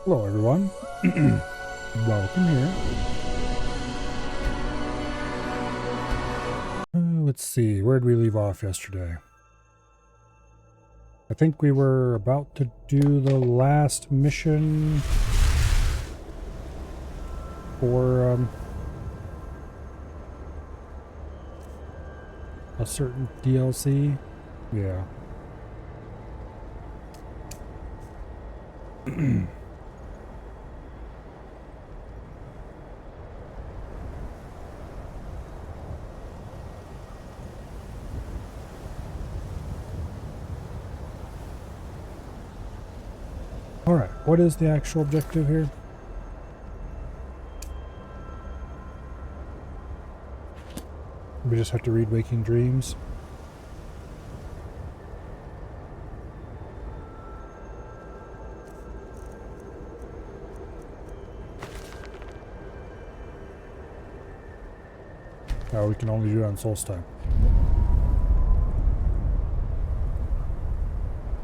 Hello everyone. Welcome here. Let's see, where did we leave off yesterday? I think we were about to do the last mission for a certain DLC. Yeah. Alright, what is the actual objective here? We just have to read Waking Dreams. Oh, we can only do it on Soul's time.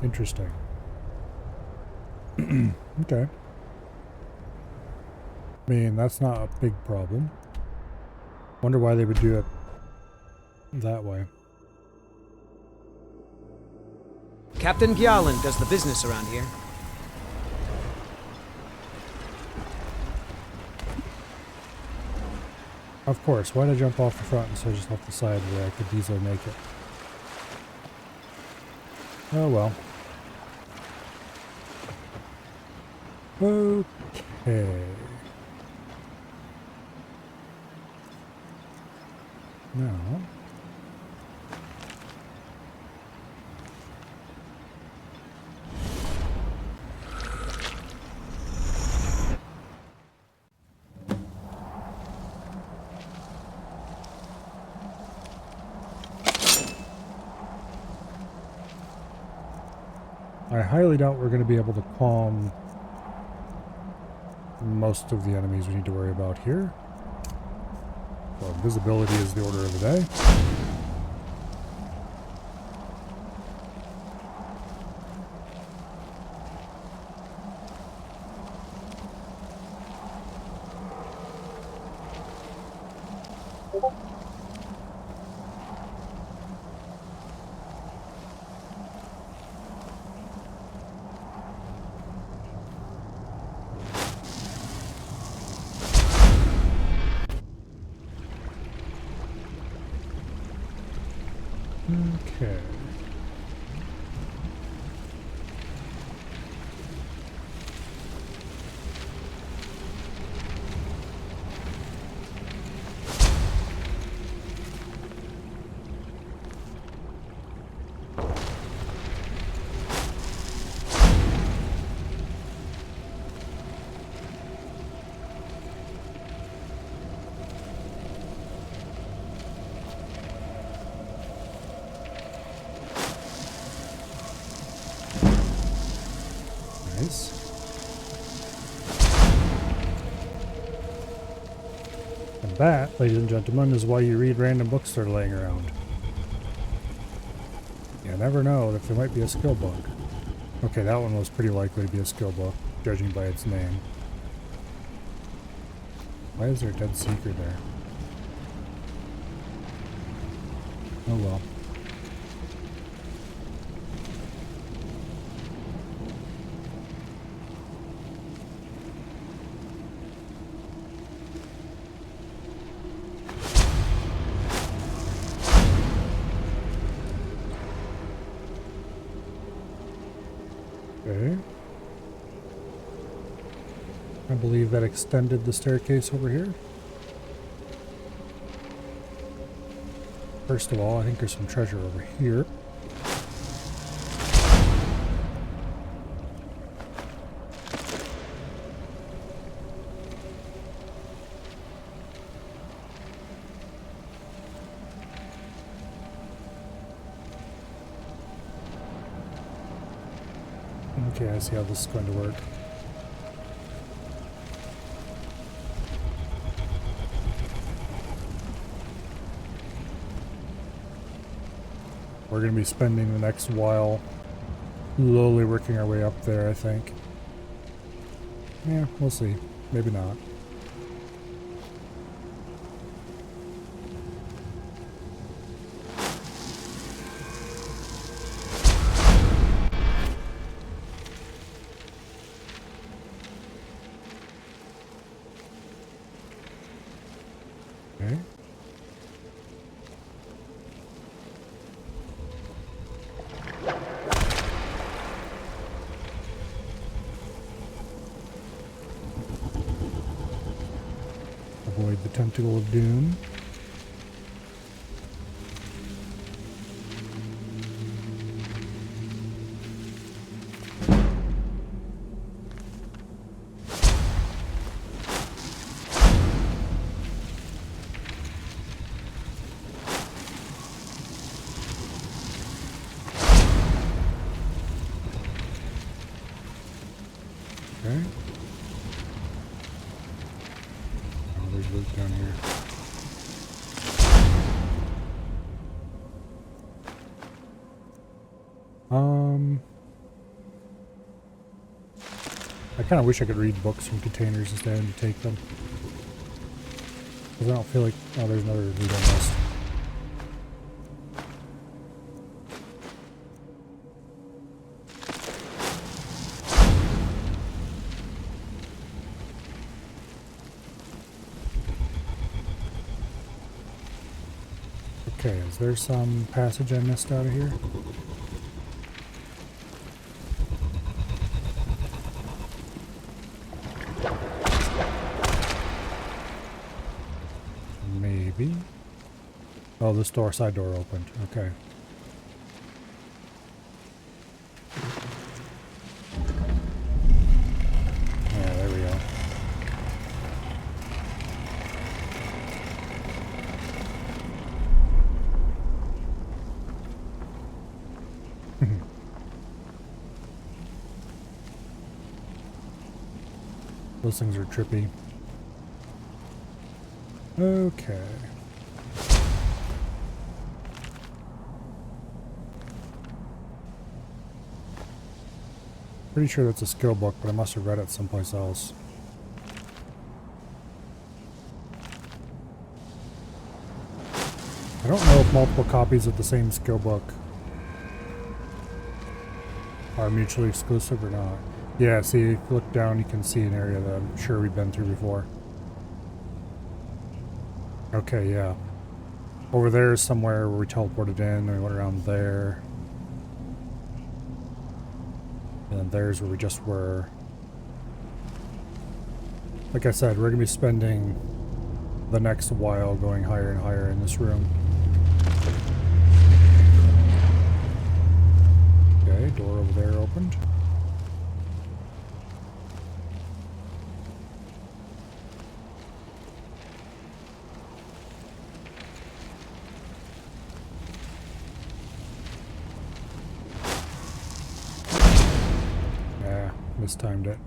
Interesting. Okay. I mean, that's not a big problem. Wonder why they would do it that way. Captain Gyalan does the business around here. Of course, why'd I jump off the front instead of just off the side where I could easily make it? Oh well. Okay. Now... I highly doubt we're going to be able to calm most of the enemies we need to worry about here. Well, visibility is the order of the day. Okay. Nice. And that, ladies and gentlemen, is why you read random books that are laying around. You never know if there might be a skill book. Okay, that one was pretty likely to be a skill book, judging by its name. Why is there a dead seeker there? Oh well. Okay. I believe that extended the staircase over here. First of all, I think there's some treasure over here. Okay, I see how this is going to work. We're going to be spending the next while slowly working our way up there, I think. Yeah, we'll see. Maybe not. Okay. Avoid the tentacle of doom. Okay. Oh, there's loot down here. I kind of wish I could read books from containers instead of having to take them. Because I don't feel like... Oh, there's another loot on this. Okay, is there some passage I missed out of here? Maybe. Oh, this door, side door opened. Okay. Yeah, there we go. Those things are trippy. Okay. Pretty sure that's a skill book, but I must have read it someplace else. I don't know if multiple copies of the same skill book are mutually exclusive or not. Yeah, see, if you look down, you can see an area that I'm sure we've been through before. Okay, yeah. Over there is somewhere where we teleported in, and we went around there. And then there's where we just were. Like I said, we're going to be spending the next while going higher and higher in this room. Okay, door over there opened. Yeah, mistimed it.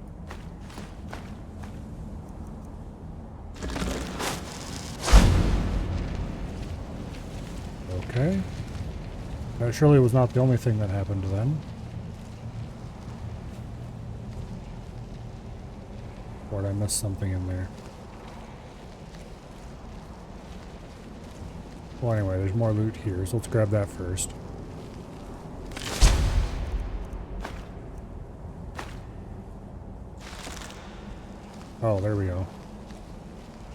Okay. That surely was not the only thing that happened to them. Or did I miss something in there? Well, anyway, there's more loot here, so let's grab that first. Oh, there we go.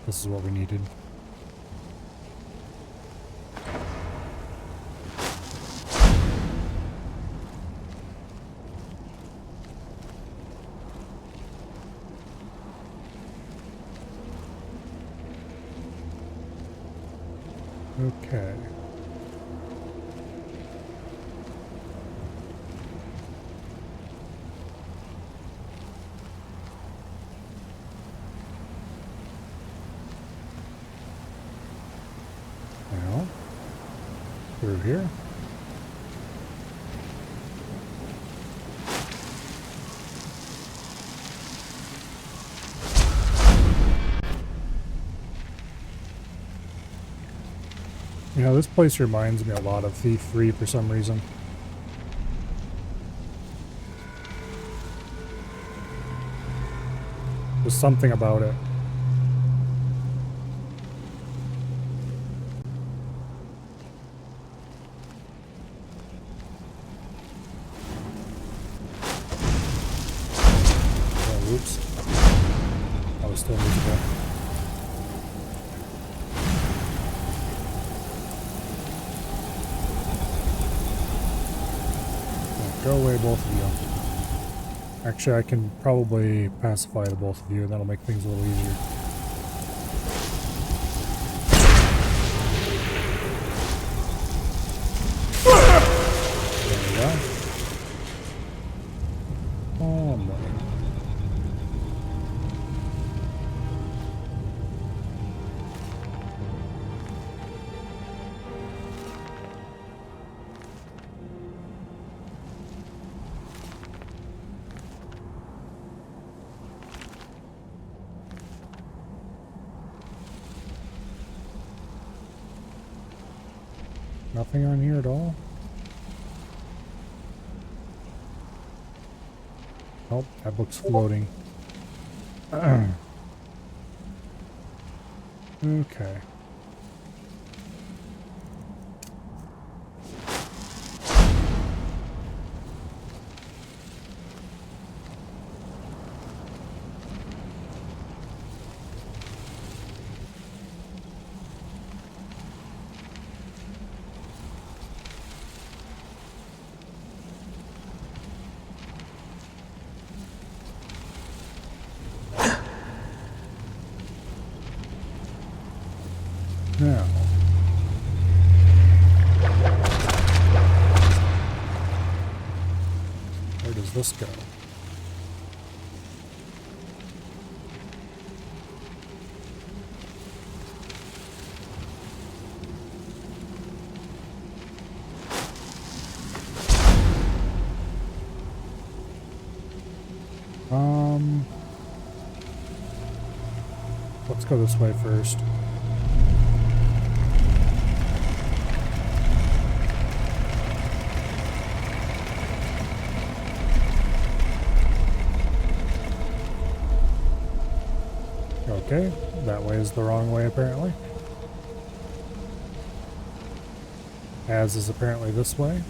This is what we needed. Okay. Now, through here. You know, this place reminds me a lot of Thief 3 for some reason. was something about it. Oh, oops. I was still visible. Go away, both of you. Actually, I can probably pacify the both of you, and that'll make things a little easier. There we go. Oh, boy. Nothing on here at all? Oh, that book's floating. Okay. Now, where does this go? Let's go this way first. Okay, that way is the wrong way apparently. As is apparently this way.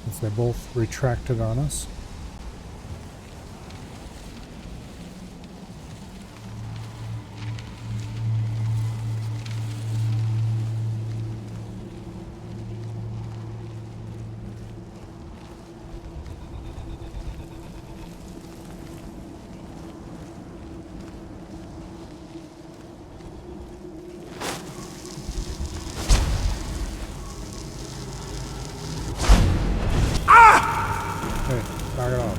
Since they both retracted on us. Knock it off.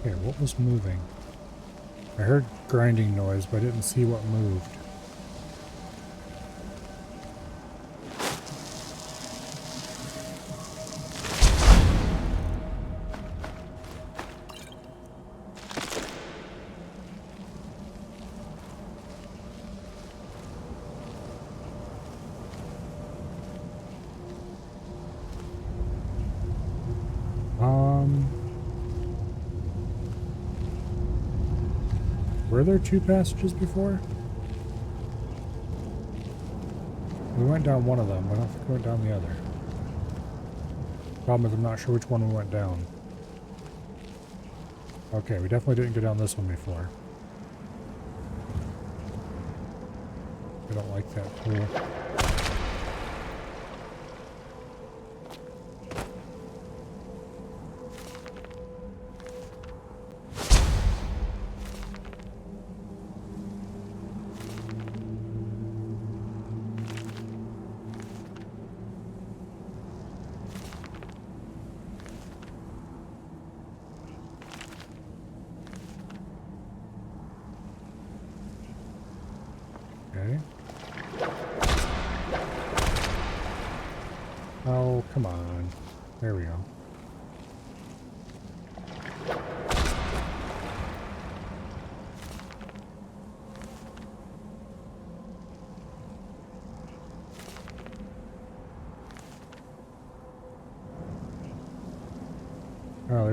Okay, what was moving? I heard grinding noise, but I didn't see what moved. Were there two passages before? We went down one of them, but I don't think we went down the other. Problem is I'm not sure which one we went down. Okay, we definitely didn't go down this one before. I don't like that pool. Okay. Oh, come on. There we go.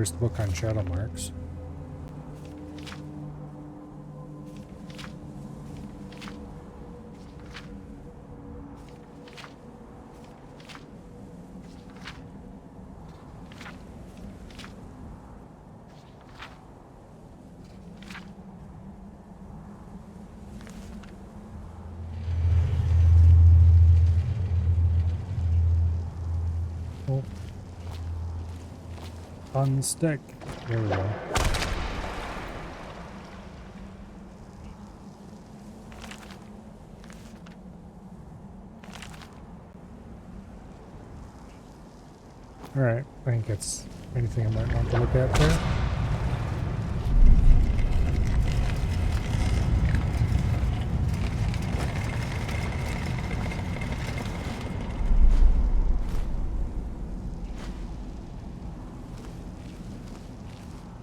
there's the book on shadow marks. Oh. On the stick. There we go. Alright, I think it's anything I might want to look at there.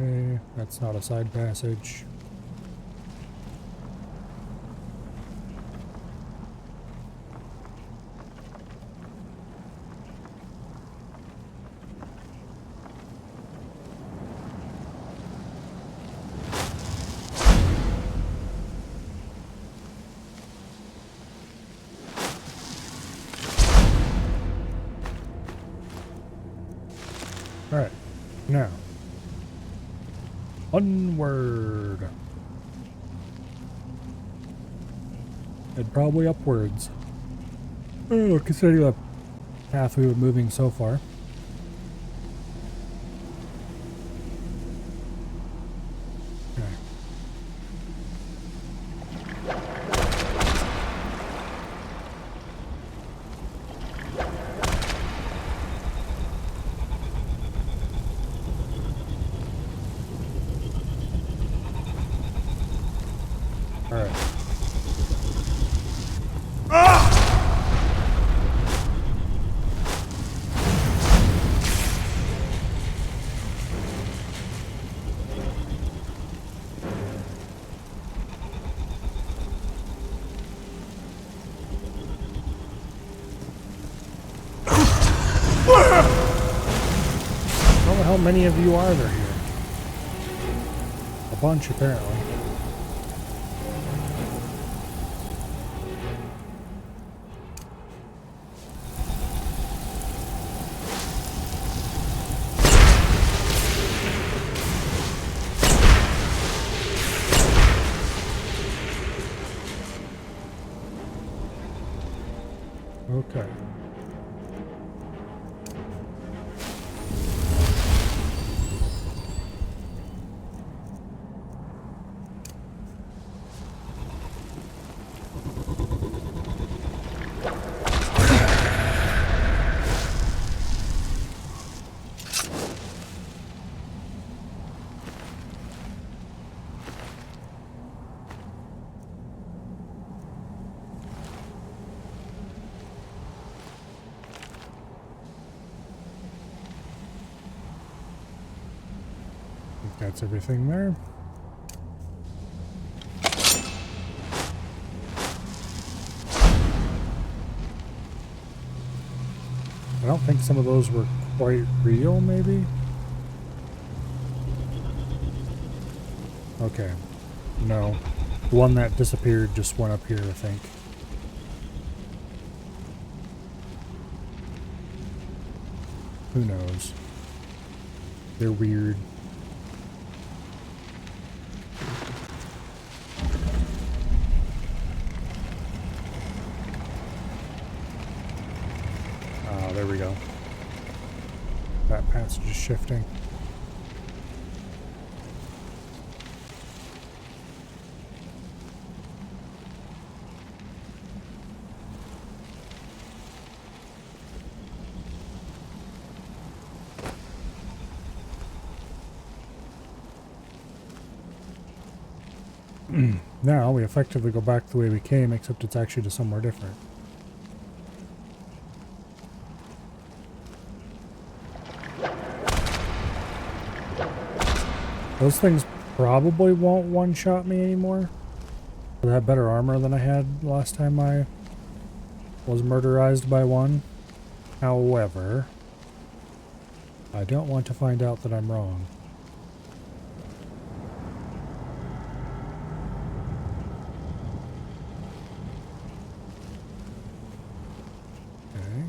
Okay, that's not a side passage. Alright, now. Onward. And probably upwards. Oh, considering the path we were moving so far. Okay. Alright. How many of you are there here? A bunch, apparently. Okay. That's everything there. I don't think some of those were quite real, maybe? Okay. No. The one that disappeared just went up here, I think. Who knows? They're weird. There we go. That passage is shifting. Now we effectively go back the way we came, except it's actually to somewhere different. Those things probably won't one-shot me anymore. I have better armor than I had last time I was murderized by one. However, I don't want to find out that I'm wrong. Okay.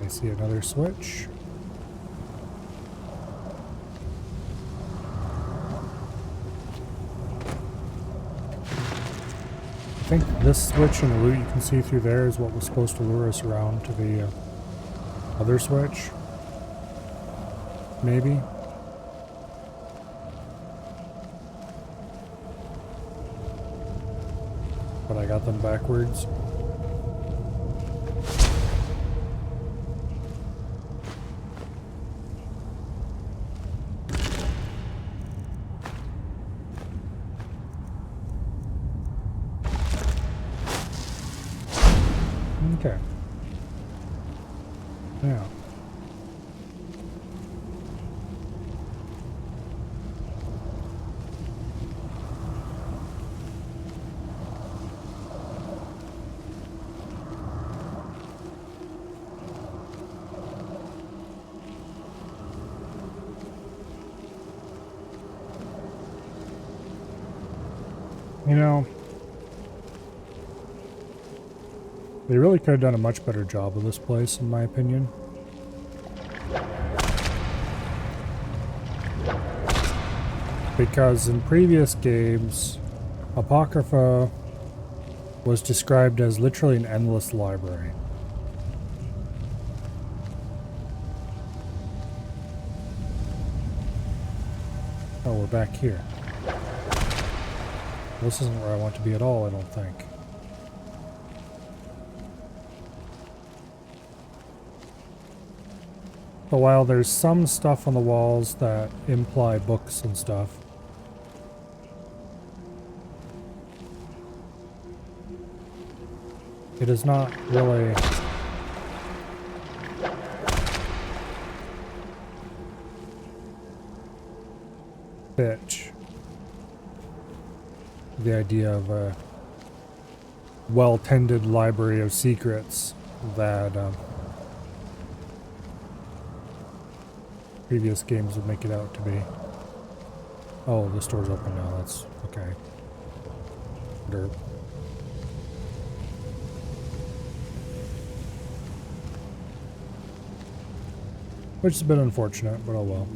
I see another switch. I think this switch and the loot you can see through there is what was supposed to lure us around to the other switch. Maybe. But I got them backwards. Okay. Now. You know, they really could have done a much better job of this place, in my opinion. Because in previous games, Apocrypha was described as literally an endless library. Oh, we're back here. This isn't where I want to be at all, I don't think. But while there's some stuff on the walls that imply books and stuff, it is not really fit the idea of a well-tended library of secrets that previous games would make it out to be. Oh, this door's open now, that's okay. Derp. Which is a bit unfortunate, but oh well.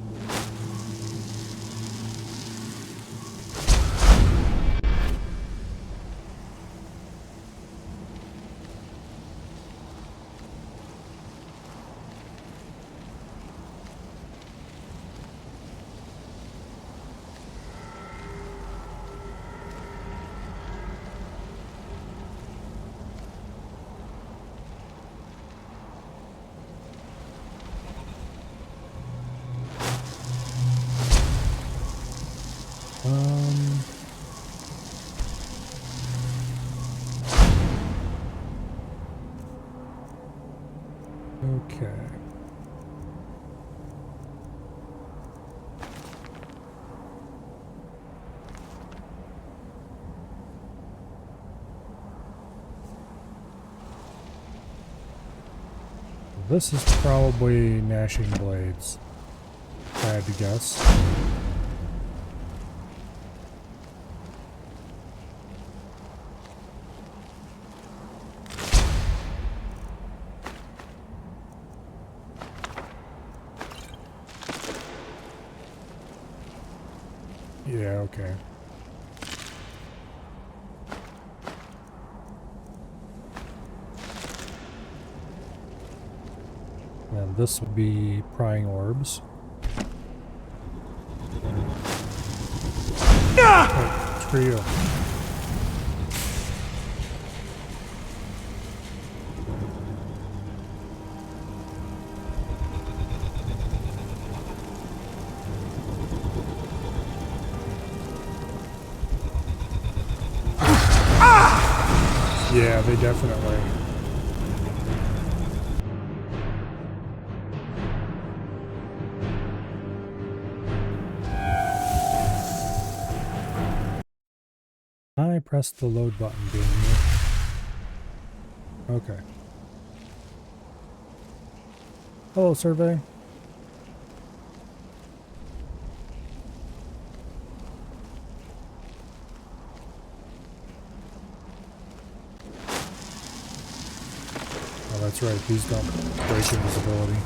Okay. This is probably gnashing blades, if I had to guess. Yeah, okay. And this would be prying orbs. Oh, screw you. Yeah, they definitely. I pressed the load button, didn't you? Okay. Hello, survey. Oh, that's right. These don't break invisibility.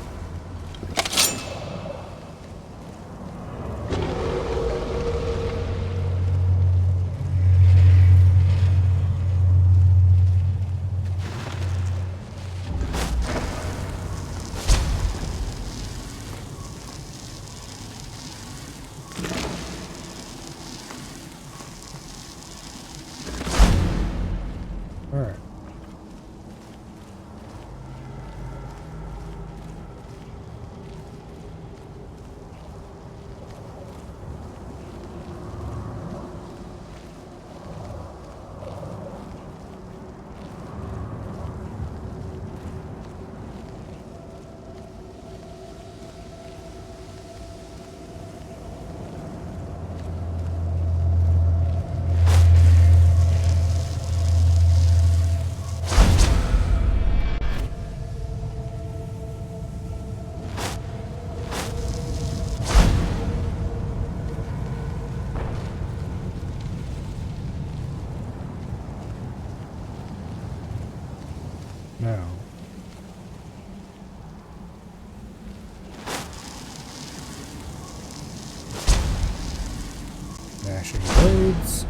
All right. Now. Mashing blades.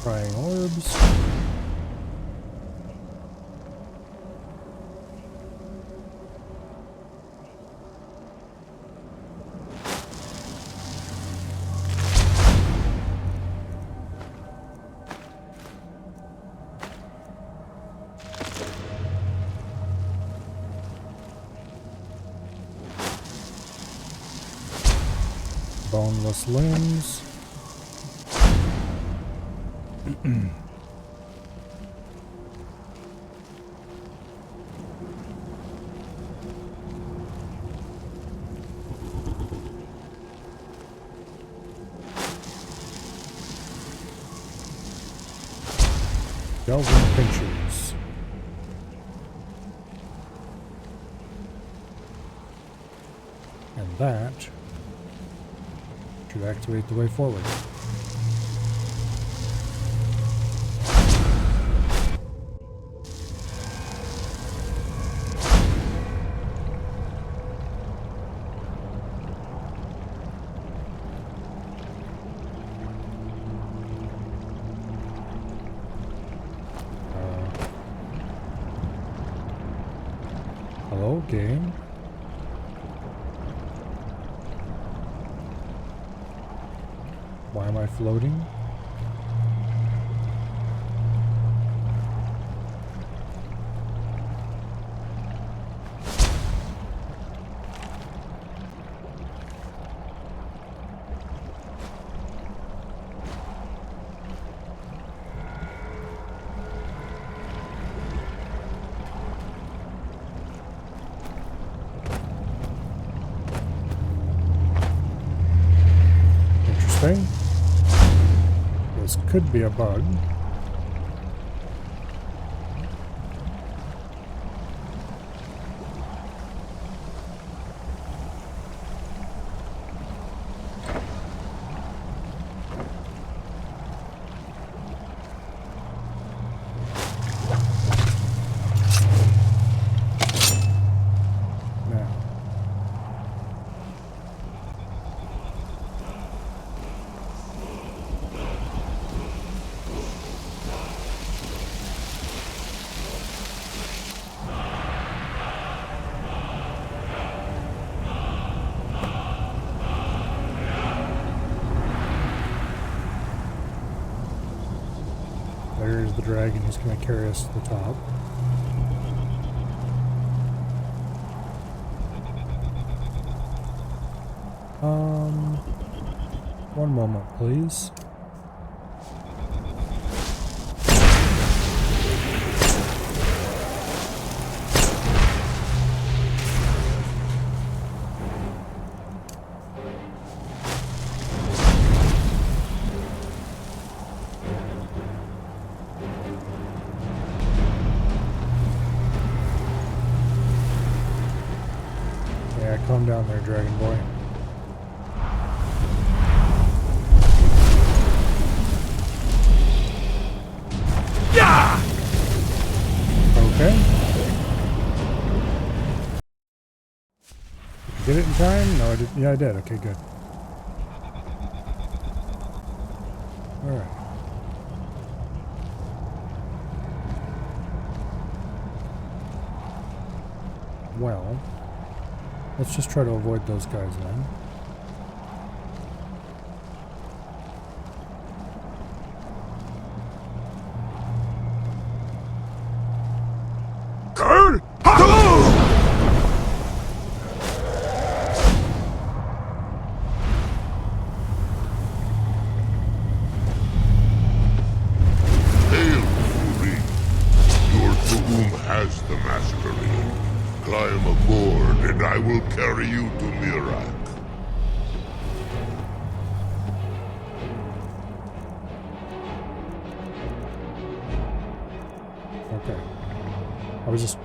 Prying orbs. Boneless limbs. Delving pinchers. And that should activate the way forward. Hello, game. Why am I floating? Interesting. This could be a bug. Now, There's the dragon. He's going to carry us to the top. One moment, please. Yeah, calm down there, dragon boy. Okay. Did it in time? No, I did. Yeah, I did. Okay, good. All right. Well, let's just try to avoid those guys then. Has the mastery. Climb aboard and I will carry you to Mirak. Okay. I was just...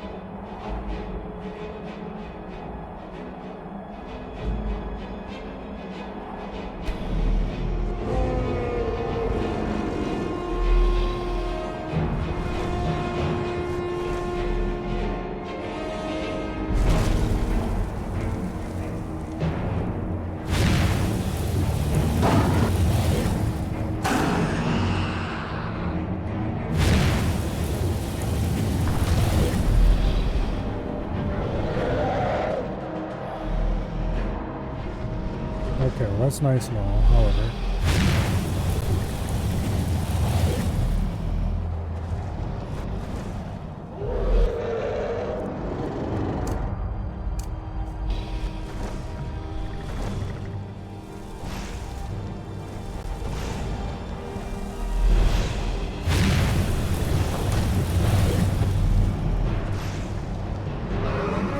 Okay, well that's nice and all, however.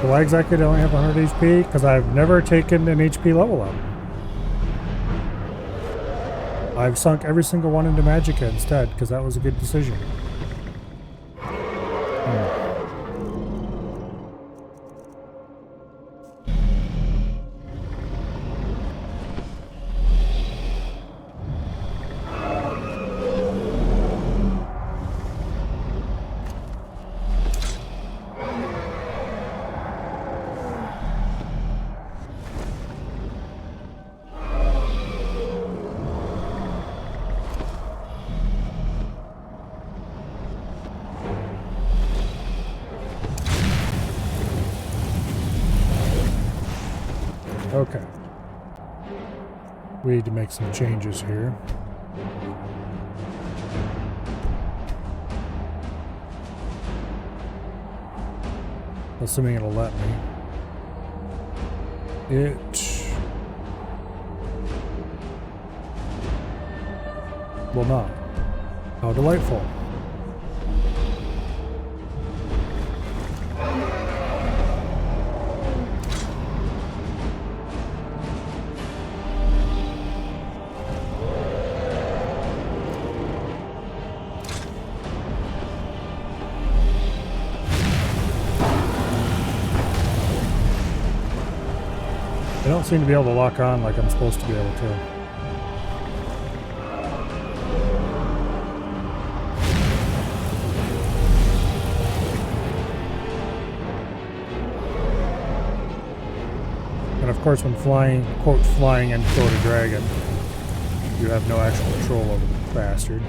So why exactly do I only have 100 HP? Because I've never taken an HP level up. I've sunk every single one into Magicka instead, because that was a good decision. Okay. We need to make some changes here. Assuming it'll let me. It will not. How delightful. I don't seem to be able to lock on like I'm supposed to be able to. And of course when flying, quote, flying and quote a dragon, you have no actual control over the bastard.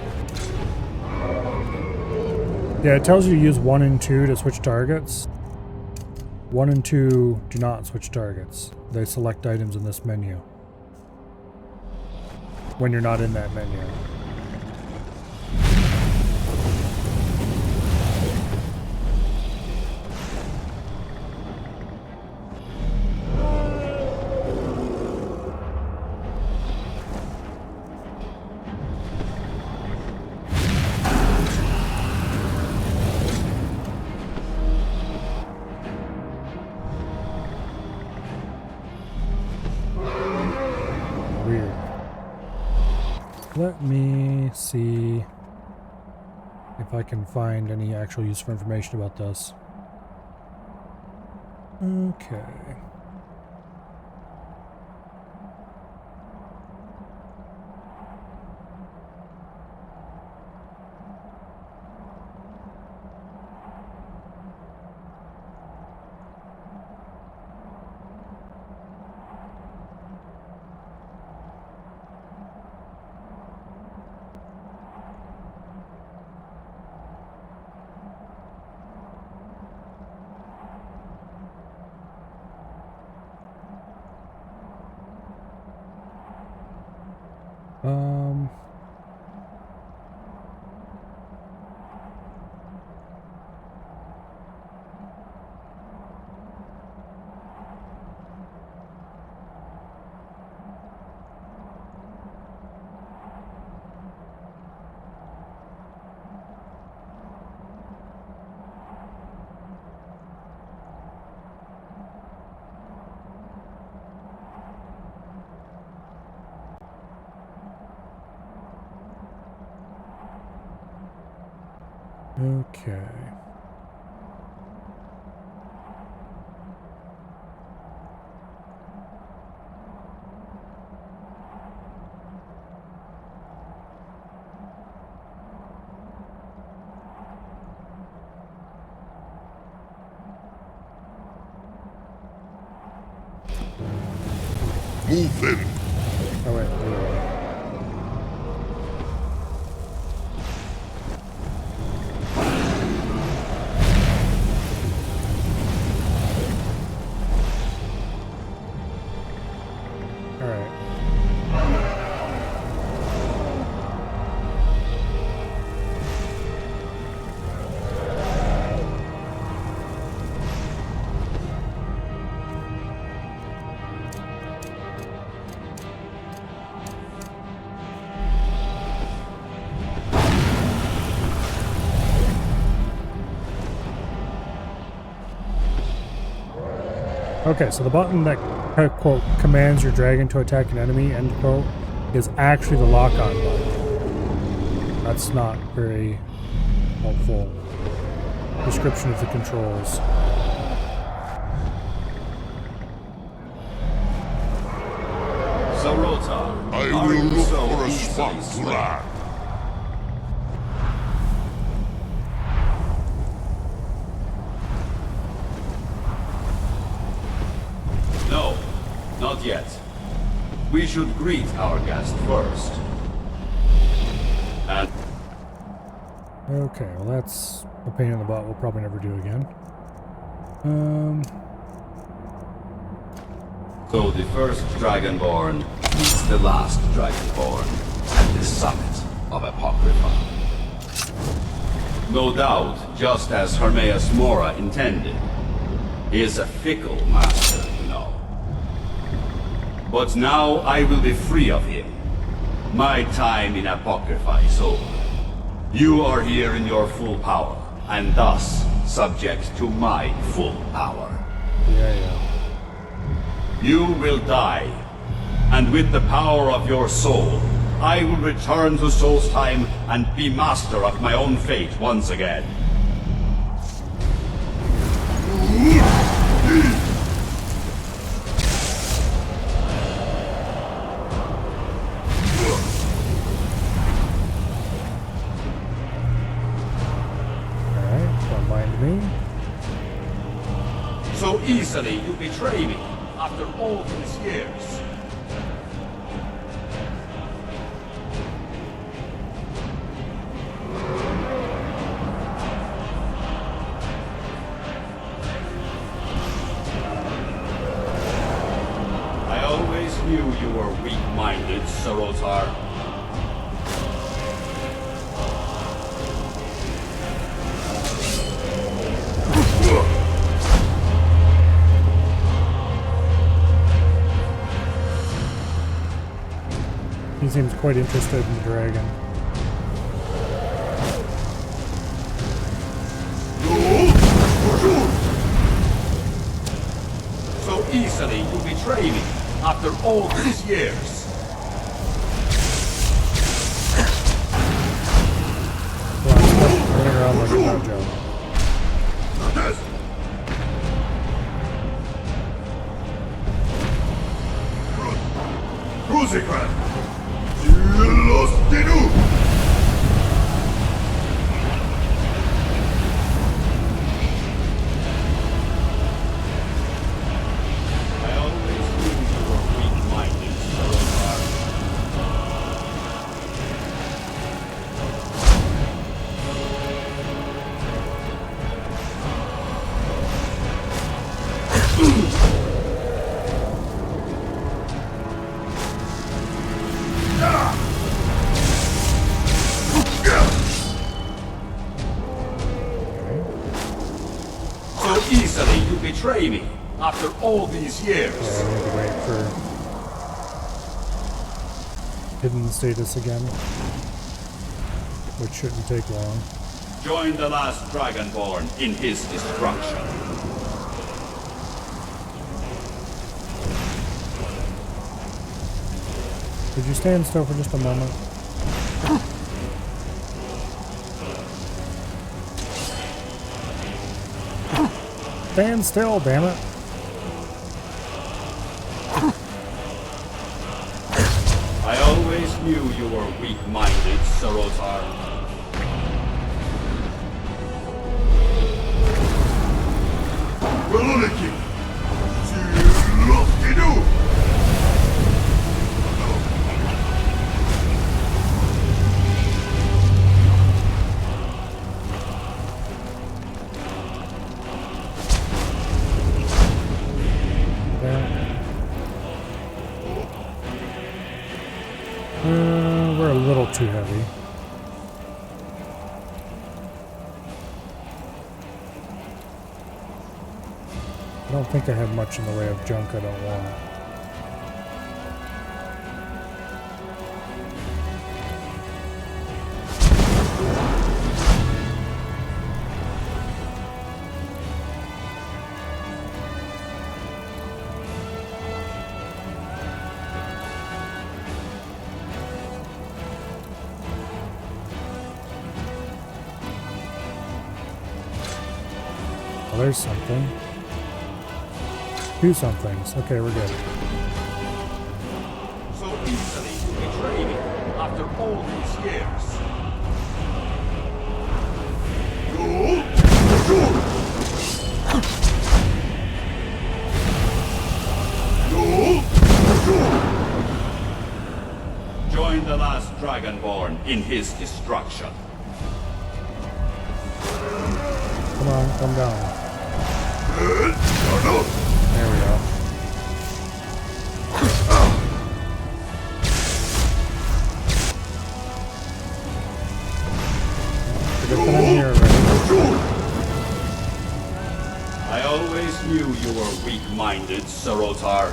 Yeah, it tells you to use 1 and 2 to switch targets. 1 and 2 do not switch targets. They select items in this menu when you're not in that menu. Let me see if I can find any actual useful information about this. Okay. Okay. Move them. Oh wait, wait, wait. Okay, so the button that, quote, commands your dragon to attack an enemy, end quote, is actually the lock-on button. That's not very helpful description of the controls. Sarota, I are will you look so for a easily spot to swayed? land. No, not yet. We should greet our guest first. And Okay, well that's a pain in the butt we'll probably never do again. so the first Dragonborn meets the last Dragonborn at the summit of Apocrypha. No doubt, just as Hermaeus Mora intended. He is a fickle master, you know. But now I will be free of him. My time in Apocrypha is over. You are here in your full power, and thus subject to my full power. Yeah. You will die, and with the power of your soul, I will return to Solstheim and be master of my own fate once again. Alright, don't mind me. So easily you betray me after all these years. I always knew you were weak-minded, Sarotar. He seems quite interested in the dragon. So easily you betray me after all these years. no joke. I always knew you were weak-minded, Sorokar. So easily you betray me after all these years. Yeah, I need to wait for hidden status again, which shouldn't take long. Join the last Dragonborn in his destruction. Could you stand still for just a moment? Stand still, damn it. I always knew you were weak-minded, Sarotar. We're a little too heavy. I don't think I have much in the way of junk I don't want. Well, there's something. Two somethings. Okay, we're good. So easily you betray me after all these years. Join the last Dragonborn in his destruction. Come on, come down. There we go. Forget that I'm here already. I always knew you were weak-minded, Sarotar.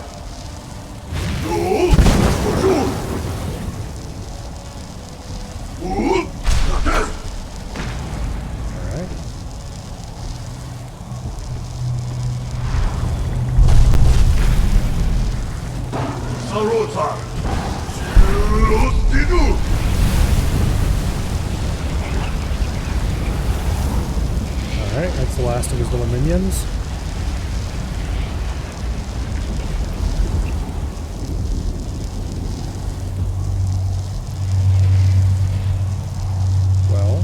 Alright. Sarotar! Alright, that's the last of his little minions. Well.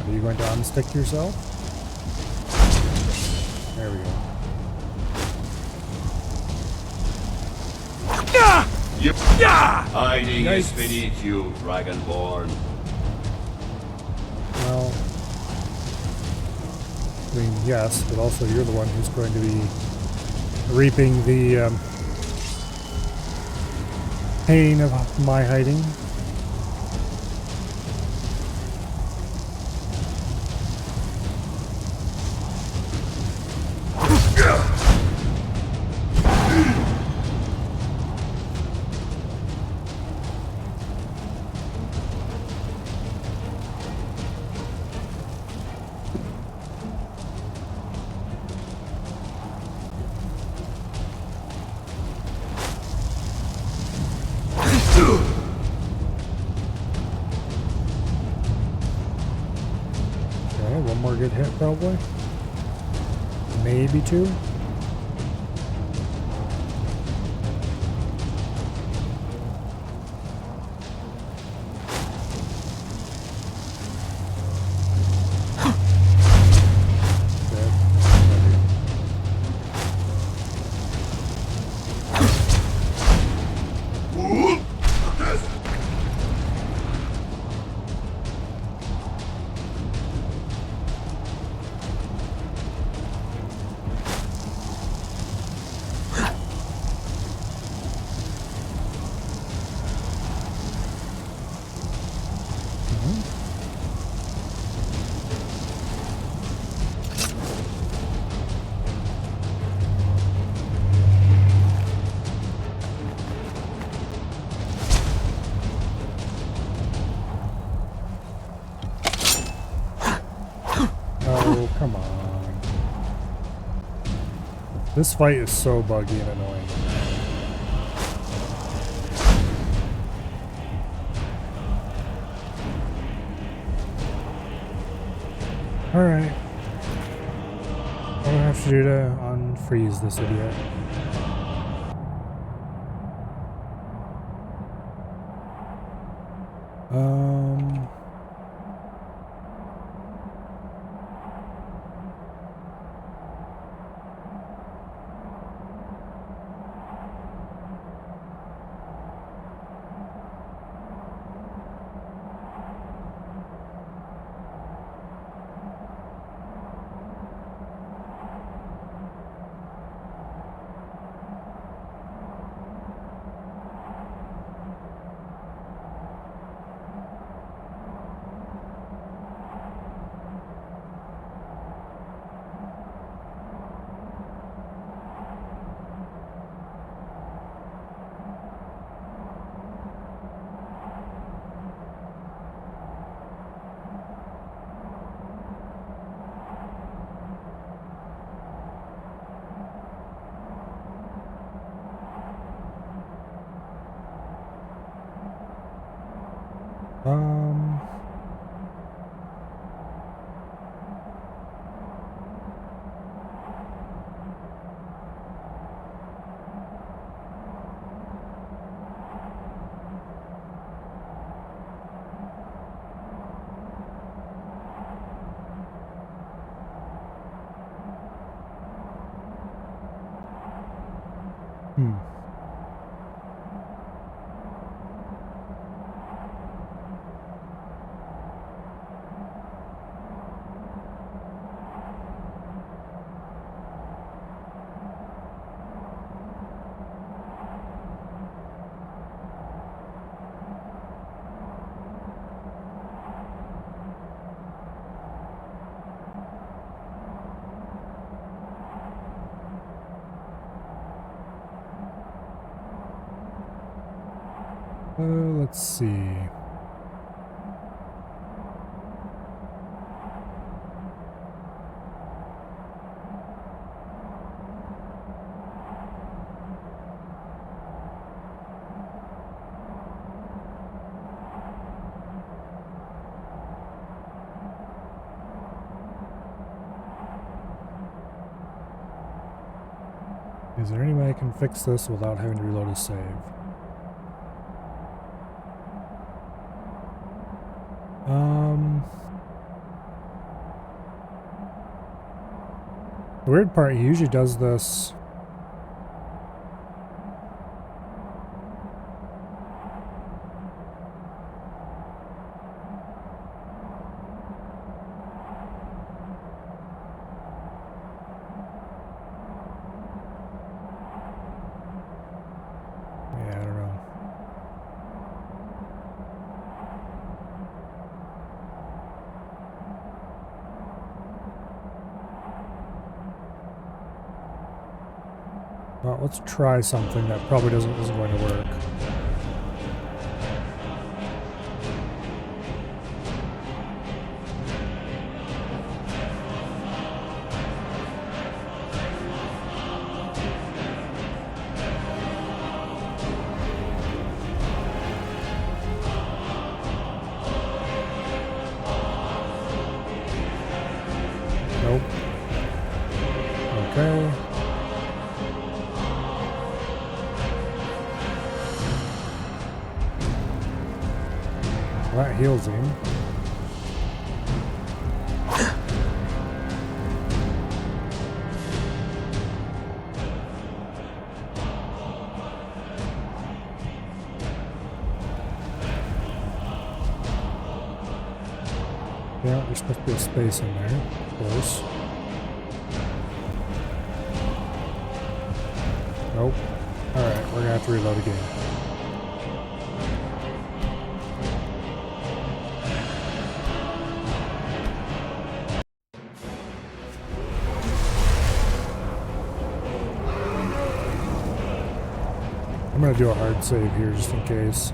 Are you going to unstick yourself? There we go. Hiding is Yikes. beneath you, Dragonborn. Well, I mean, yes, but also you're the one who's going to be reaping the pain of my hiding. Okay, one more good hit probably. Maybe two. Oh, come on. This fight is so buggy and annoying. Alright. What do I have to do to unfreeze this idiot? Let's see. Is there any way I can fix this without having to reload a save? The weird part, he usually does this. Yeah, I don't know. Well, let's try something that probably isn't going to work. Okay. Well, that heals him. Yeah, there's supposed to be a space in there, of course. Nope. Alright, we're gonna have to reload again. I'm gonna do a hard save here just in case.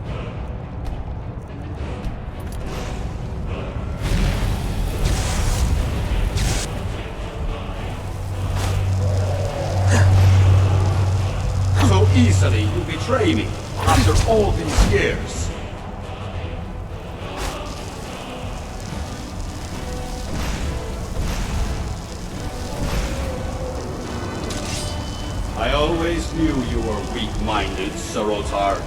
Easily you betray me after all these years. I always knew you were weak-minded, Sarotar.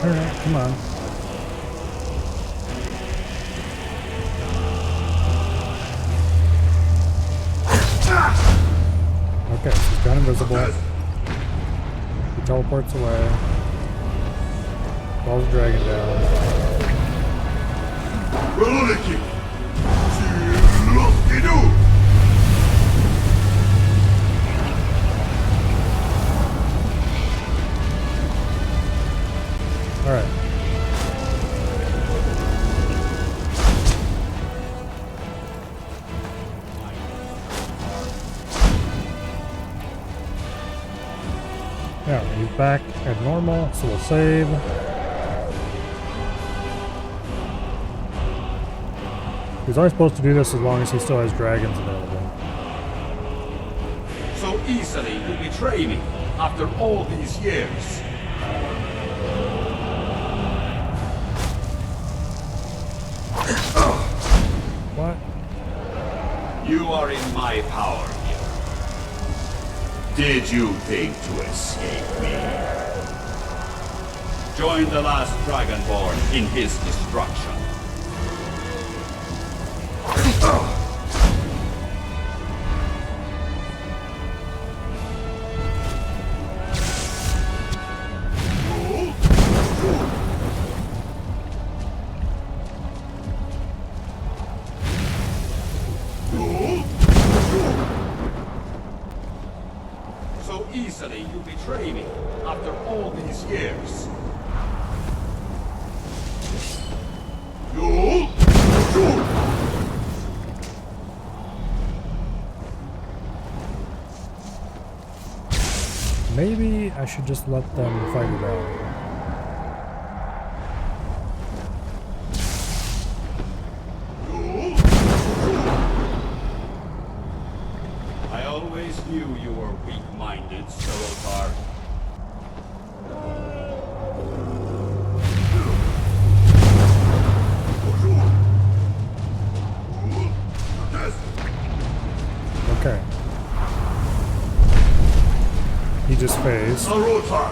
Alright, come on. Okay, so he's gone invisible. He teleports away. Falls the dragon down. Alright. Yeah, he's back at normal, so we'll save. He's only supposed to do this as long as he still has dragons available. So easily you betray me after all these years. What? You are in my power here. Did you think to escape me? Join the last Dragonborn in his destruction. So easily you betray me after all these years. Maybe I should just let them fight it out. I always knew you were weak-minded, Sarotar. Okay. He just phased. Sarotar!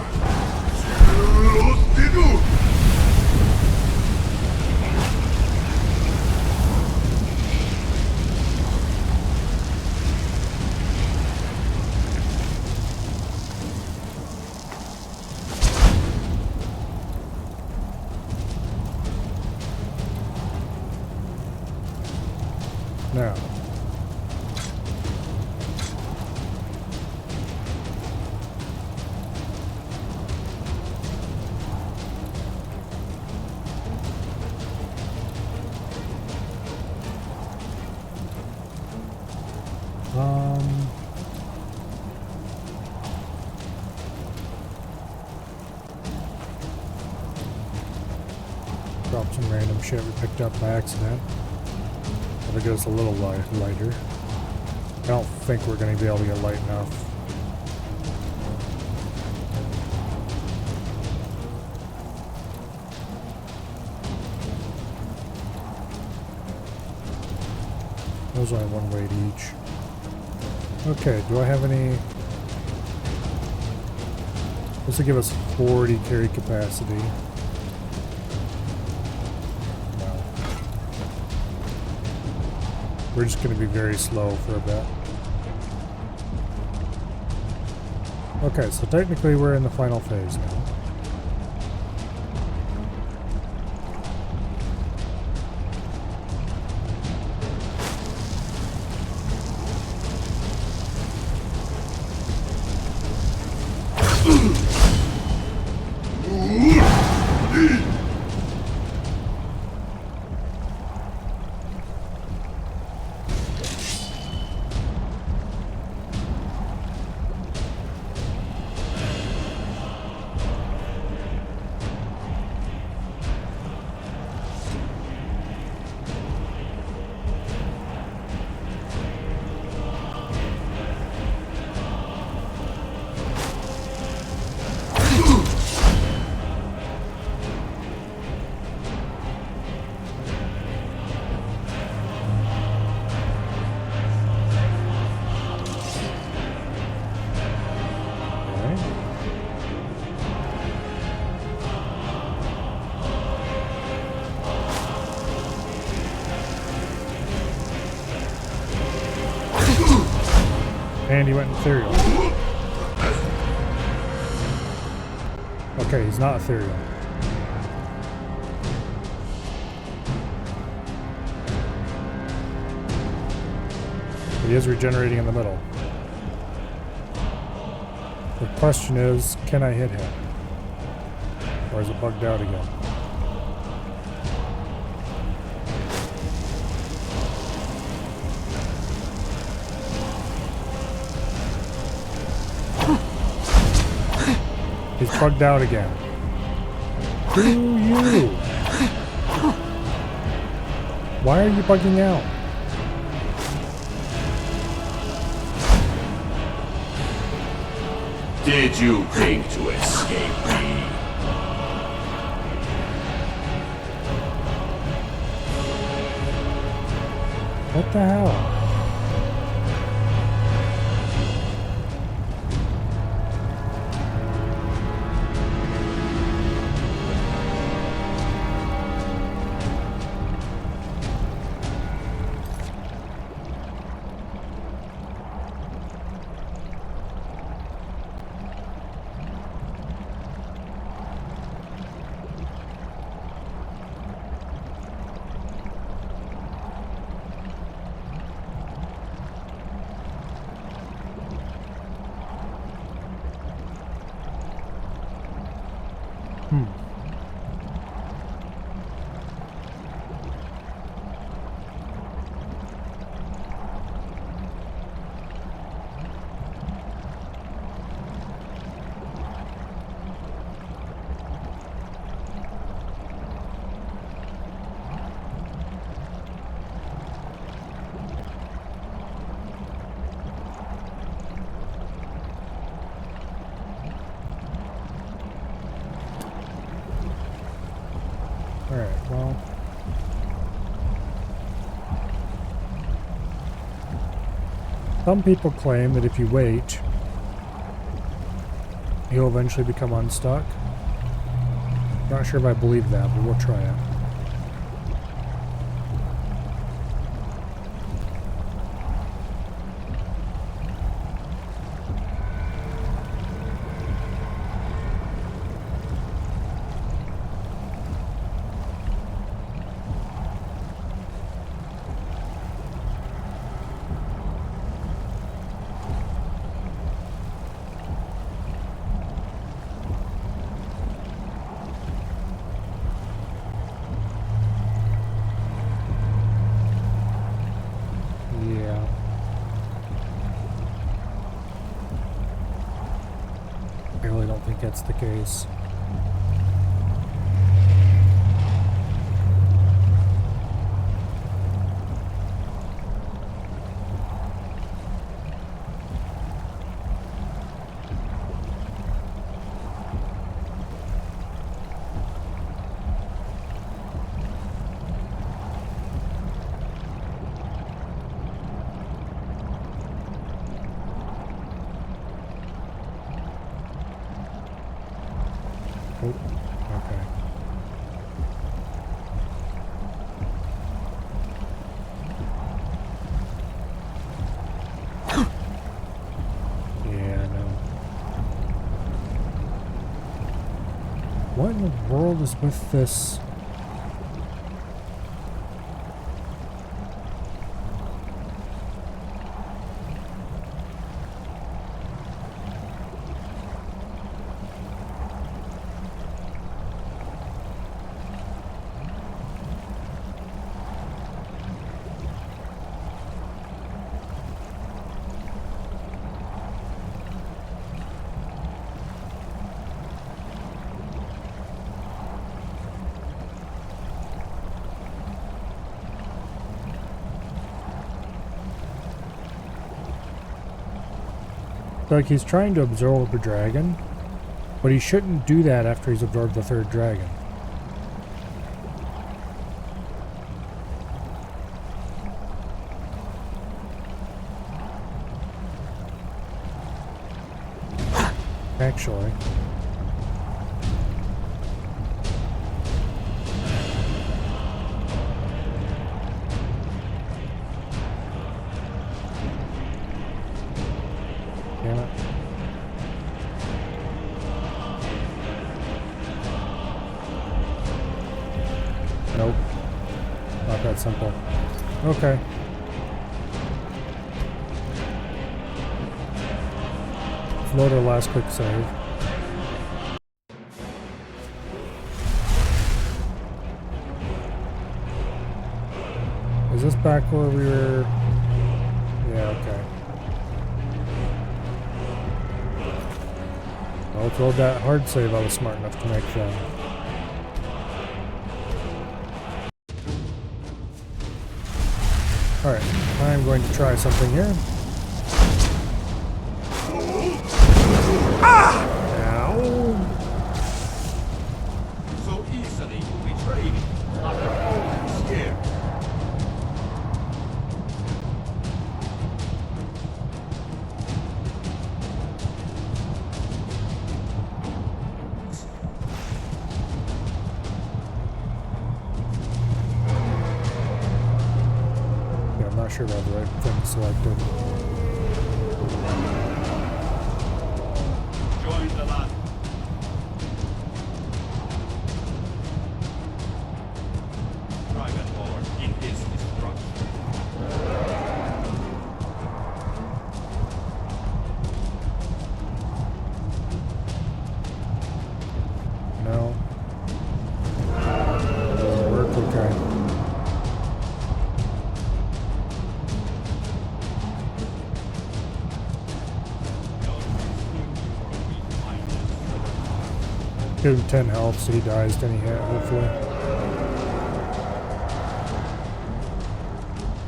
Now. Dropped some random shit we picked up by accident. That'll get us a little lighter. I don't think we're going to be able to get light enough. There's only one weight each. Okay, do I have any... This will give us 40 carry capacity. No. We're just going to be very slow for a bit. Okay, so technically we're in the final phase now. And he went ethereal. Okay, he's not ethereal. But he is regenerating in the middle. The question is, can I hit him? Or is it bugged out again? He's bugged out again. Do you? Why are you bugging out? Did you think to escape me? What the hell? Alright, well. Some people claim that if you wait, he'll eventually become unstuck. Not sure if I believe that, but we'll try it. That's the case. Oh, okay. Yeah, no. What in the world is with this? Like he's trying to absorb a dragon, but he shouldn't do that after he's absorbed the third dragon. Actually. Damn it. Nope. Not that simple. Okay. Let's load our last quick save. Is this back where we were? Yeah, okay. Well, let's load that hard save I was smart enough to make then. Alright, I'm going to try something here. Ow! So easily betrayed. After all, I'm scared. Yeah, I'm not sure about the right thing selected. Join the lot. Dragon Lord in his destruction. No. Doesn't work, okay. Give him 10 health so he dies, then he hit, hopefully.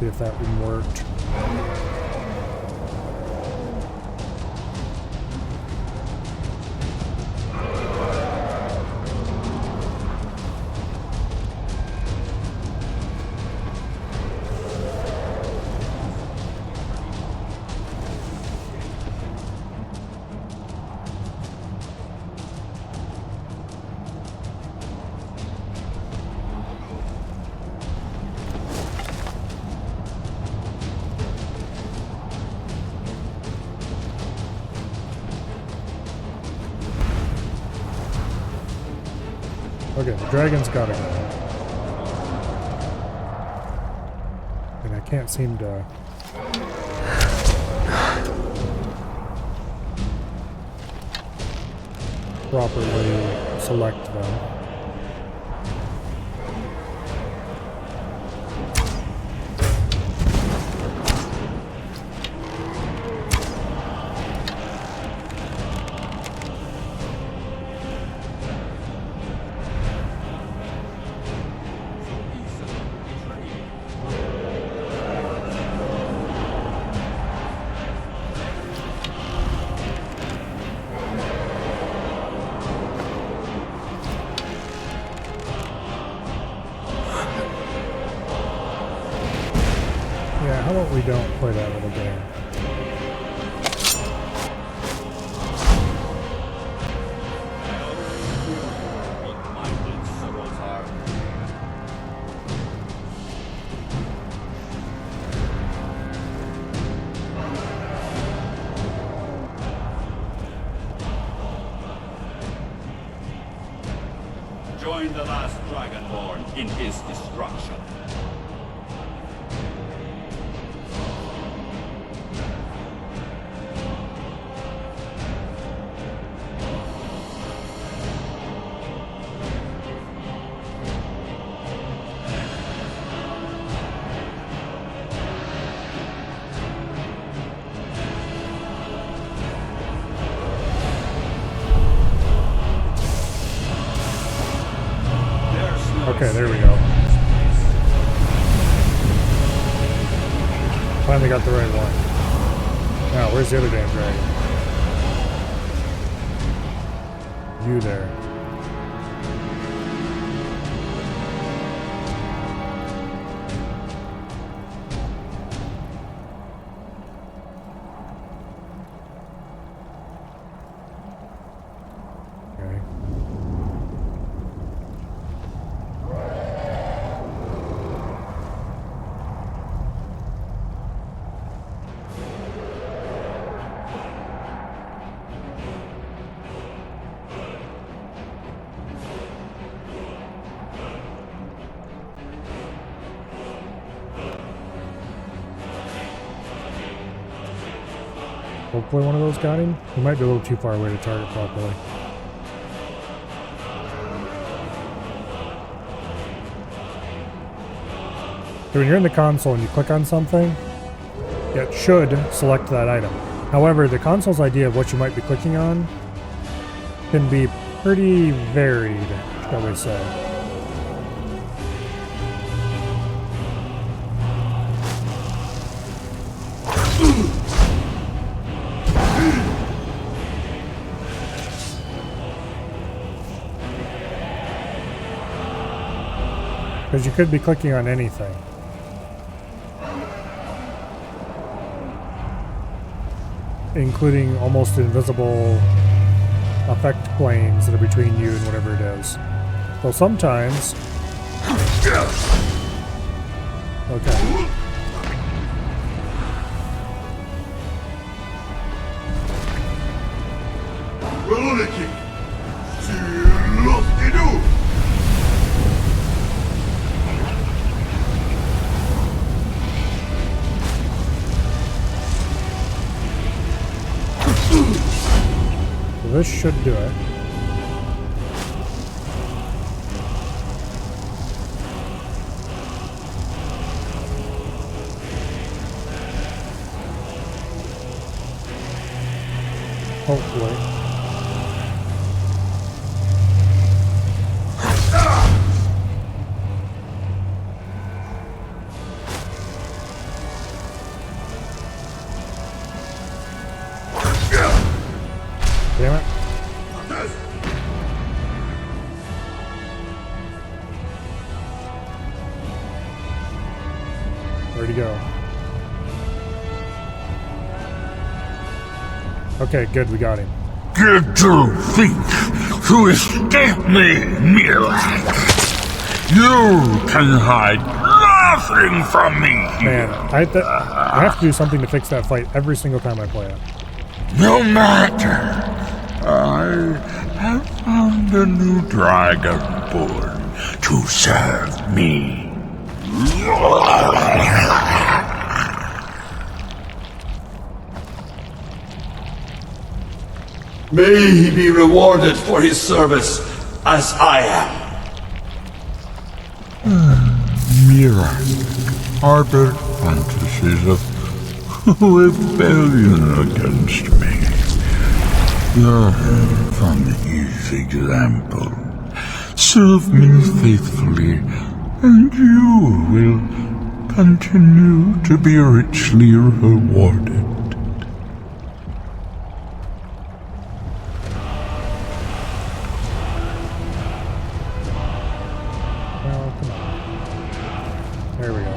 See if that even worked. Okay, the dragon's gotta go. And I can't seem to... properly select them. Yeah, how about we don't play that little game? join the last Dragonborn in his destruction. Okay, there we go. Finally got the right one. Now, where's the other damn dragon? You there. Okay. Hopefully one of those got him. He might be a little too far away to target properly. So when you're in the console and you click on something, it should select that item. However, the console's idea of what you might be clicking on can be pretty varied, shall we say. Because you could be clicking on anything. Including almost invisible effect planes that are between you and whatever it is. So sometimes... Okay. This should do it. Hopefully. Damn it. Where'd he go? Okay, good, we got him. Did you think to escape me, Mirak? You can hide nothing from me. Man, I have to do something to fix that fight every single time I play it. No matter. I have found a new dragonborn to serve me. May he be rewarded for his service as I am. Mirak harbored fantasies of rebellion against me. Learn from his example. Serve me faithfully, and you will continue to be richly rewarded. Well, come on. There we go.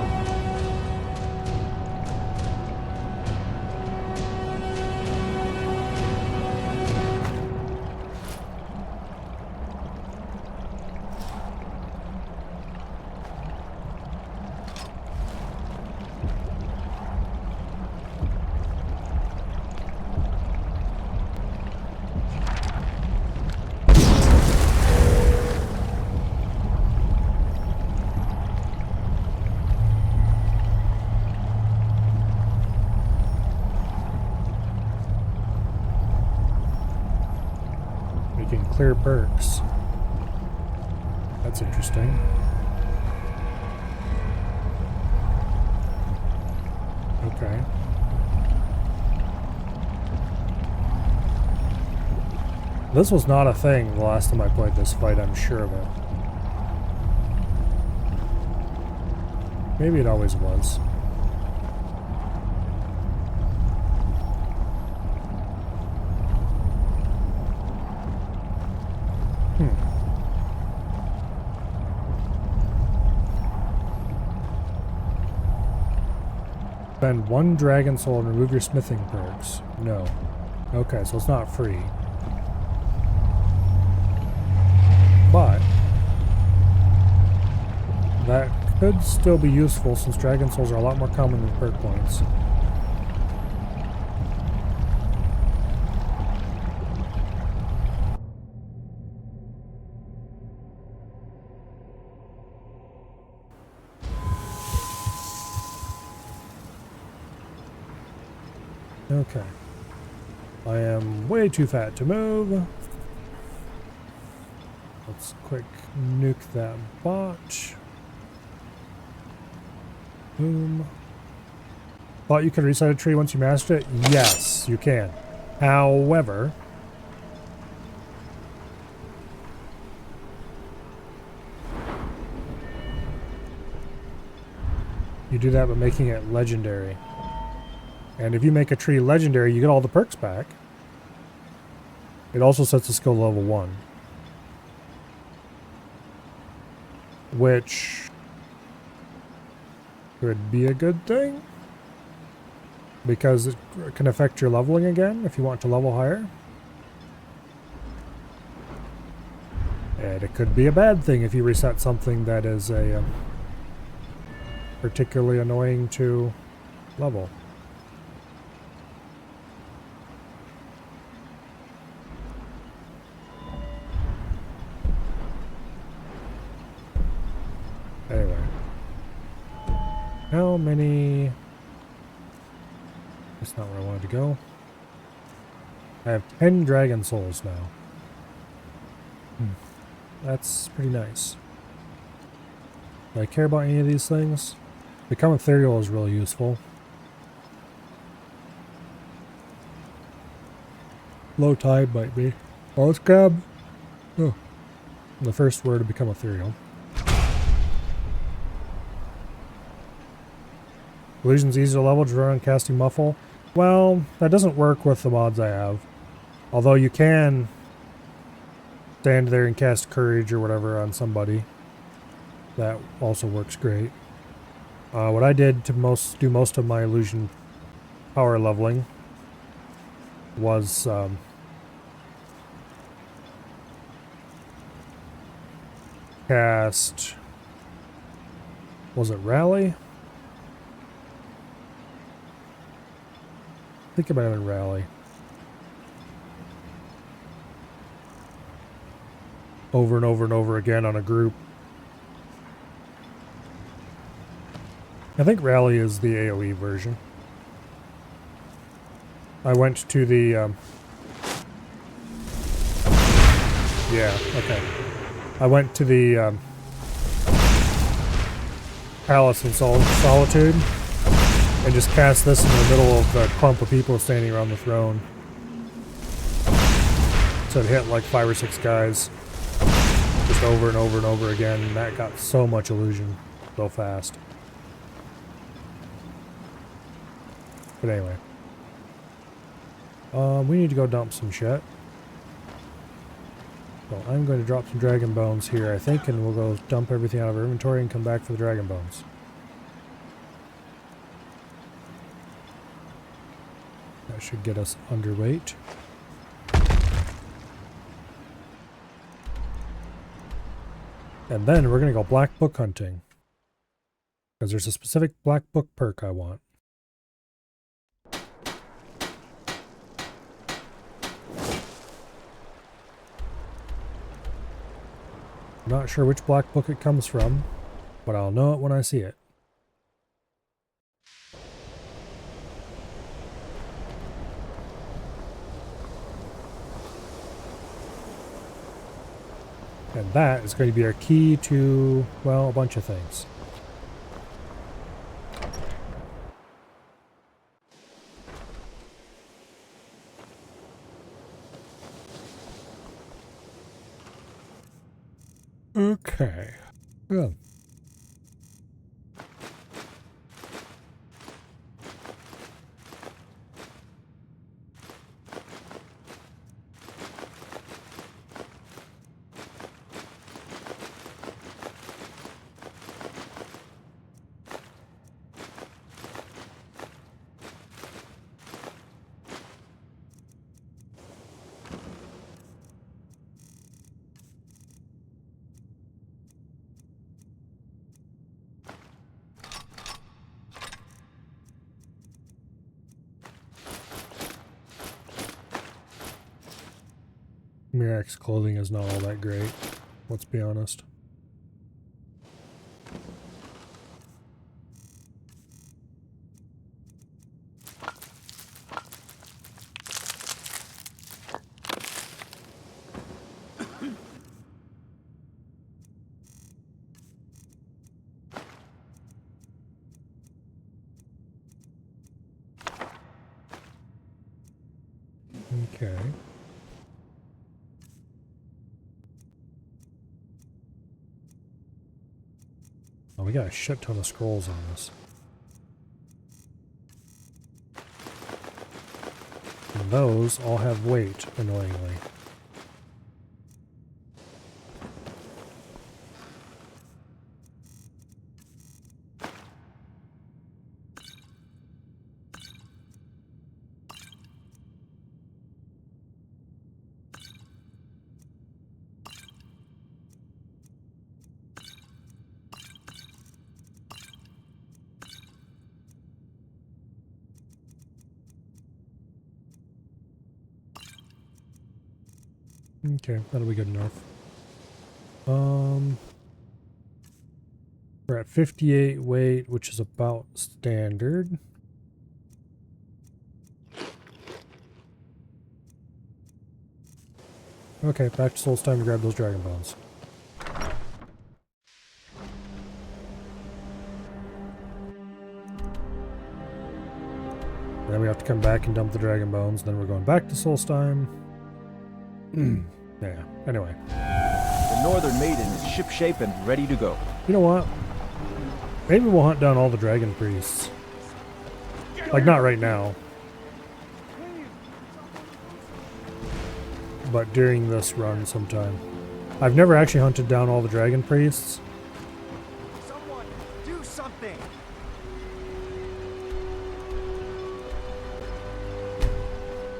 clear perks. That's interesting. Okay. This was not a thing the last time I played this fight, I'm sure of it. Maybe it always was. Spend 1 dragon soul and remove your smithing perks. No. Okay, so it's not free. But that could still be useful since dragon souls are a lot more common than perk points. Okay. I am way too fat to move. Let's quick nuke that bot. Boom. Thought you could reset a tree once you mastered it? Yes, you can. However, you do that by making it legendary. And if you make a tree legendary, you get all the perks back. It also sets the skill to level 1. Which could be a good thing. Because it can affect your leveling again if you want to level higher. And it could be a bad thing if you reset something that is a particularly annoying to level. Anyway. How many... That's not where I wanted to go. I have 10 dragon souls now. That's pretty nice. Do I care about any of these things? Become ethereal is really useful. Low tide might be. Oh, let's grab... Oh. The first word to become ethereal. Illusion's easy to level, just run on casting Muffle. Well, that doesn't work with the mods I have. Although you can stand there and cast Courage or whatever on somebody. That also works great. What I did to do most of my illusion power leveling was cast... Was it Rally? I think it might have been Rally. Over and over and over again on a group. I think Rally is the AoE version. I went to the... yeah, okay. I went to the Palace in Solitude. And just cast this in the middle of the clump of people standing around the throne. So it hit like 5 or 6 guys. Just over and over and over again. And that got so much illusion so fast. But anyway. We need to go dump some shit. So I'm going to drop some dragon bones here, I think. And we'll go dump everything out of our inventory and come back for the dragon bones. That should get us underweight. And then we're going to go black book hunting. Because there's a specific black book perk I want. I'm not sure which black book it comes from, but I'll know it when I see it. And that is going to be our key to, well, a bunch of things. Okay. Good. Mirac's clothing is not all that great, let's be honest. Okay. Oh, we got a shit ton of scrolls on this. And those all have weight, annoyingly. Okay, that'll be good enough. We're at 58 weight, which is about standard. Okay, back to Soul's time to grab those dragon bones. Then we have to come back and dump the dragon bones, then we're going back to Soul's time. Yeah, anyway. The Northern Maiden is shipshape and ready to go. You know what? Maybe we'll hunt down all the dragon priests. Like, not right now. But during this run sometime. I've never actually hunted down all the dragon priests. Someone, do something!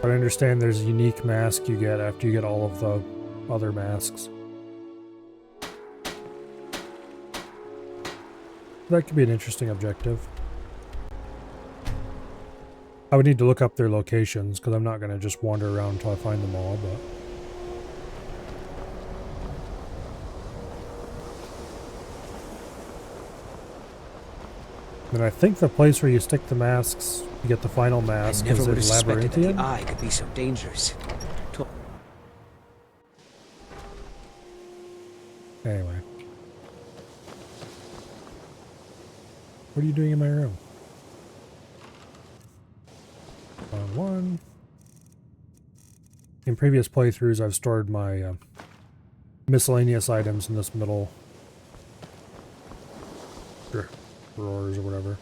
But I understand there's a unique mask you get after you get all of the other masks. That could be an interesting objective. I would need to look up their locations, because I'm not going to just wander around until I find them all, but... And I think the place where you stick the masks, you get the final mask, I never is would in have suspected that the Labyrinthian. eye could be so dangerous. Anyway. What are you doing in my room? One. In previous playthroughs, I've stored my miscellaneous items in this middle drawers or whatever.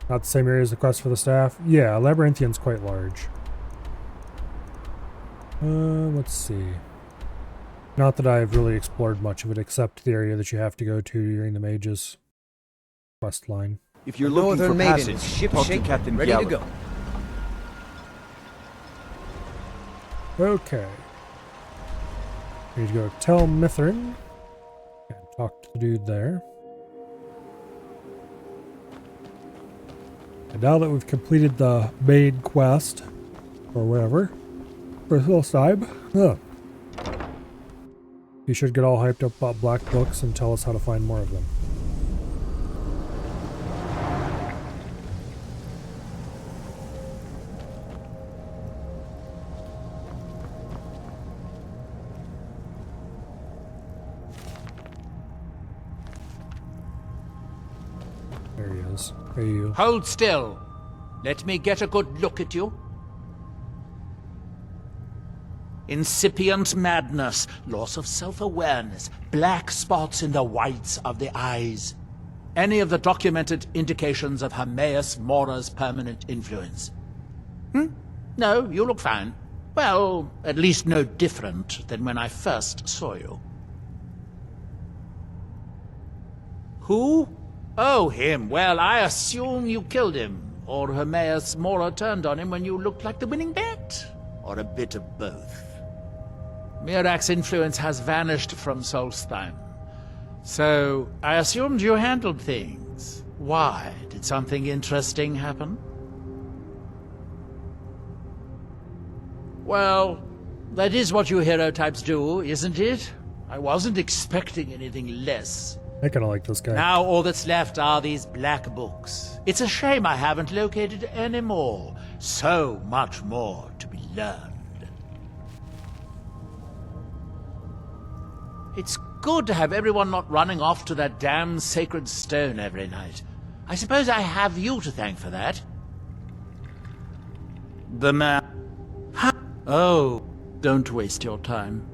Not the same area as the quest for the staff? Yeah, Labyrinthian's quite large. Let's see. Not that I've really explored much of it, except the area that you have to go to during the mage's quest line. If you're looking for Northern Maiden, passage, talk to shipshape, Captain ready to Gallant. go. Okay. Need to go tell Mithrin and talk to the dude there. And now that we've completed the main quest, or whatever, for this time, you should get all hyped up about black books and tell us how to find more of them. Hey, you. Hold still. Let me get a good look at you. Incipient madness, loss of self-awareness, black spots in the whites of the eyes. Any of the documented indications of Hermaeus Mora's permanent influence? No, you look fine. Well, at least no different than when I first saw you. Who? Oh, him. Well, I assume you killed him. Or Hermaeus Mora turned on him when you looked like the winning bet. Or a bit of both. Mirak's influence has vanished from Solstheim. So, I assumed you handled things. Why? Did something interesting happen? Well, that is what you hero types do, isn't it? I wasn't expecting anything less. I kind of like this guy. Now all that's left are these black books. It's a shame I haven't located any more. So much more to be learned. It's good to have everyone not running off to that damn sacred stone every night. I suppose I have you to thank for that. The man... Oh, don't waste your time.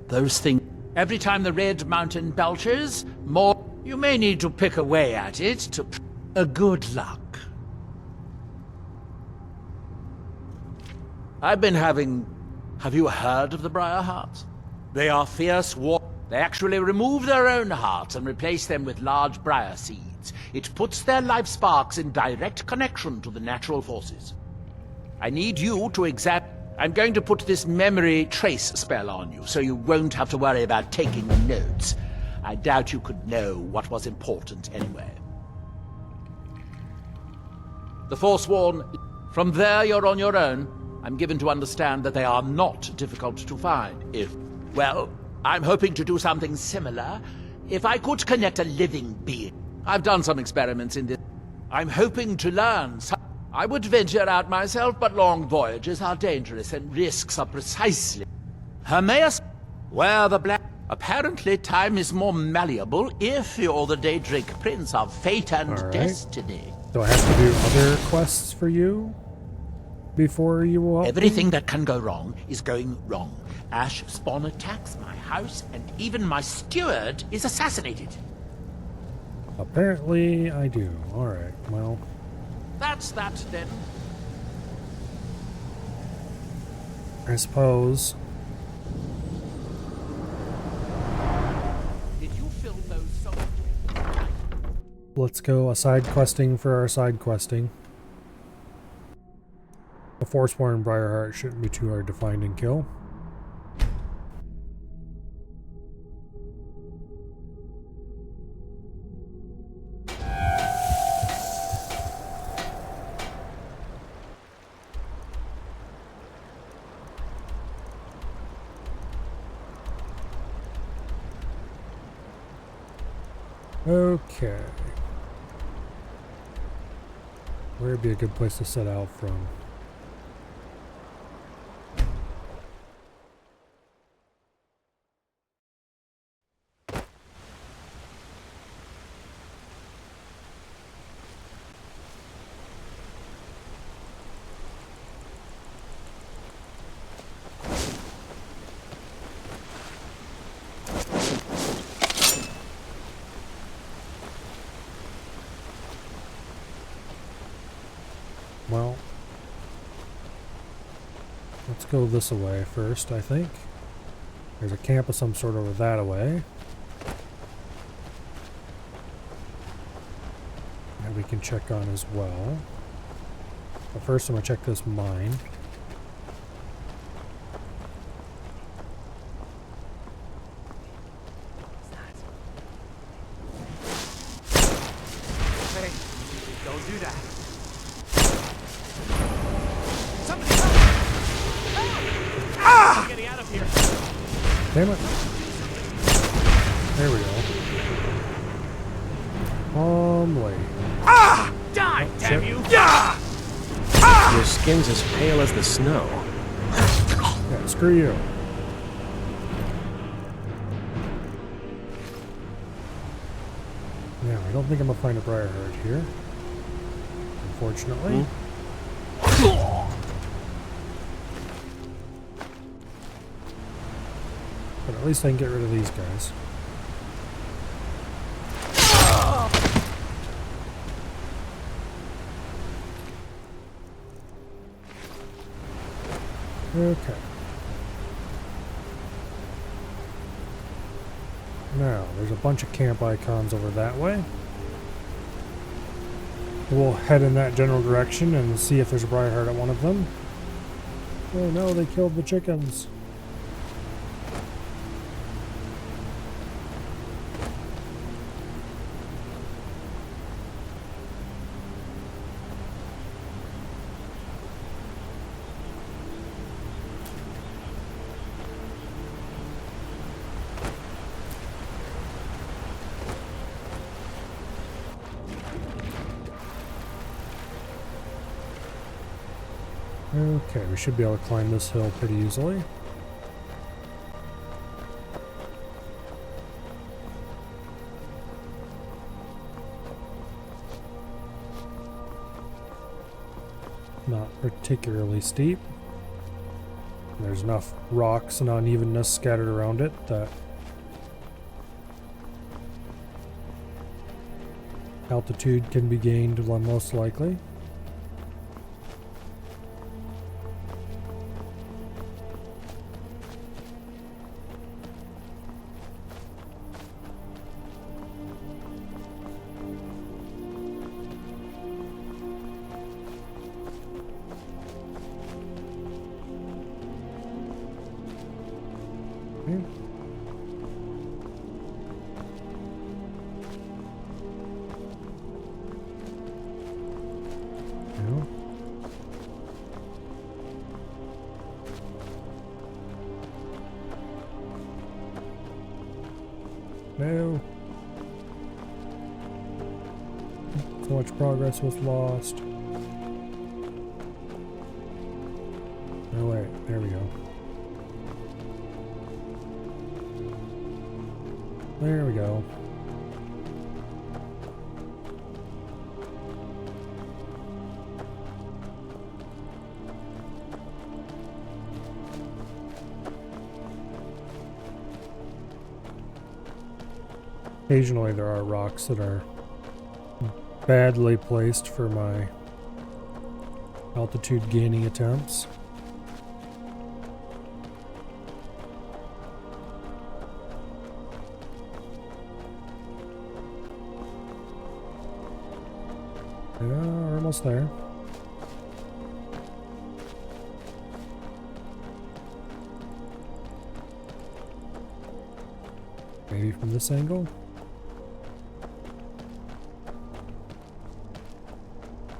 Those things... Every time the Red Mountain belches, more... You may need to pick away at it to... A good luck. I've been having... Have you heard of the Briar Hearts? They are fierce war... They actually remove their own hearts and replace them with large briar seeds. It puts their life sparks in direct connection to the natural forces. I need you to I'm going to put this memory trace spell on you, so you won't have to worry about taking notes. I doubt you could know what was important anyway. The Forsworn, from there you're on your own. I'm given to understand that they are not difficult to find. Well, I'm hoping to do something similar. If I could connect a living being. I've done some experiments in this. I'm hoping to learn. I would venture out myself, but long voyages are dangerous and risks are precisely. Hermaeus, where the black... Apparently time is more malleable if you're the Daedric Prince of Fate and Destiny. Do I have to do other quests for you before you will help Everything that can go wrong is going wrong. Ash Spawn attacks my house, and even my steward is assassinated. Apparently I do. Alright, well... That's that, then. I suppose... Did you fill those soldiers? Let's go a side questing for our side questing. A Forsworn Briarheart shouldn't be too hard to find and kill. Okay. Where would be a good place to set out from? Well, let's go this way first, I think. There's a camp of some sort over that way. That we can check on as well. But first I'm going to check this mine. Hey, don't do that. Getting out of here. Damn it. There we go. Wait. Die, damn you! Your skin's as pale as the snow. Yeah, screw you. Yeah, I don't think I'm gonna find a Briarheart here. unfortunately. But at least I can get rid of these guys. Okay. Now, there's a bunch of camp icons over that way. We'll head in that general direction and see if there's a Briarheart at one of them. Oh no, they killed the chickens. Okay, we should be able to climb this hill pretty easily. Not particularly steep. There's enough rocks and unevenness scattered around it that altitude can be gained most likely. No. So much progress was lost. Oh wait, there we go. There we go. Occasionally there are rocks that are badly placed for my altitude gaining attempts. Yeah, we're almost there. Maybe from this angle?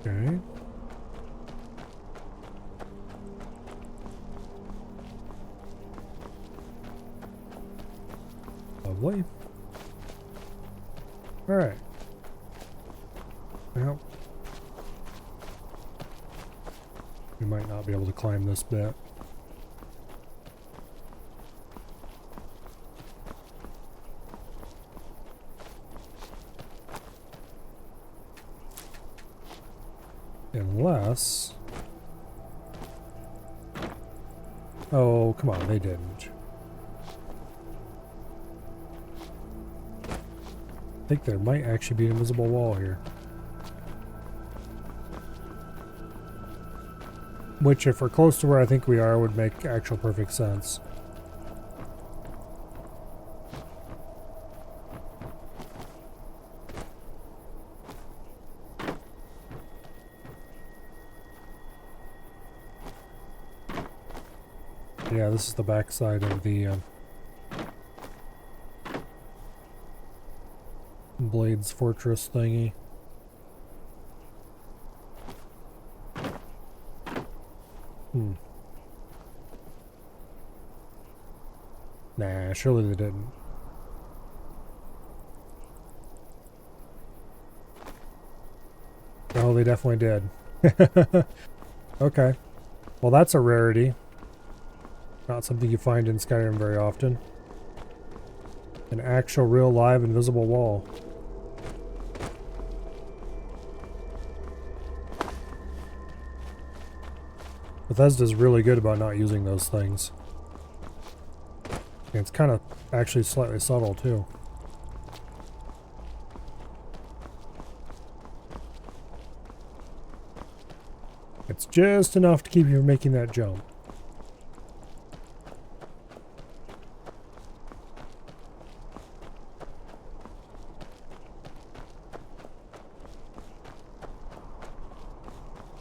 Okay. Lovely. All right. Well, we might not be able to climb this bit. Unless... Oh, come on, they didn't. I think there might actually be an invisible wall here. Which, if we're close to where I think we are, would make actual perfect sense. Yeah, this is the backside of the Blades Fortress thingy. Nah, surely they didn't. Oh, they definitely did. Okay. Well, that's a rarity. Not something you find in Skyrim very often. An actual, real, live, invisible wall. Bethesda's really good about not using those things. And it's kind of actually slightly subtle too. It's just enough to keep you from making that jump.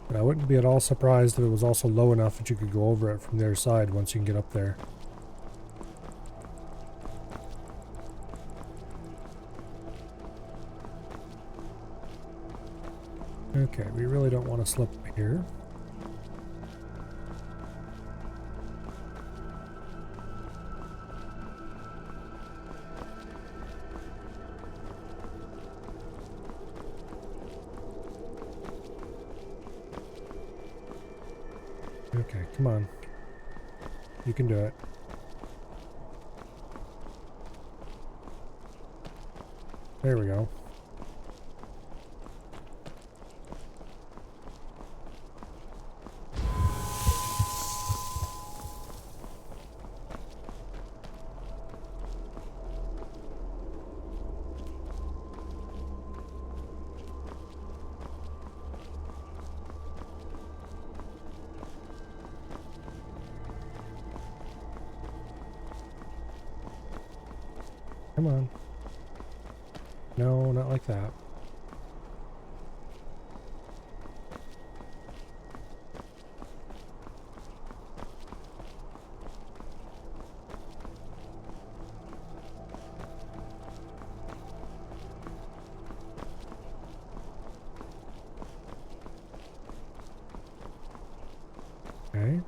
But I wouldn't be at all surprised if it was also low enough that you could go over it from their side once you can get up there. Okay, we really don't want to slip here. Okay, come on. You can do it. There we go. Come on. No, not like that. Okay.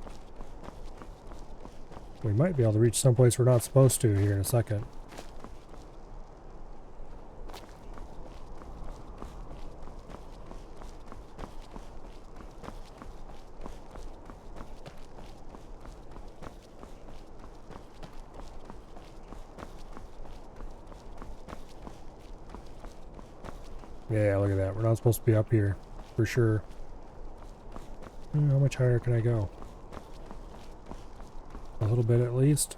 We might be able to reach someplace we're not supposed to here in a second. Yeah, look at that. We're not supposed to be up here, for sure. How much higher can I go? A little bit at least.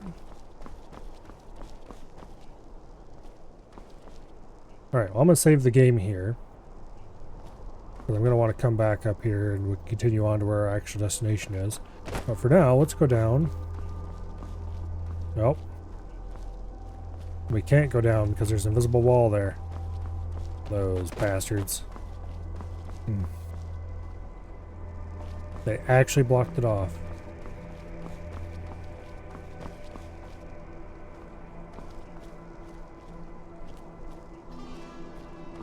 Alright, well, I'm going to save the game here. Because I'm going to want to come back up here and we'll continue on to where our actual destination is. But for now, let's go down. Nope. We can't go down because there's an invisible wall there. Those bastards. They actually blocked it off.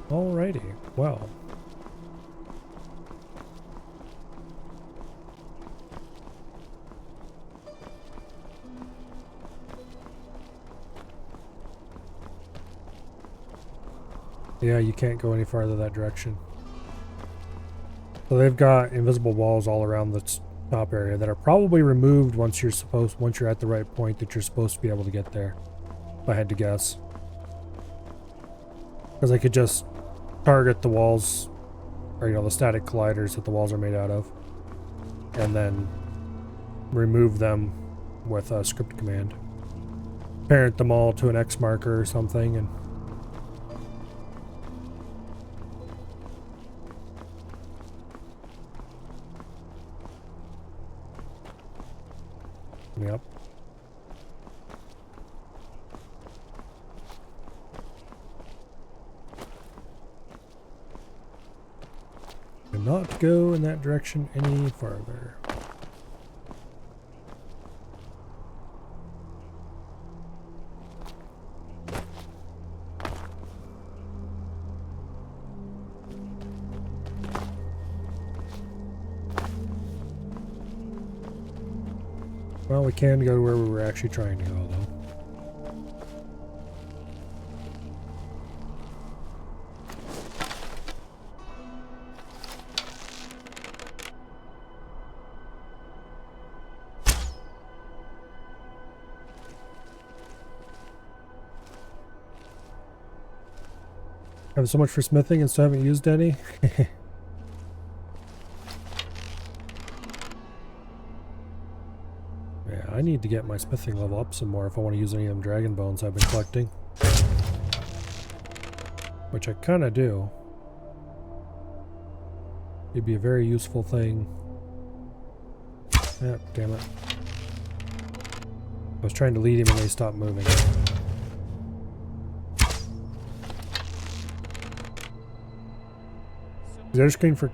Alrighty, well. Yeah, you can't go any farther that direction. So they've got invisible walls all around the top area that are probably removed once you're at the right point that you're supposed to be able to get there. If I had to guess. Because I could just target the walls, or the static colliders that the walls are made out of, and then remove them with a script command. Parent them all to an X marker or something, and yep. Do not go in that direction any farther. Well, we can go to where we were actually trying to go, though. Have so much for smithing and still haven't used any? Yeah, I need to get my smithing level up some more if I want to use any of them dragon bones I've been collecting. Which I kind of do. It'd be a very useful thing. Yep, damn it. I was trying to lead him and they stopped moving. Is there a screen for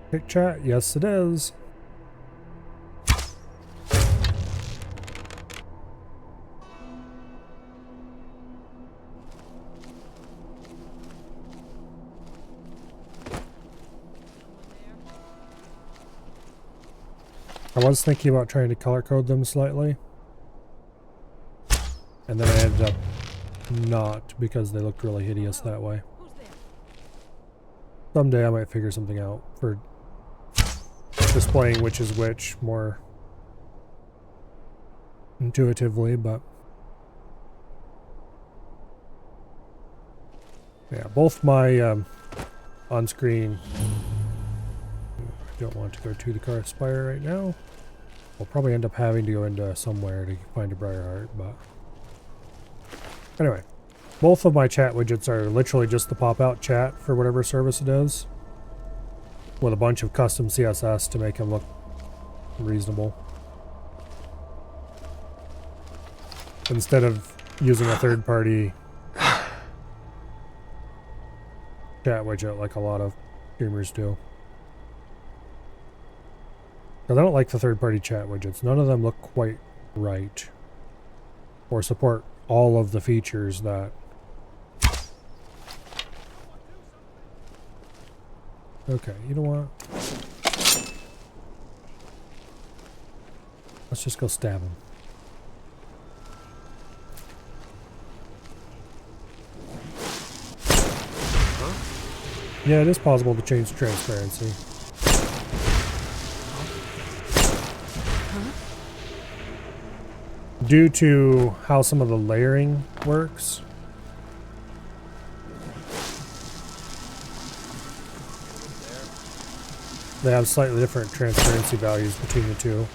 quick chat? Yes, it is. I was thinking about trying to color code them slightly. And then I ended up not because they looked really hideous that way. Someday I might figure something out for displaying which is which more intuitively, but yeah, both my on-screen. I don't want to go to the car spire right now. We'll probably end up having to go into somewhere to find a briar heart, but anyway, both of my chat widgets are literally just the pop-out chat for whatever service it is, with a bunch of custom CSS to make them look reasonable. Instead of using a third-party chat widget like a lot of streamers do. Because I don't like the third-party chat widgets. None of them look quite right. Or support all of the features that... Okay, you know what? Let's just go stab him. Huh? Yeah, it is possible to change transparency. Due to how some of the layering works. They have slightly different transparency values between the two.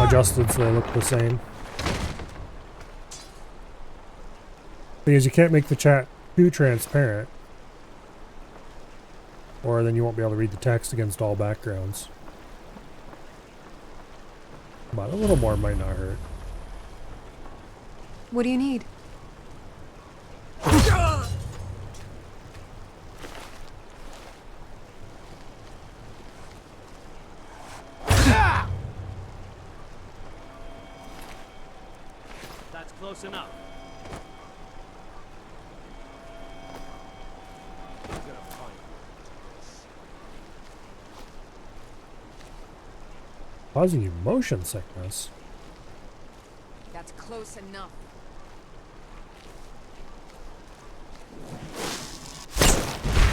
Adjusted so they look the same. Because you can't make the chat too transparent, or then you won't be able to read the text against all backgrounds. But a little more might not hurt. What do you need? That's close enough. Causing you motion sickness. That's close enough.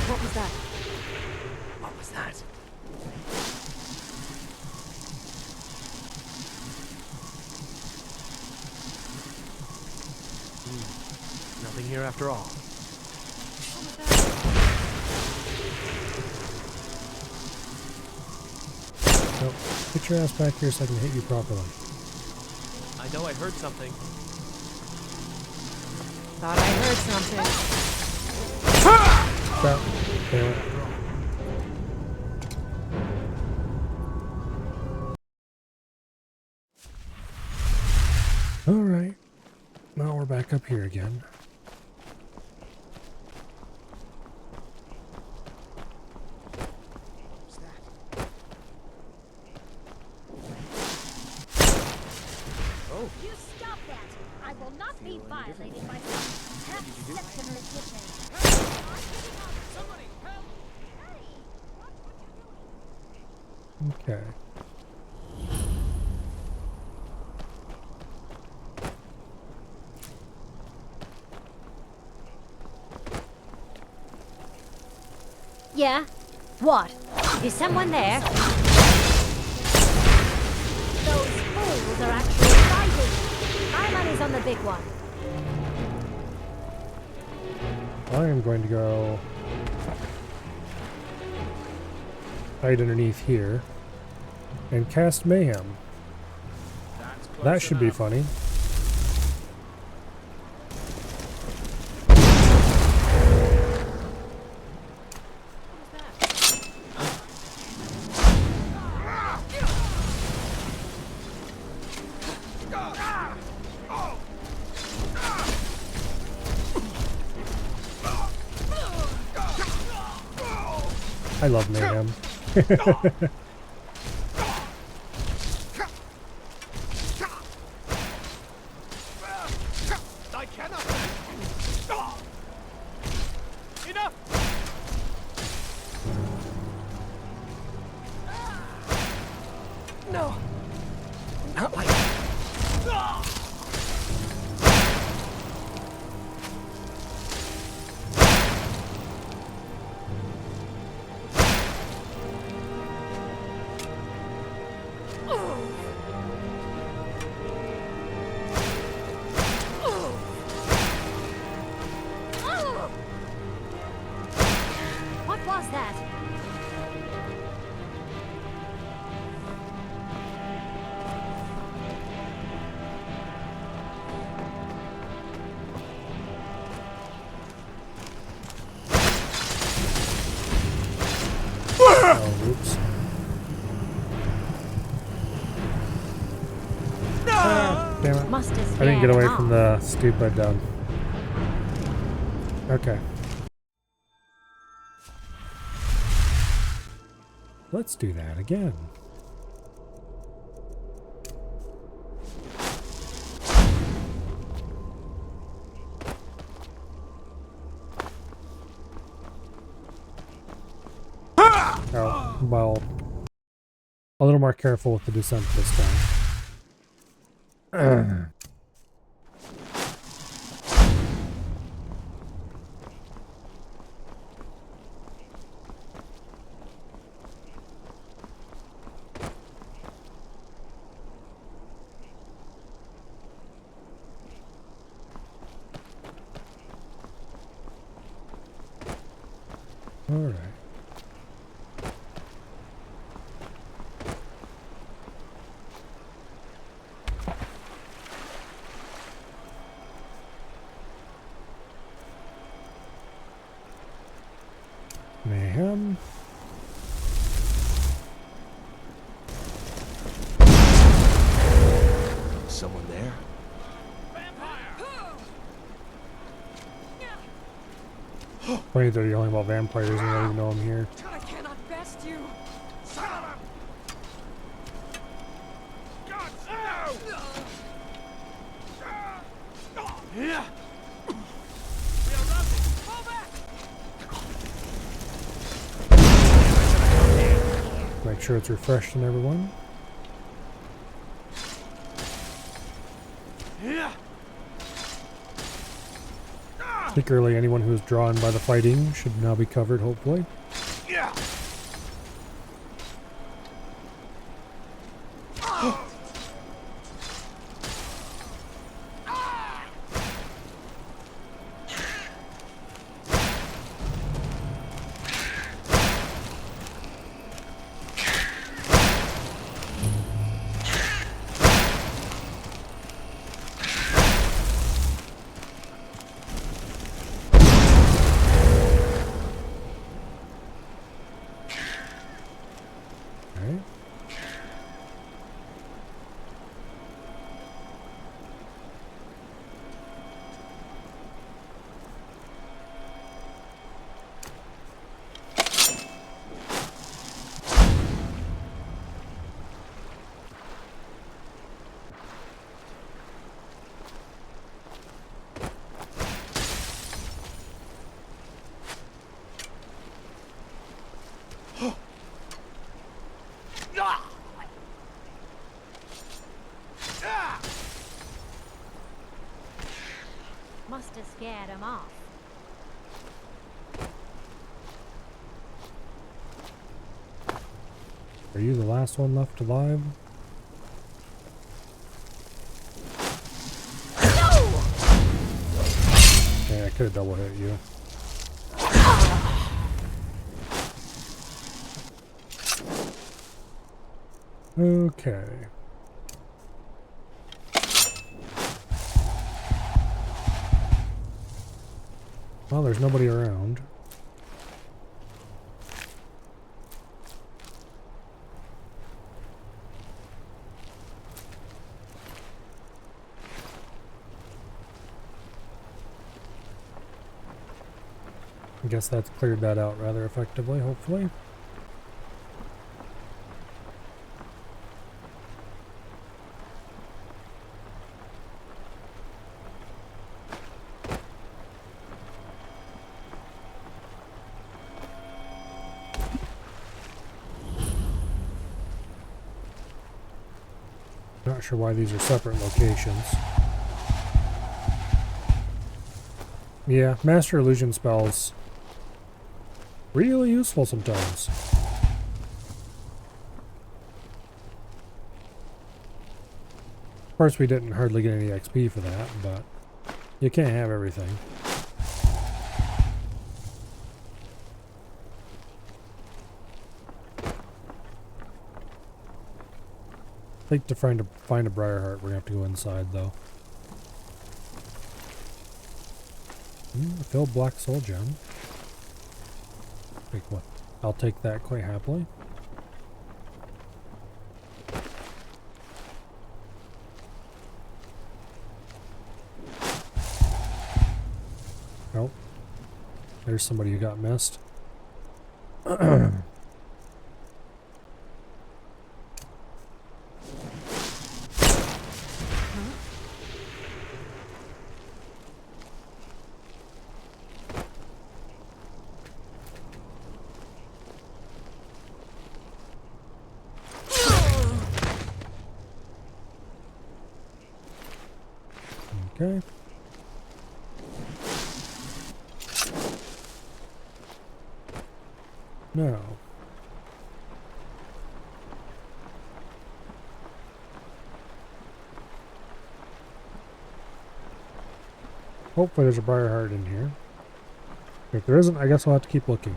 What was that? What was that? Nothing here after all. Nope. Get your ass back here so I can hit you properly. I know I heard something. Thought I heard something. Stop. Damn it. Alright. Now we're back up here again. You stop that! I will not be violated by some half-second magician. Somebody help! Hey, what you doing? Okay. Yeah? What? Is someone there? Those fools are actually fighting! My money's on the big one. I am going to go hide underneath here. and cast mayhem. That should be funny. I love mayhem. I cannot. Enough. No. Not like that. What was that? Oh, oops. Damn it. Must have I didn't get away scared from him the stupid, okay. Let's do that again. Oh, well, a little more careful with the descent this time. All right. Mayhem. Someone there? Funny they're yelling about vampires and I don't even know I'm here. I cannot best you. Yeah. Make sure it's refreshed in everyone. Particularly anyone who is drawn by the fighting should now be covered, hopefully. Okay. Must have scared him off. Are you the last one left alive? Yeah, I could have double hit you. Okay. Well, there's nobody around. I guess that's cleared that out rather effectively, hopefully. Not sure why these are separate locations. Yeah, Master Illusion spells really useful sometimes. Of course, we didn't hardly get any XP for that, but you can't have everything. I think to find a Briarheart, we're gonna have to go inside though. Filled Black Soul Gem. Take what? I'll take that quite happily. Nope. There's somebody who got missed. Okay. No. Hopefully there's a Briarheart in here. If there isn't, I guess I'll have to keep looking.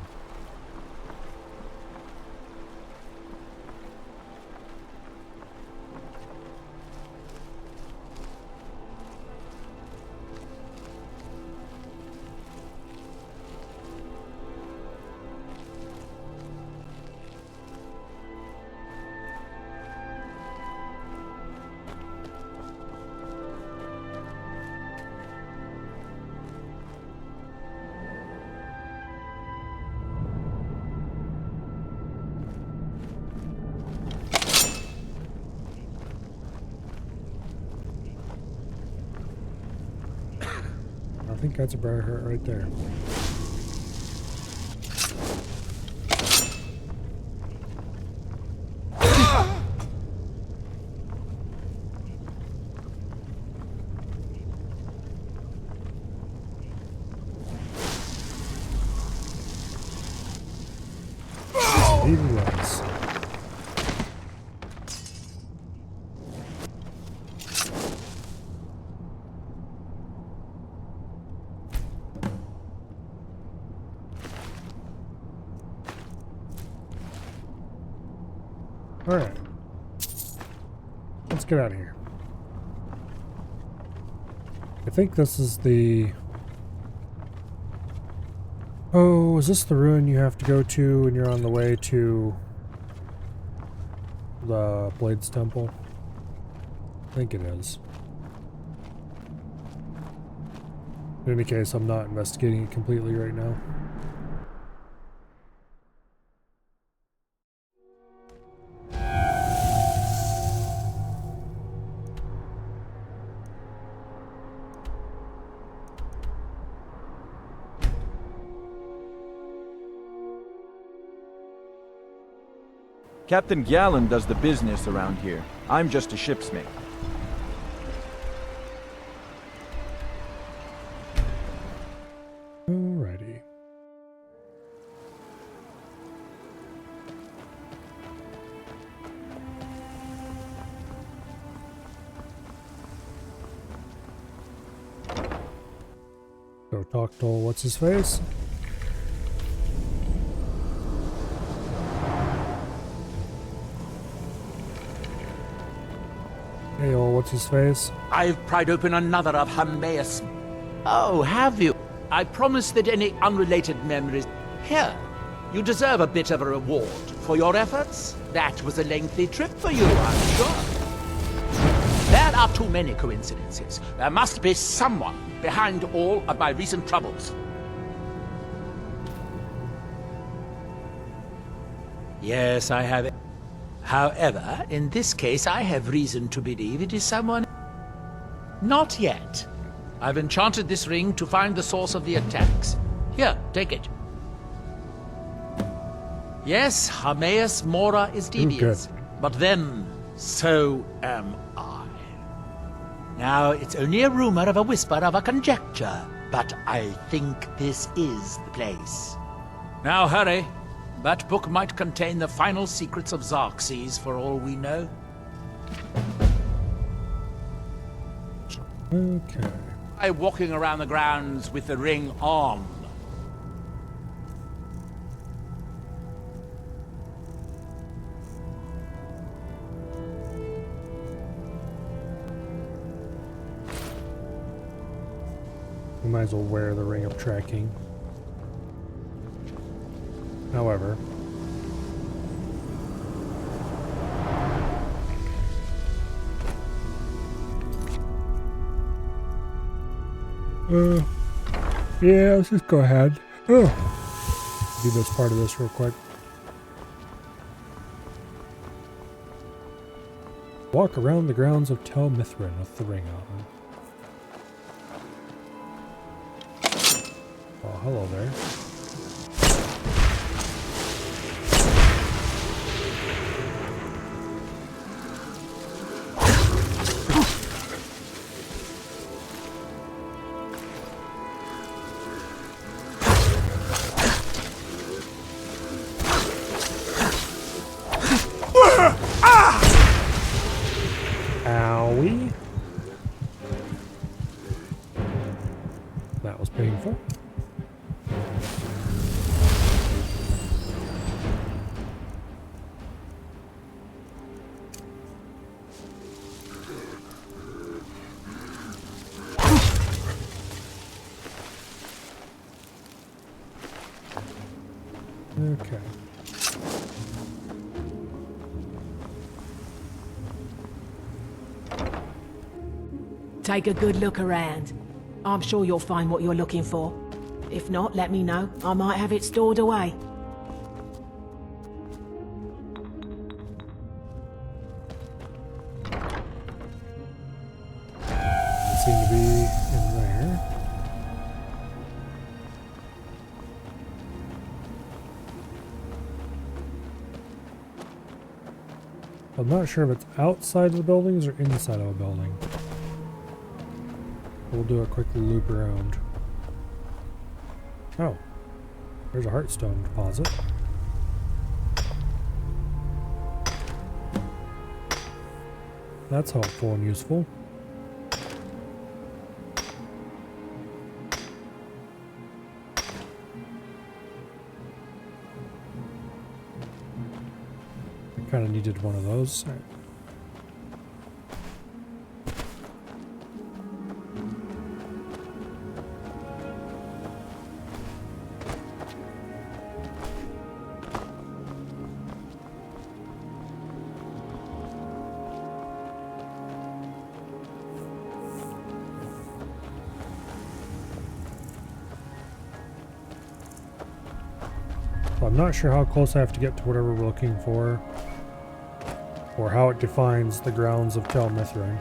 I think that's a Briarheart right there. He was. Alright. Let's get out of here. I think this is the... Oh, is this the ruin you have to go to when you're on the way to the Blades Temple? I think it is. In any case, I'm not investigating it completely right now. Captain Gallen does the business around here. I'm just a shipsmate. Alrighty. Go talk to what's his face? Hey, old what's his face? I've pried open another of Hermaeus. Oh, have you? I promise that any unrelated memories... Here, you deserve a bit of a reward for your efforts. That was a lengthy trip for you, I'm sure. There are too many coincidences. There must be someone behind all of my recent troubles. Yes, I have. However, in this case, I have reason to believe it is someone... Not yet. I've enchanted this ring to find the source of the attacks. Here, take it. Yes, Hermaeus Mora is devious. But then, so am I. Now, it's only a rumor of a whisper of a conjecture, but I think this is the place. Now hurry. That book might contain the final secrets of Xerxes, for all we know. Okay. I'm walking around the grounds with the ring on. We might as well wear the ring of tracking. However, yeah, let's just go ahead. Do this part of this real quick. Walk around the grounds of Tel Mithrin with the ring on. Oh, hello there. Owie. That was painful. Okay. Take a good look around. I'm sure you'll find what you're looking for. If not, let me know. I might have it stored away. Seem to be in there. I'm not sure if it's outside of the buildings or inside of a building. We'll do a quick loop around. Oh, there's a heartstone deposit. That's helpful and useful. I kind of needed one of those. I'm not sure how close I have to get to whatever we're looking for, or how it defines the grounds of Tel Mithrin.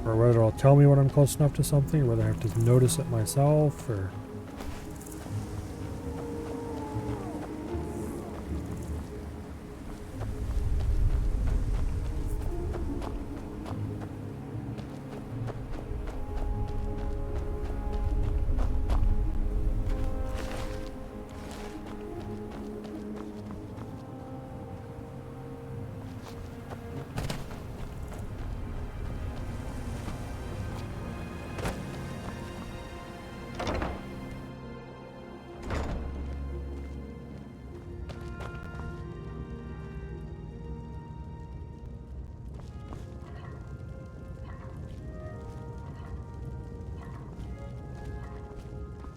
Or whether it'll tell me when I'm close enough to something, or whether I have to notice it myself, or...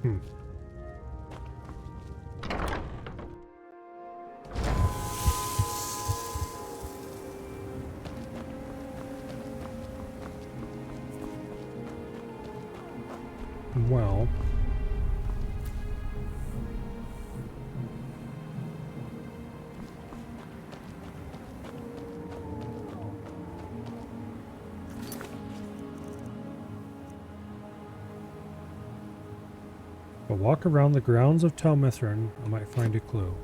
Well, if I walk around the grounds of Tel Mithrin, I might find a clue.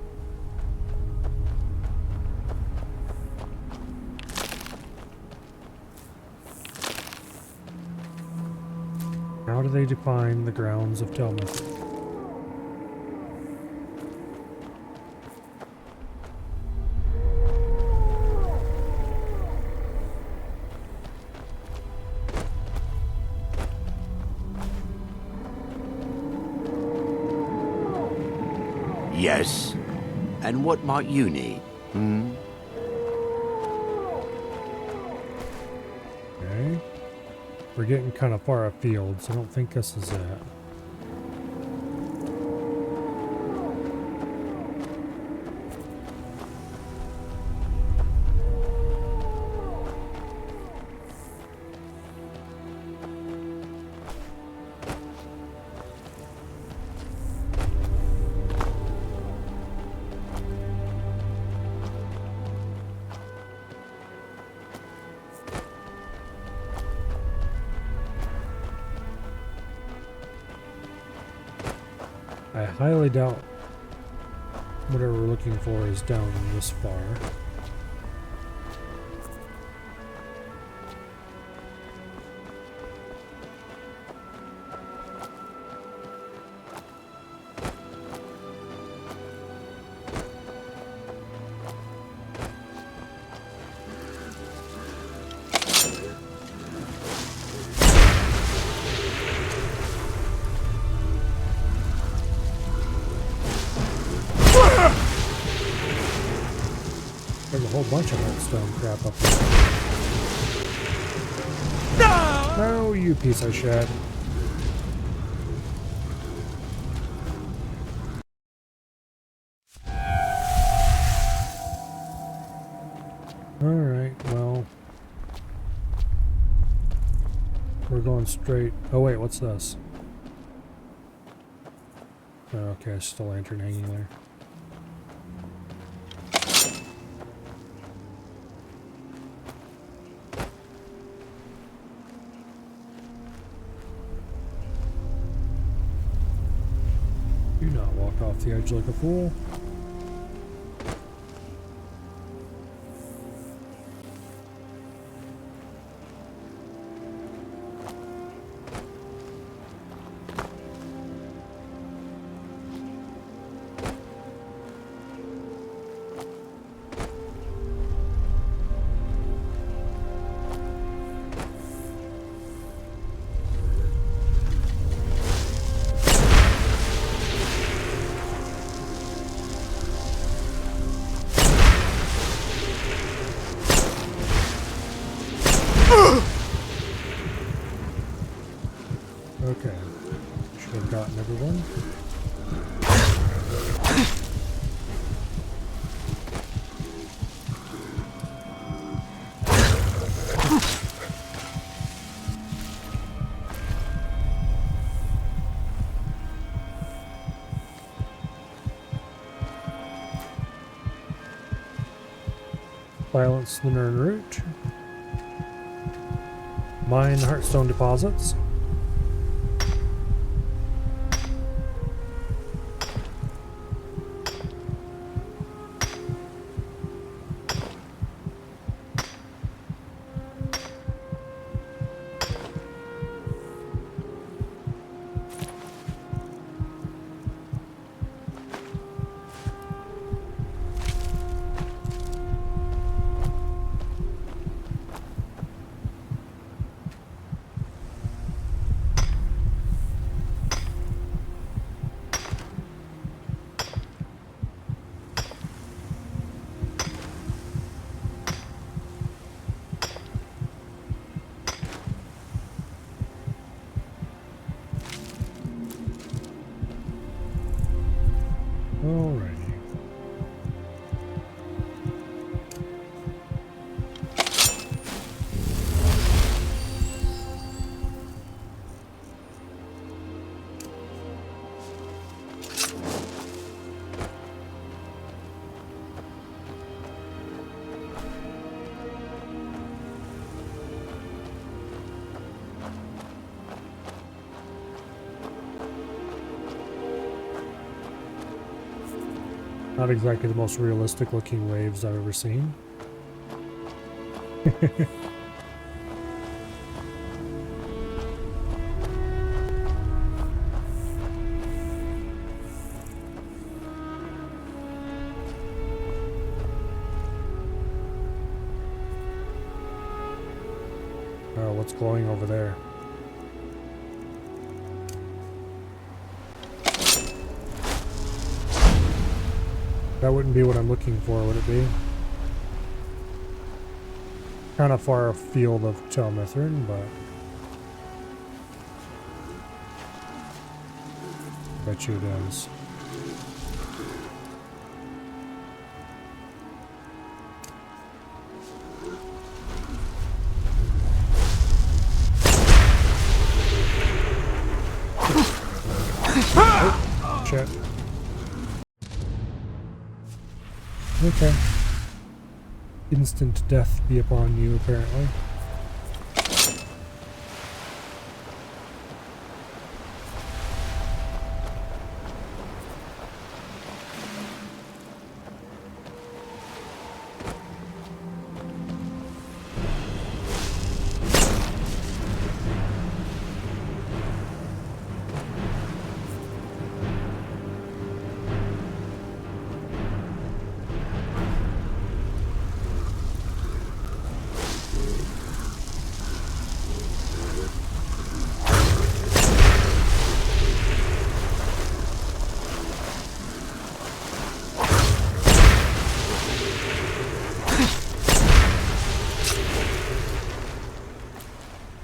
How do they define the grounds of Tel Mithrin? Yes. And what might you need? Okay. We're getting kind of far afield, so I don't think this is it. I highly doubt whatever we're looking for is down this far. There's a whole bunch of heartstone crap up there. No, you piece of shit. Alright, well. We're going straight. Oh wait, what's this? Oh, okay, it's still a lantern hanging there. Do not walk off the edge like a fool. Okay, should have gotten everyone. Silence the Nern root. Mine Heartstone deposits. Not exactly the most realistic looking waves I've ever seen. Oh, what's glowing over there? That wouldn't be what I'm looking for, would it be? Kind of far afield of Telmithrin, but I bet you it is. Oh, shit. Okay. Instant death be upon you, apparently.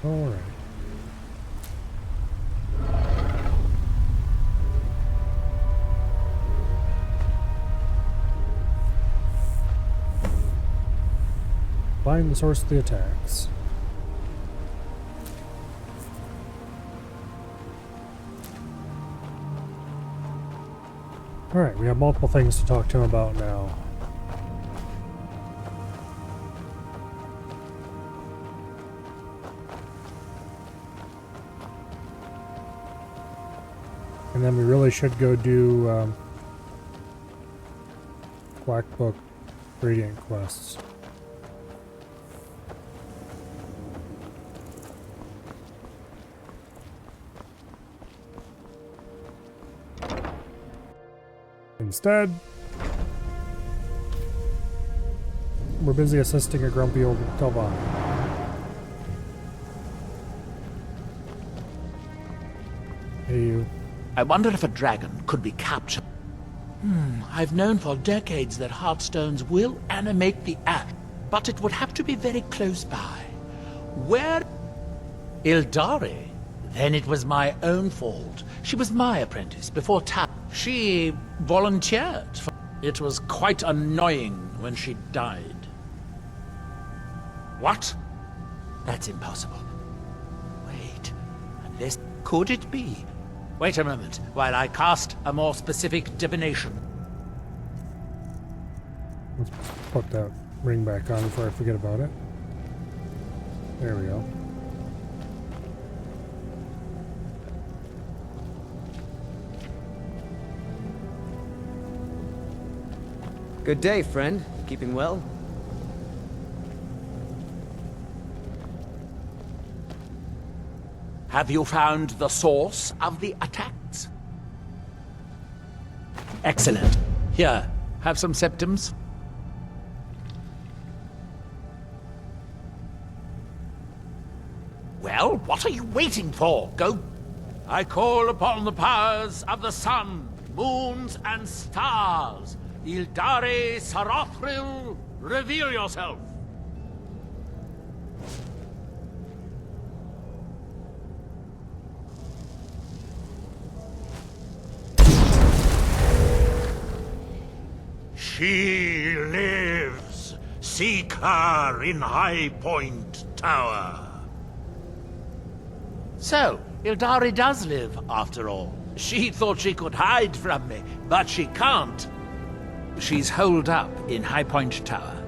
Alright. Find the source of the attacks. Alright, we have multiple things to talk to him about now. And then we really should go do Black Book Radiant quests. Instead, we're busy assisting a grumpy old Delvon. Hey, you. I wonder if a dragon could be captured. I've known for decades that heartstones will animate the ash, but it would have to be very close by. Where? Ildari? Then it was my own fault. She was my apprentice before She volunteered. It was quite annoying when she died. What? That's impossible. Wait, unless... Could it be? Wait a moment, while I cast a more specific divination. Let's put that ring back on before I forget about it. There we go. Good day, friend. Keeping well? Have you found the source of the attacks? Excellent. Here, have some septums. Well, what are you waiting for? Go. I call upon the powers of the sun, moons, and stars. Ildari Sarothril, reveal yourself. She lives. Seek her in High Point Tower. So, Ildari does live, after all. She thought she could hide from me, but she can't. She's holed up in High Point Tower.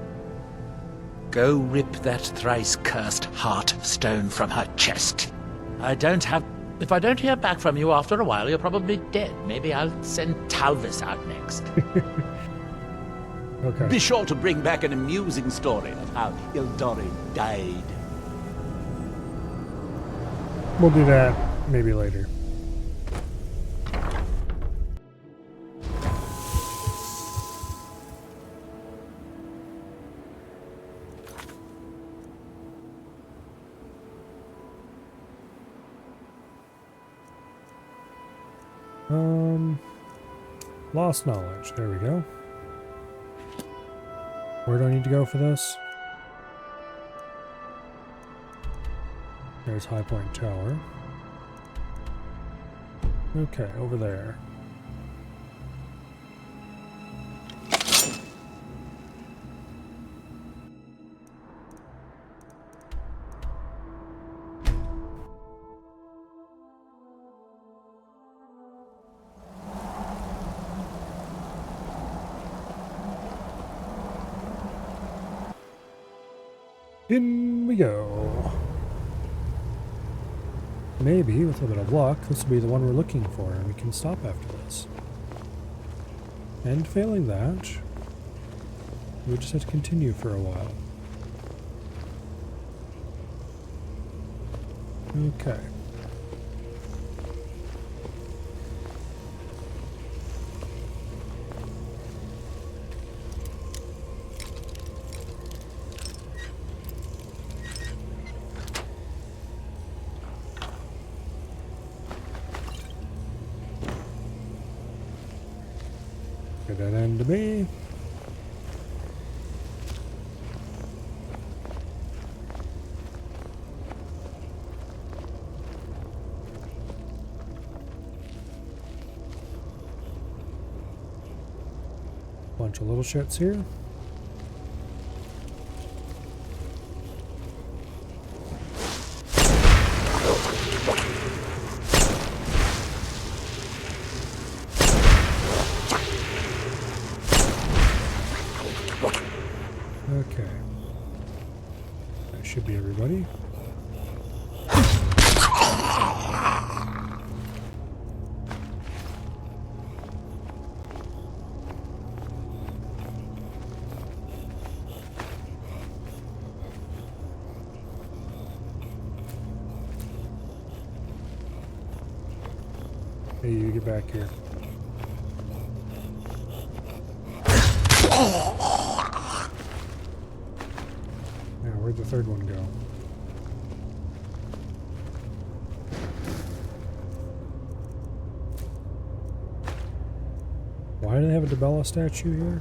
Go rip that thrice-cursed heart stone from her chest. If I don't hear back from you after a while, you're probably dead. Maybe I'll send Talvis out next. Okay. Be sure to bring back an amusing story of how Ildori died. We'll do that maybe later. Lost knowledge. There we go. Where do I need to go for this? There's High Point Tower. Okay, over there. In we go. Maybe, with a bit of luck, this will be the one we're looking for, and we can stop after this. And failing that, we just have to continue for a while. Okay. Dead end to me. Bunch of little shits here. Okay. That should be everybody. Hey, you get back here. Now, where'd the third one go? Why do they have a Debella statue here?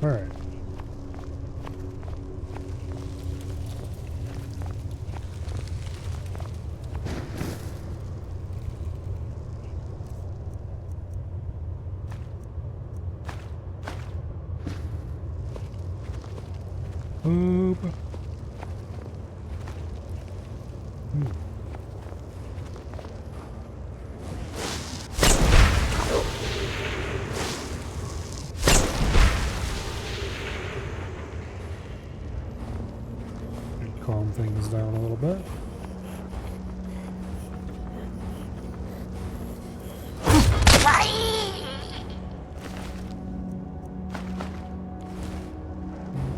All right. Boop. Calm things down a little bit.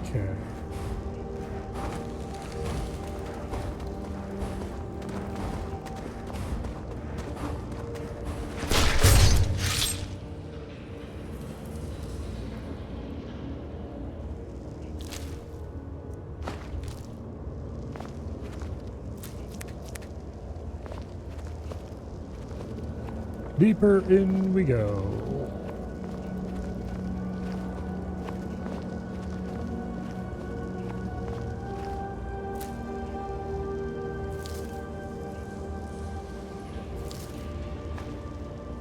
Okay. Deeper in we go.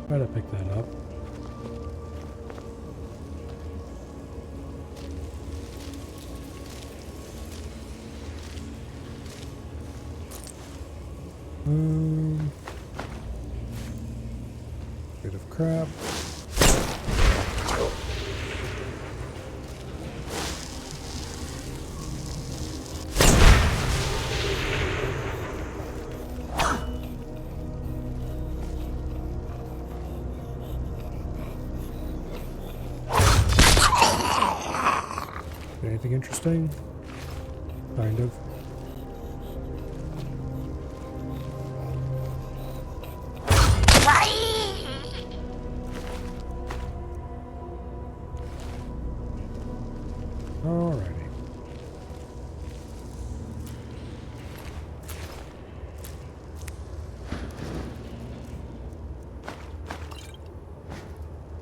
Try to pick that up. Bit of crap. anything interesting? Kind of. Alrighty.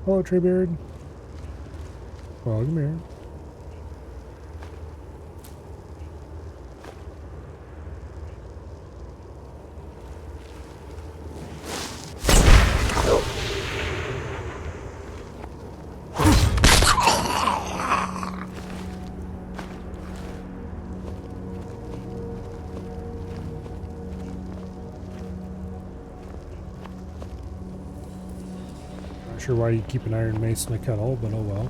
Hello, Treebeard. Welcome here. Not sure why you keep an iron mace in a kettle, but oh well.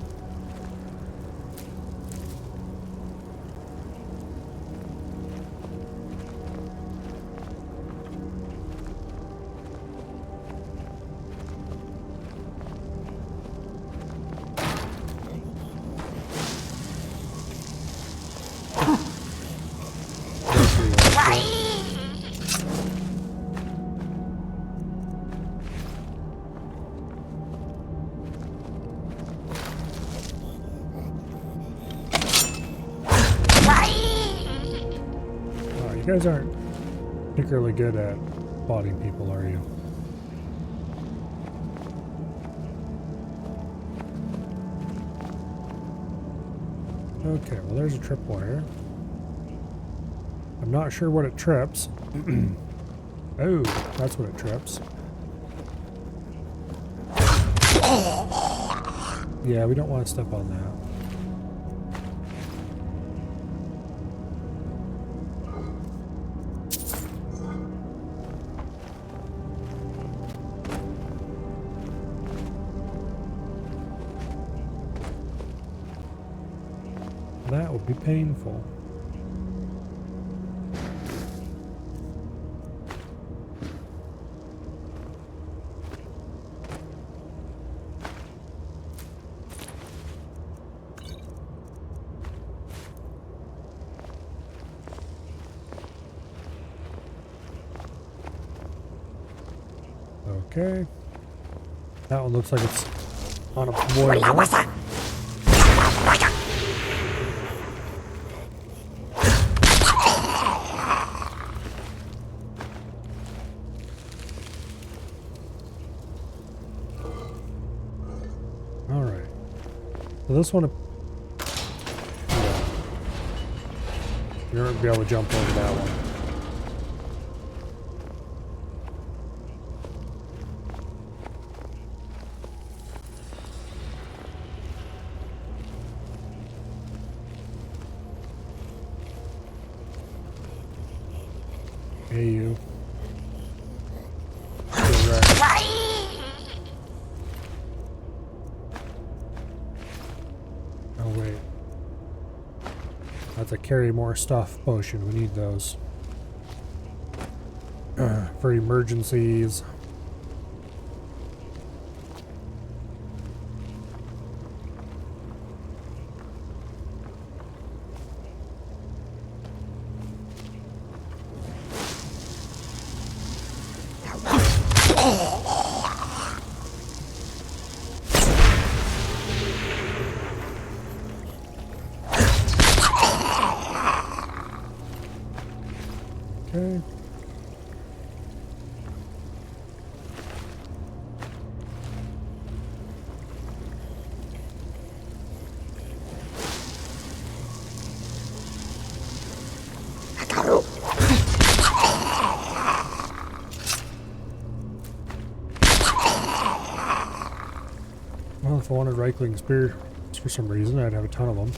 You guys aren't particularly good at spotting people, are you? Okay, well there's a tripwire. I'm not sure what it trips. Oh, that's what it trips. Yeah, we don't want to step on that. That would be painful. Okay. That one looks like it's on a boil. Alright. So this one, yeah. You're not going to be able to jump over that one. Hey, you. Right. Oh, wait. That's a carry more stuff potion. We need those. For emergencies. Okay. Well, if I wanted Reichling spears for some reason, I'd have a ton of them.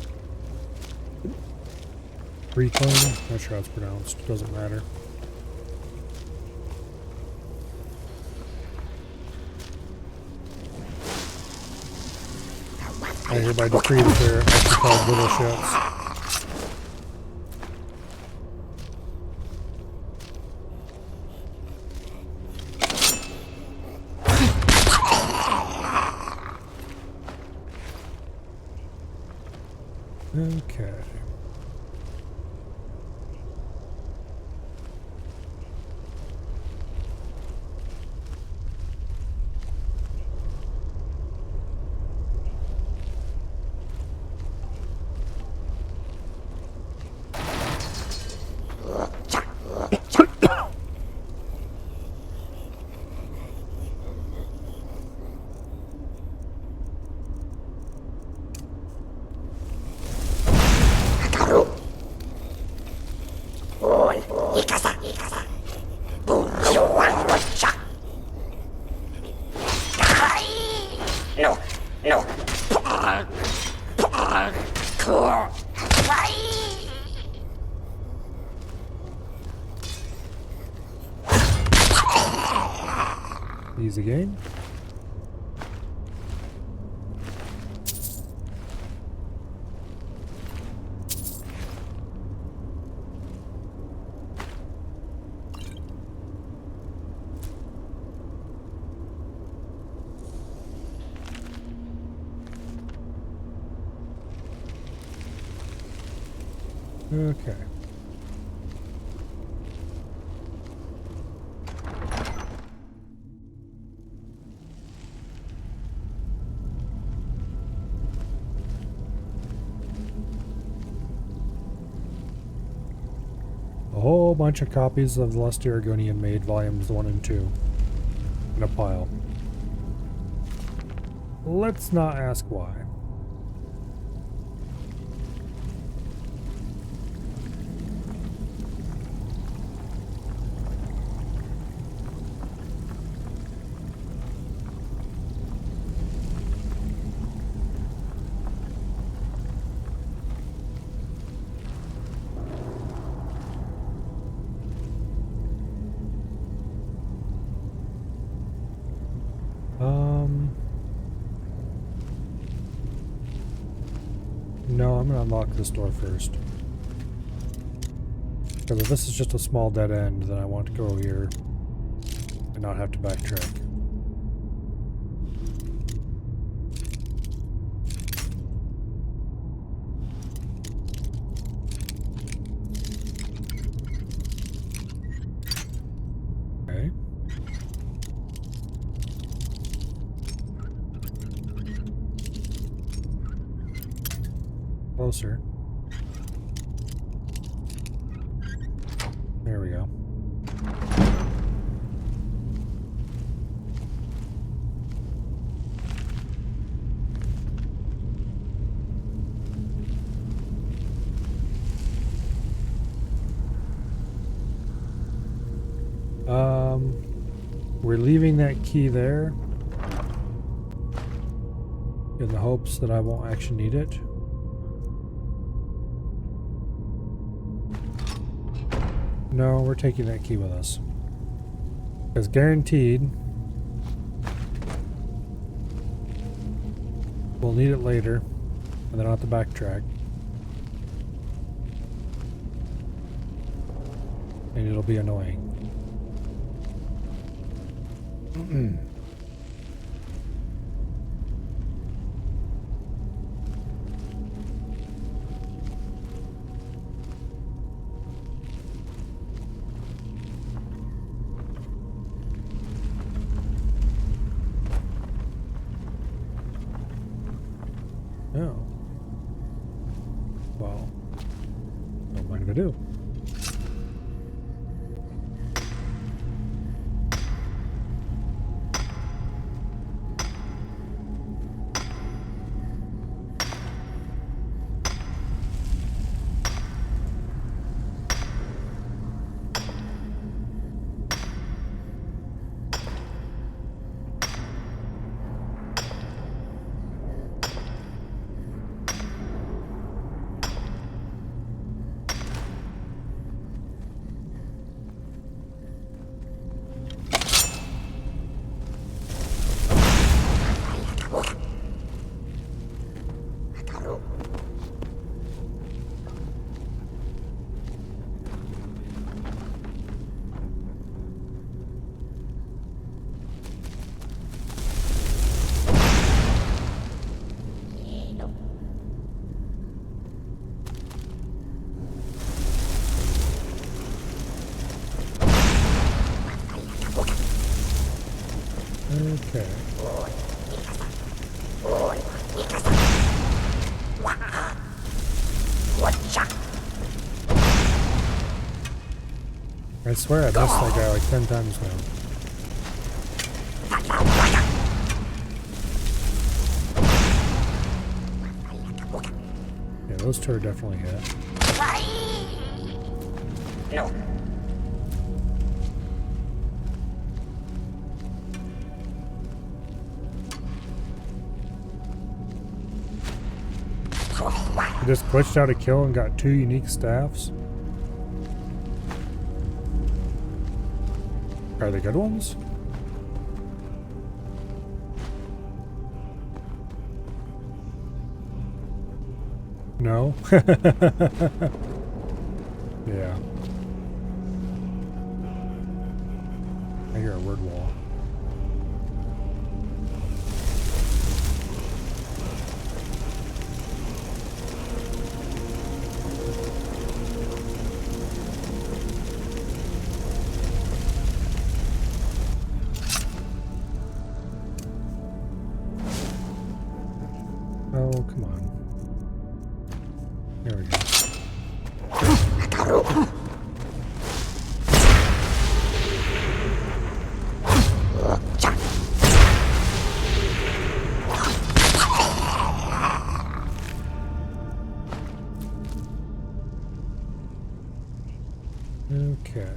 Reclaim? Not sure how it's pronounced. Doesn't matter. I hereby decree that they're actually called little ships. Okay. Easy game. Okay. A whole bunch of copies of the Lost Aragonian made volumes 1 and 2 in a pile. Let's not ask why. No, I'm gonna unlock this door first. Because if this is just a small dead end, then I want to go here and not have to backtrack. Okay. Closer. There we go. We're leaving that key there in the hopes that I won't actually need it. No, we're taking that key with us. Because guaranteed, we'll need it later, and then I'll have to backtrack. And it'll be annoying. Oh. Well, what am I gonna do? Okay. I swear I missed that guy like 10 times now. Yeah, those two are definitely hit. No. I just glitched out a kill and got 2 unique staffs. Are they good ones? No? Yeah. I hear a word wall. Oh, come on. There we go. Okay.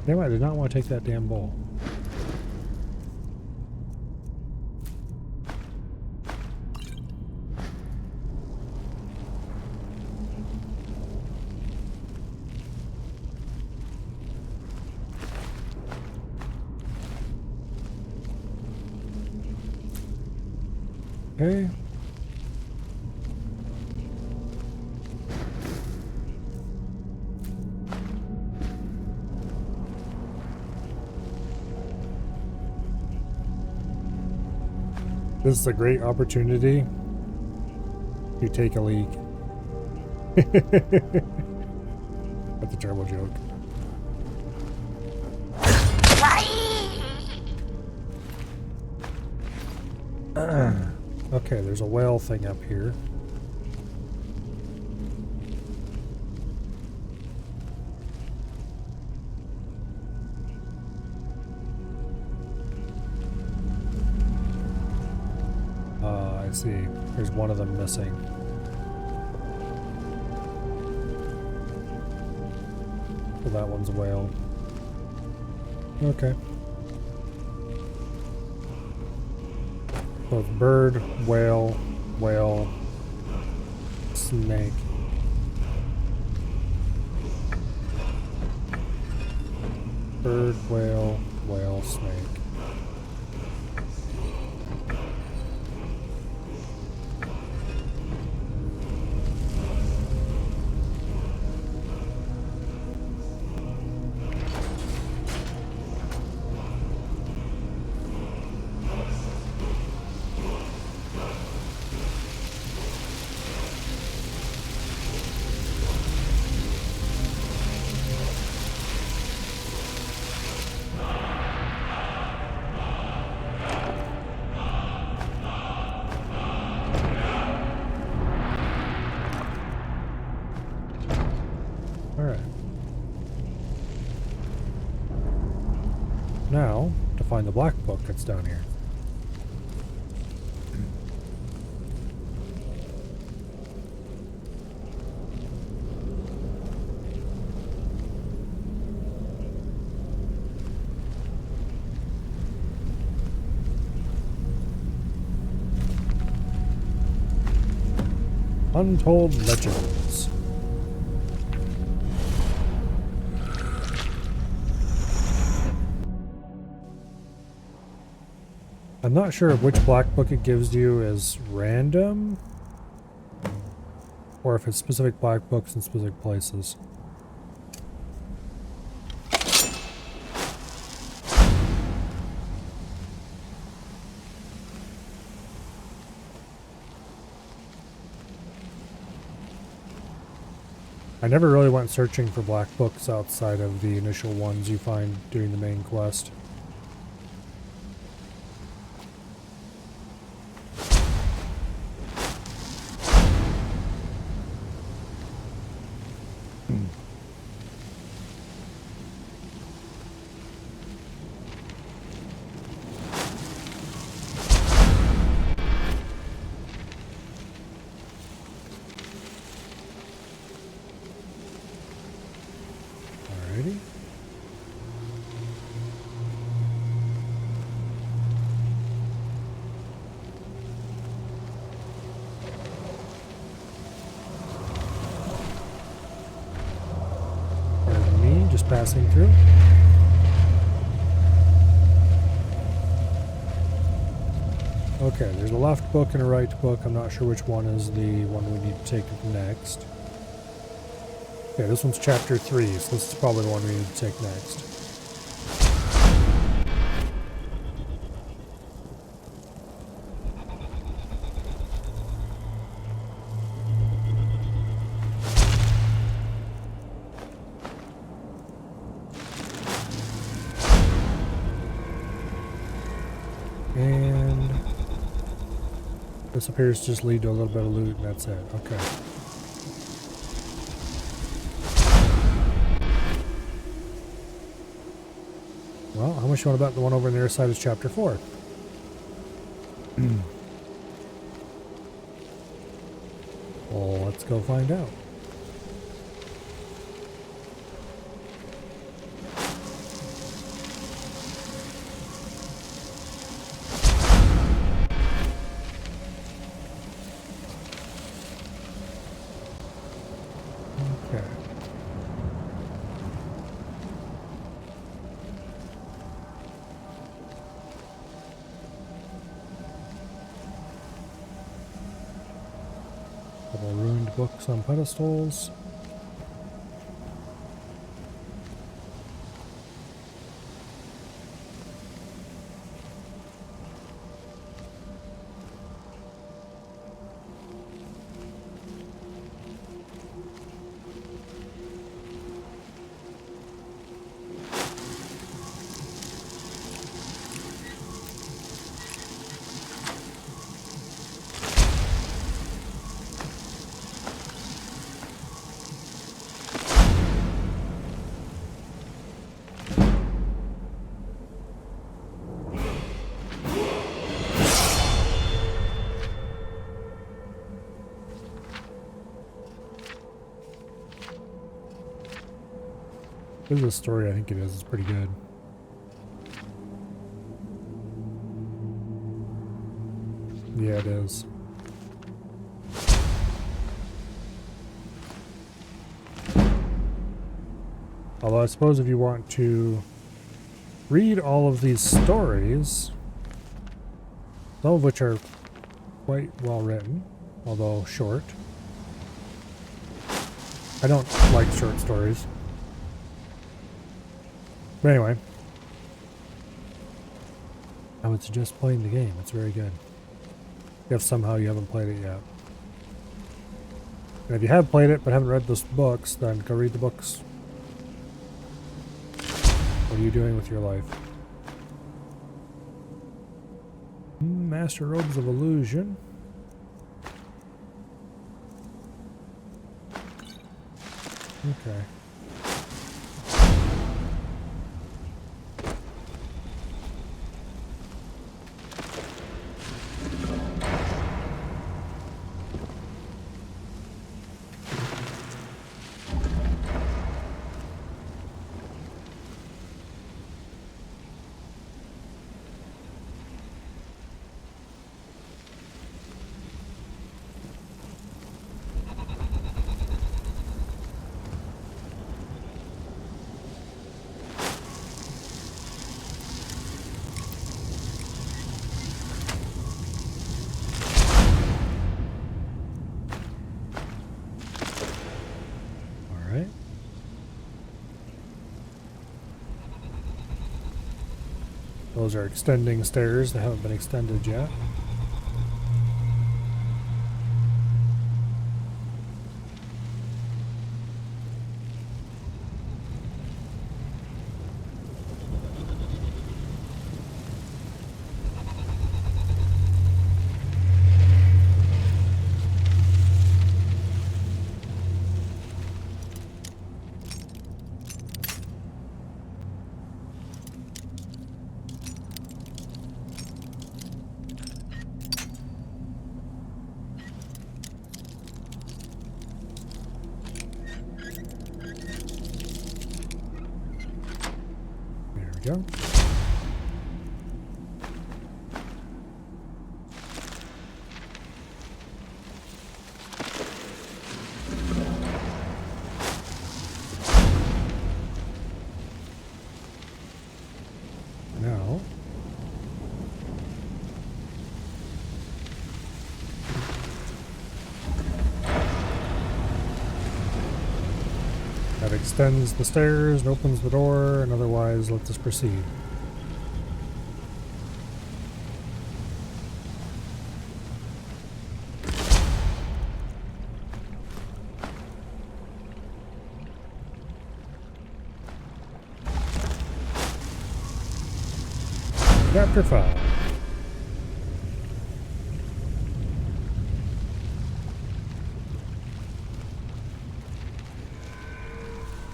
Damn, I did not want to take that damn bowl. Okay. This is a great opportunity to take a leak. That's a terrible joke. Okay, there's a whale thing up here. I see. There's one of them missing. So that one's a whale. Okay. So it's bird, whale, whale, snake. Bird, whale, whale, snake. Now, to find the black book that's down here. Untold Legends. I'm not sure if which black book it gives you is random, or if it's specific black books in specific places. I never really went searching for black books outside of the initial ones you find doing the main quest. just passing through. Okay, there's a left book and a right book. I'm not sure which one is the one we need to take next. Okay, this one's chapter 3, so this is probably the one we need to take next. And this appears to just lead to a little bit of loot, and that's it. Okay. Well, how much you want to bet the one over on the other side is chapter 4? Well, let's go find out. Okay. Couple ruined books on pedestals. This is a story, I think it is. It's pretty good. Yeah, it is. Although I suppose if you want to read all of these stories, some of which are quite well written, although short. I don't like short stories. But anyway, I would suggest playing the game. It's very good. If somehow you haven't played it yet. And if you have played it but haven't read those books, then go read the books. What are you doing with your life? Master Robes of Illusion. Okay. Those are extending stairs that haven't been extended yet. Go. That extends the stairs and opens the door, and otherwise lets us proceed. Chapter 5.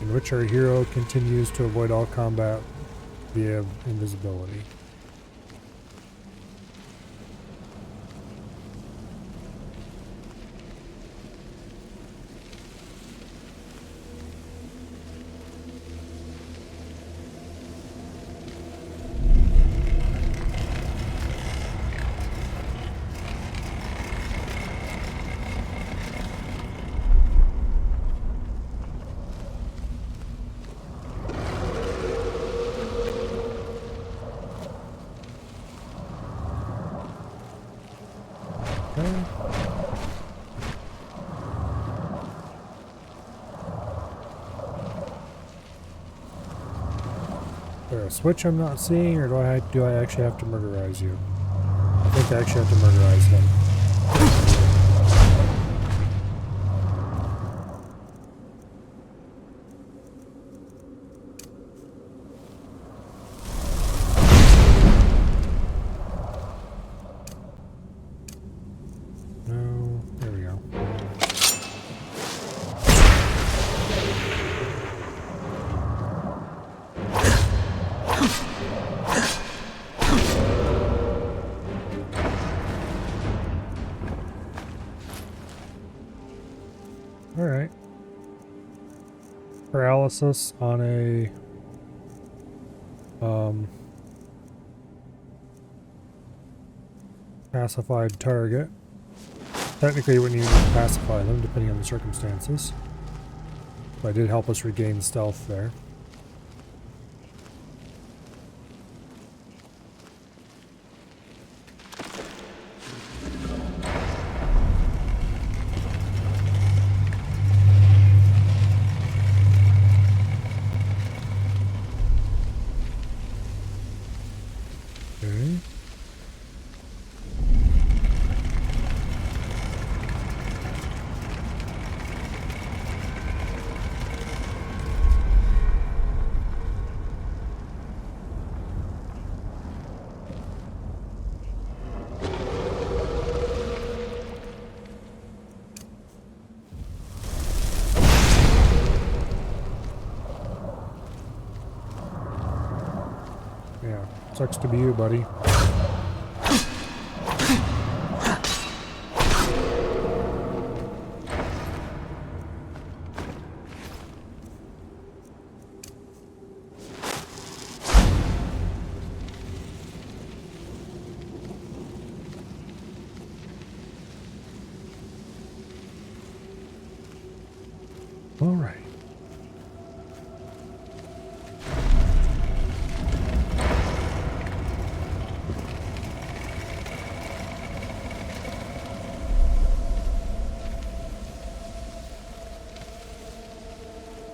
In which our hero continues to avoid all combat via invisibility. Is there a switch I'm not seeing, or do I actually have to murderize you? I think I actually have to murderize him. No, there we go. Alright. Paralysis on a pacified target. Technically you wouldn't even need to pacify them depending on the circumstances. But it did help us regain stealth there. Okay. Yeah, sucks to be you, buddy. All right.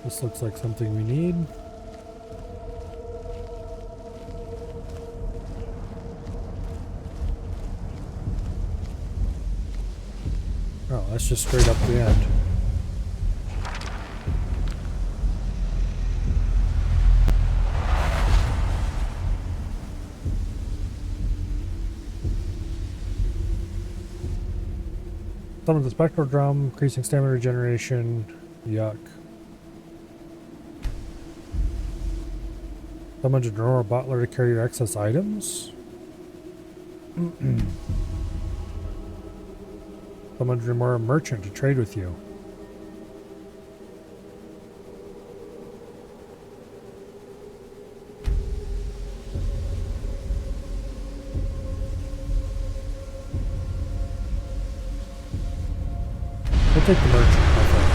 This looks like something we need. Oh, that's just straight up the end. Summon the spectral drum, increasing stamina regeneration. Yuck. Summon a Genora Butler to carry your excess items. Summon a Genora Merchant to trade with you. We'll take the merchant, I think.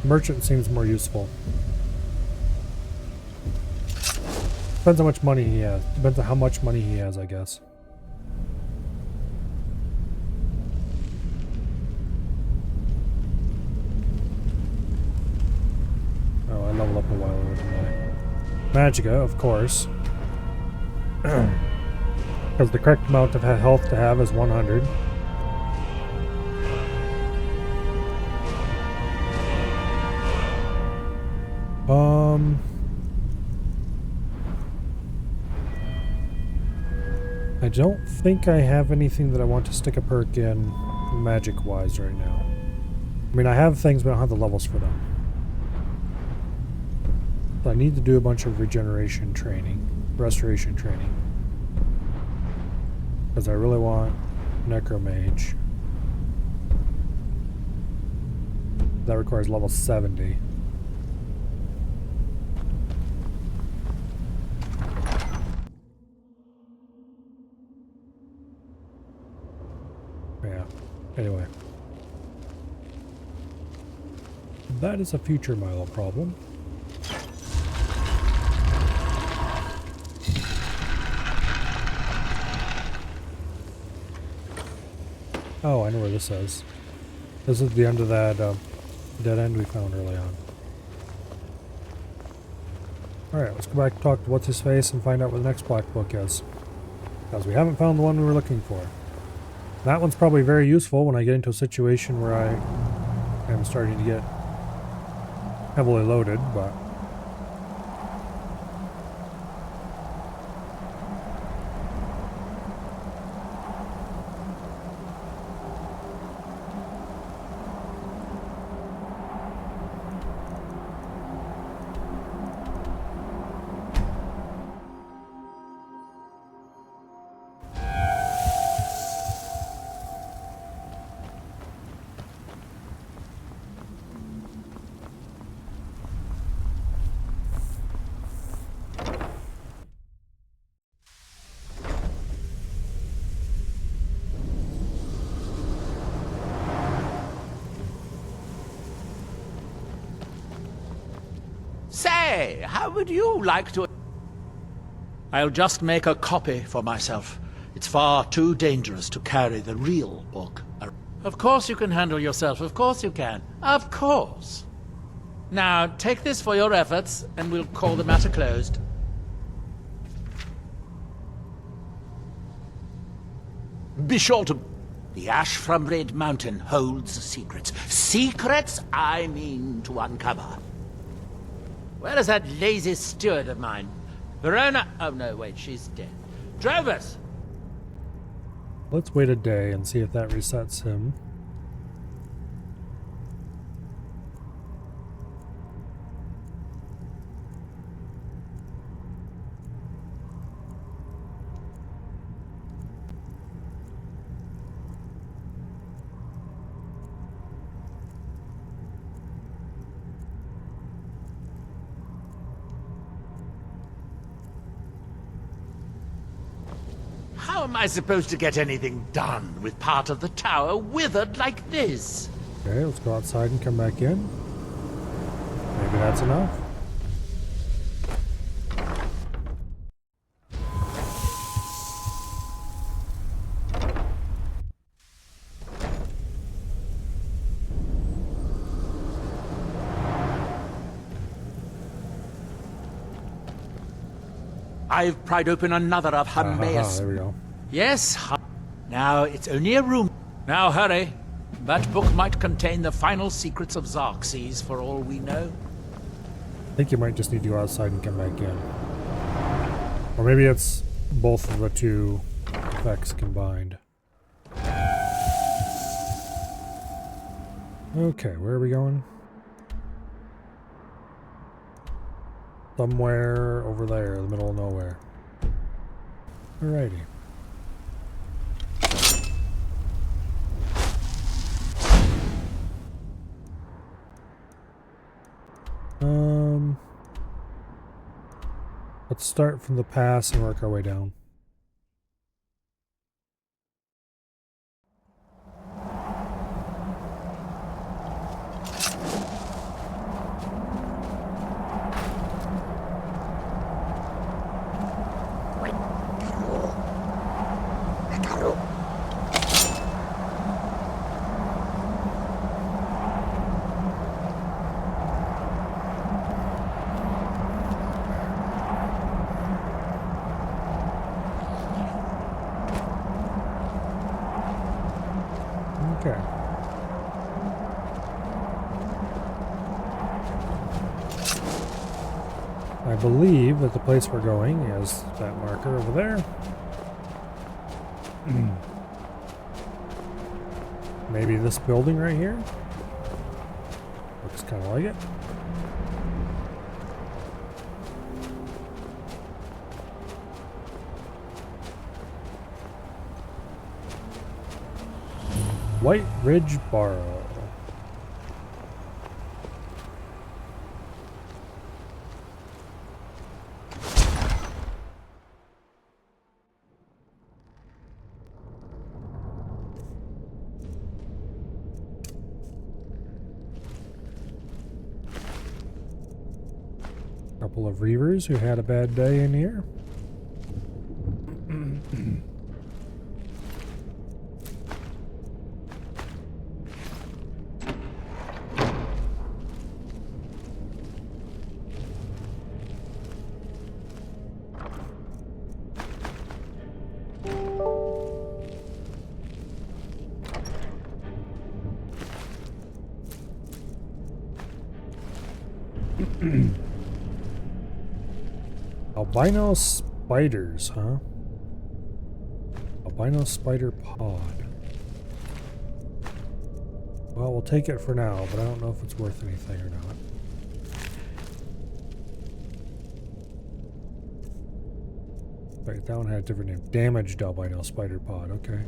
Merchant seems more useful. Depends how much money he has. Depends on how much money he has, I guess. up a while ago, didn't I? Magicka, of course. Because the correct amount of health to have is 100. I don't think I have anything that I want to stick a perk in magic-wise right now. I mean, I have things, but I don't have the levels for them. So I need to do a bunch of regeneration training, restoration training. Because I really want Necromage. That requires level 70. Yeah, anyway. That is a future Milo problem. Oh, I know where this is. This is the end of that dead end we found early on. Alright, let's go back and talk to What's-His-Face and find out what the next black book is. Because we haven't found the one we were looking for. That one's probably very useful when I get into a situation where I am starting to get heavily loaded, but... Say, how would you like to... I'll just make a copy for myself. It's far too dangerous to carry the real book. Of course you can handle yourself, of course you can. Of course. Now, take this for your efforts, and we'll call the matter closed. Be sure to... The ash from Red Mountain holds secrets. Secrets I mean to uncover. Where is that lazy steward of mine? Verona... Oh no, wait, she's dead. Drovers! Let's wait a day and see if that resets him. How am I supposed to get anything done with part of the tower withered like this? Okay, let's go outside and come back in. Maybe that's enough. I've pried open another of Hermaeus. There we go. Yes, now it's only a room. Now hurry. That book might contain the final secrets of Xerxes, for all we know. I think you might just need to go outside and come back in. Or maybe it's both of the two effects combined. Okay, where are we going? Somewhere over there, in the middle of nowhere. Alrighty. Let's start from the pass and work our way down. Okay. I believe that the place we're going is that marker over there. Maybe this building right here? Looks kind of like it. White Ridge Barrow. Couple of Reavers who had a bad day in here. Albino spiders, huh? Albino spider pod. Well, we'll take it for now, but I don't know if it's worth anything or not. Wait, that one had a different name. Damaged albino spider pod, okay.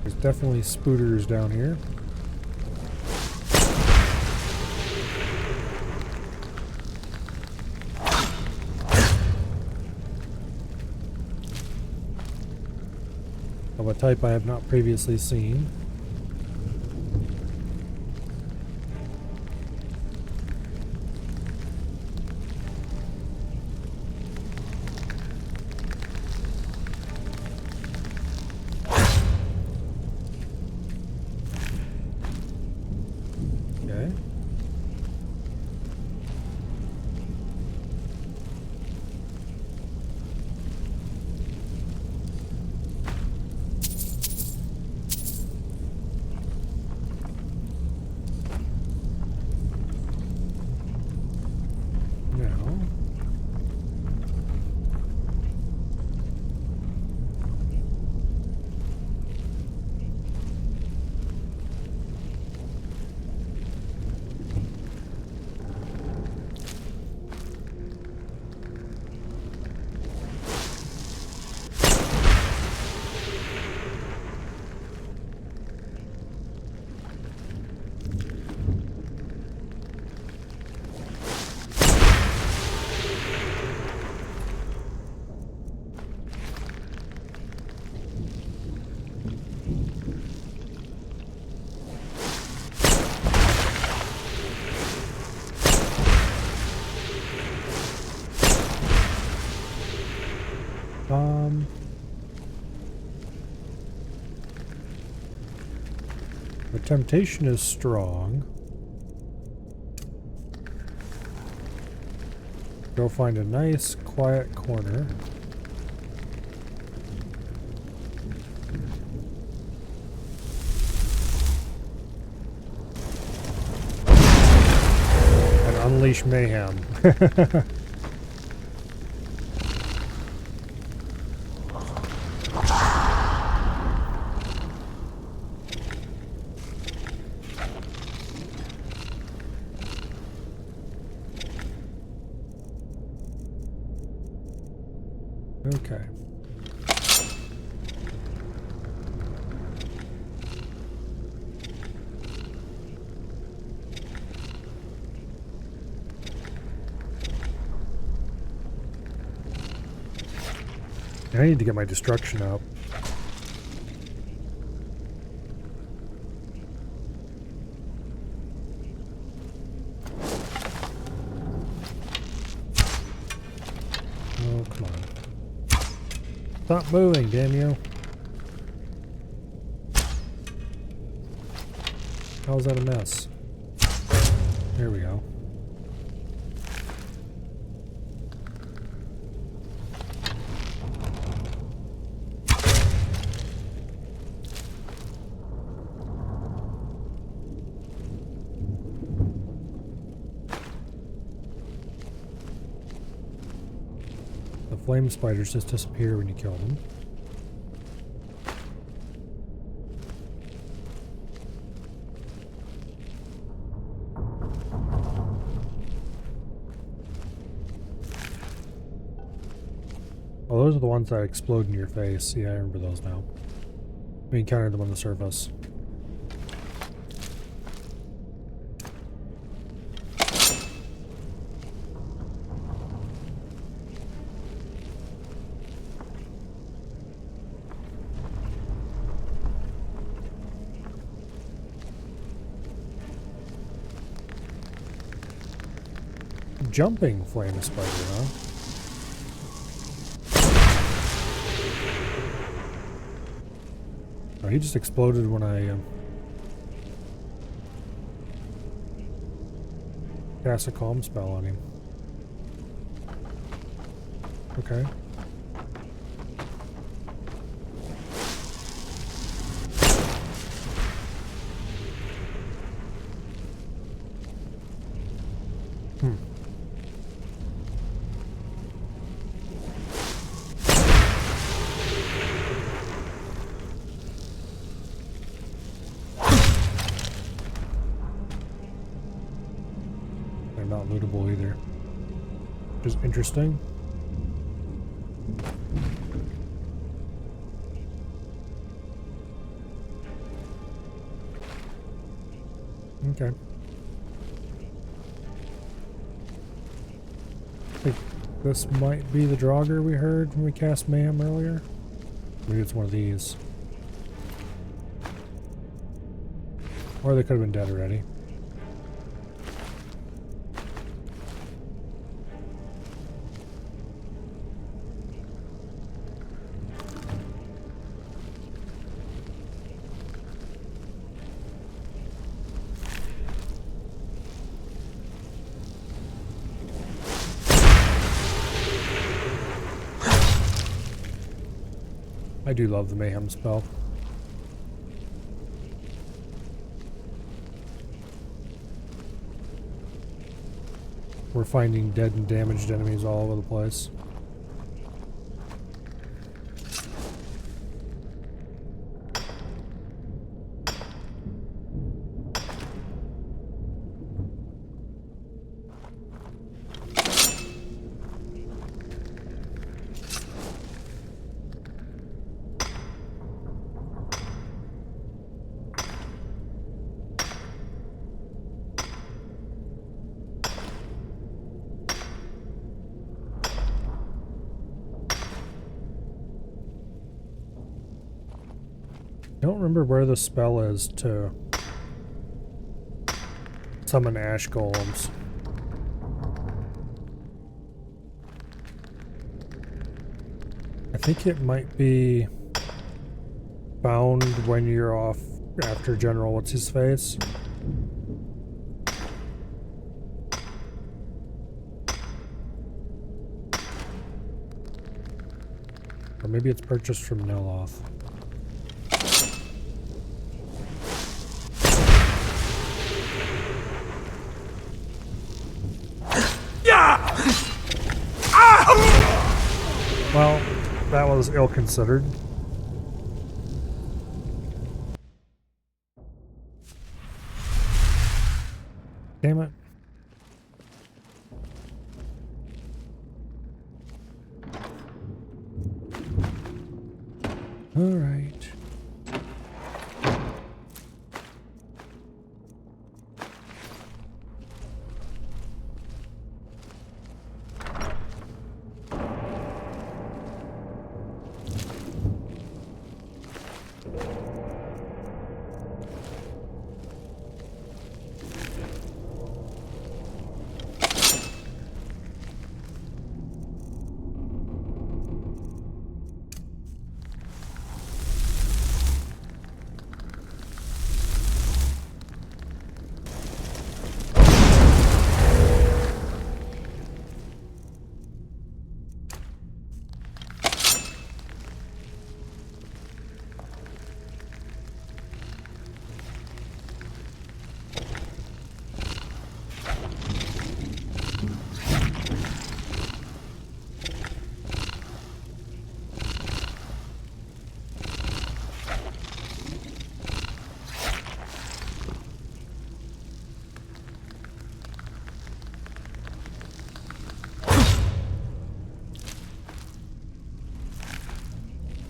There's definitely spooters down here. Of a type I have not previously seen. Okay. Now, the temptation is strong. Go find a nice, quiet corner. And unleash mayhem. Okay. I need to get my destruction up. Stop moving, damn you. How's that a mess? There we go. The flame spiders just disappear when you kill them. Oh, those are the ones that explode in your face. Yeah, I remember those now. We encountered them on the surface. Jumping flame spider, huh? Oh, he just exploded when I cast a calm spell on him. Okay. They're not lootable either. Which is interesting. Okay. I think this might be the Draugr we heard when we cast Mayhem earlier. Maybe it's one of these. Or they could have been dead already. I do love the Mayhem spell. We're finding dead and damaged enemies all over the place. I don't remember where the spell is to summon ash golems. I think it might be found when you're off after General What's-His-Face. Or maybe it's purchased from Neloth. Well, that was ill-considered. Damn it. All right.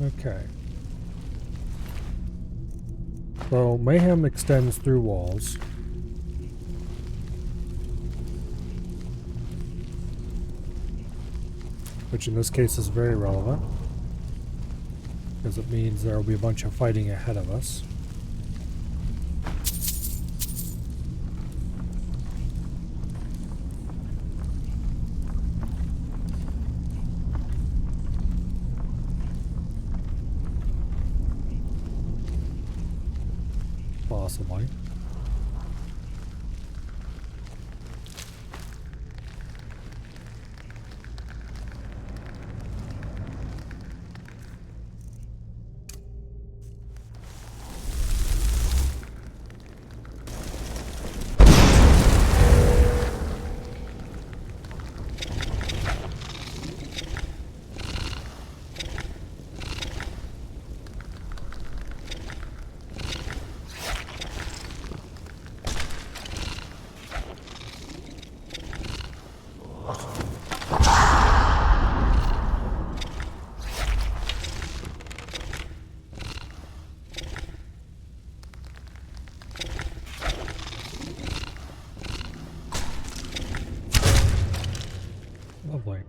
Okay. So, mayhem extends through walls. Which in this case is very relevant. Because it means there will be a bunch of fighting ahead of us. Possibly. Lovely.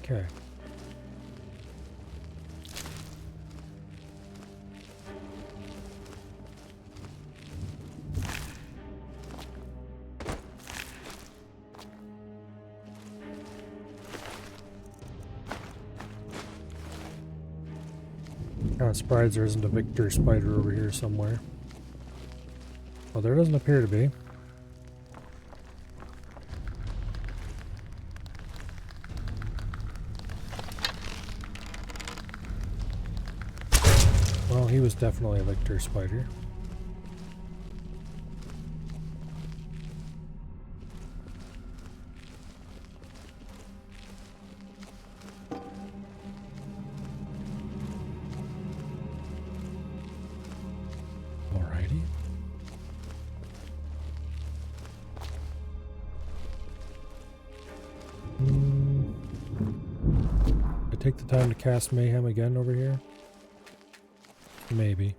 Okay. Kind of surprised there isn't a Victor spider over here somewhere. Well, there doesn't appear to be. Well, he was definitely a Victor spider. Alrighty. I take the time to cast Mayhem again over here? Maybe.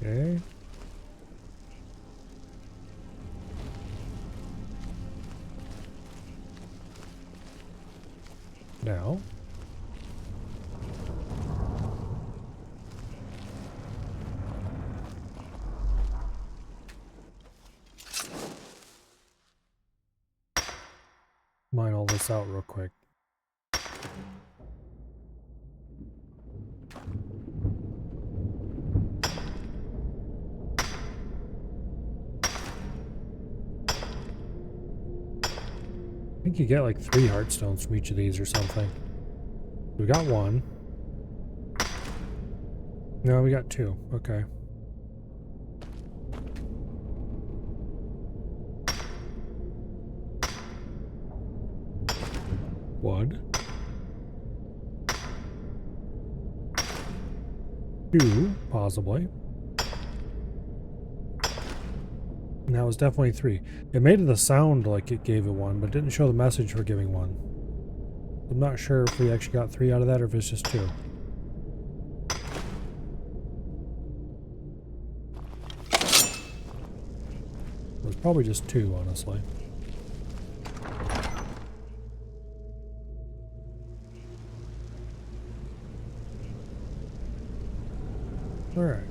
Okay. Now. Mine all this out real quick. I think you get like 3 heartstones from each of these or something. We got 1. No, we got 2. Okay. Wood. 2, possibly. And that was definitely 3. It made the sound like it gave it 1, but didn't show the message for giving 1. I'm not sure if we actually got 3 out of that or if it's just 2. It was probably just 2, honestly. Alright.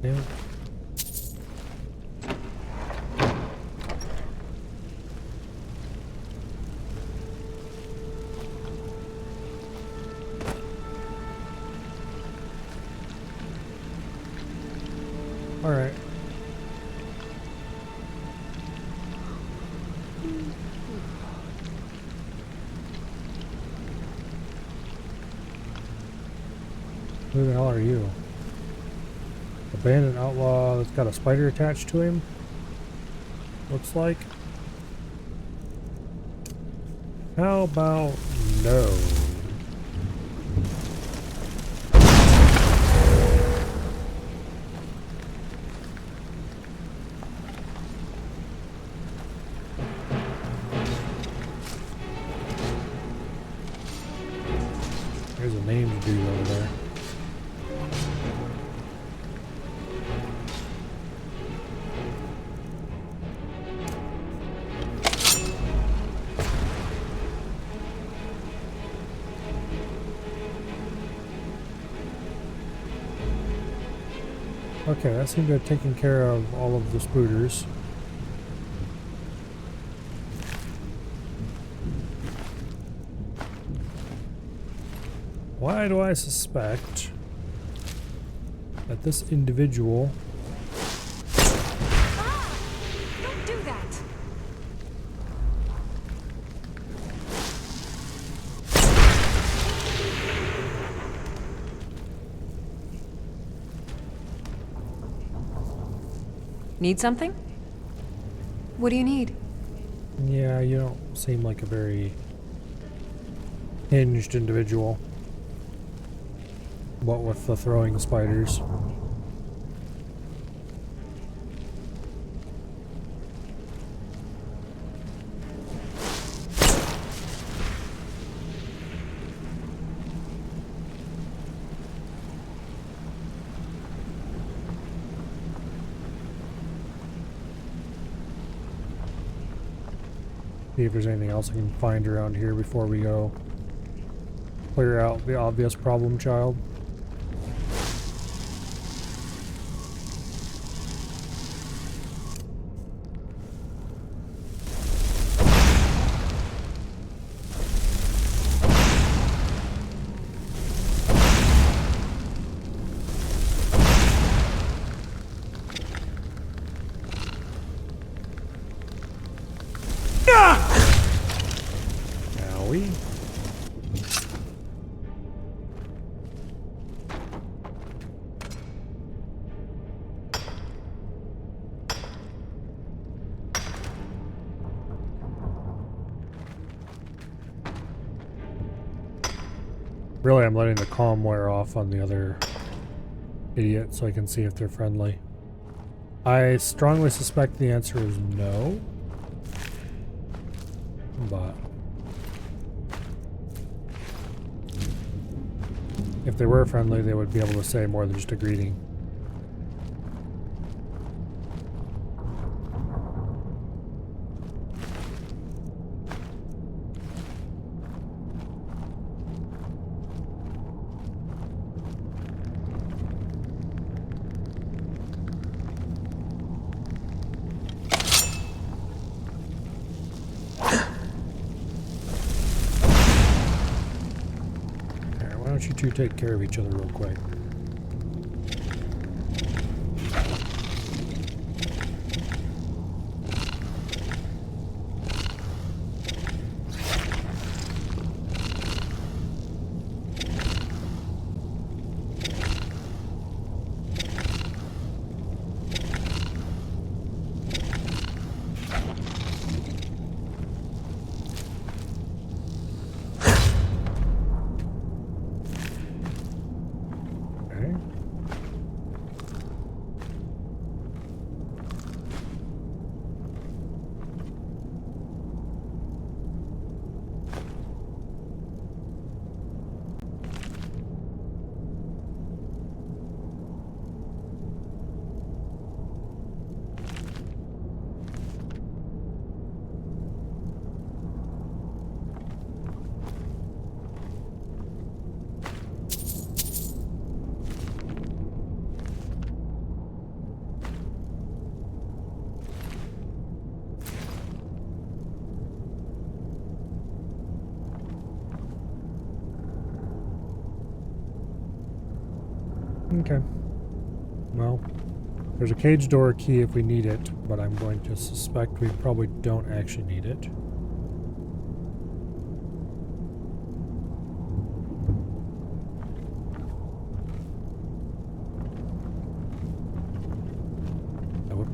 Damn it. Who the hell are you? Abandoned outlaw that's got a spider attached to him? Looks like. How about no? There's a name dude over there. Okay, that seemed to have taken care of all of the spooters. Why do I suspect that this individual... Ah! Don't do that! Need something? What do you need? Yeah, you don't seem like a very hinged individual. What with the throwing spiders. See if there's anything else I can find around here before we go clear out the obvious problem child. Owie. Really, I'm letting the calm wear off on the other idiot so I can see if they're friendly. I strongly suspect the answer is no. But if they were friendly, they would be able to say more than just a greeting. Why don't you two take care of each other real quick? Okay. Well, there's a cage door key if we need it, but I'm going to suspect we probably don't actually need it.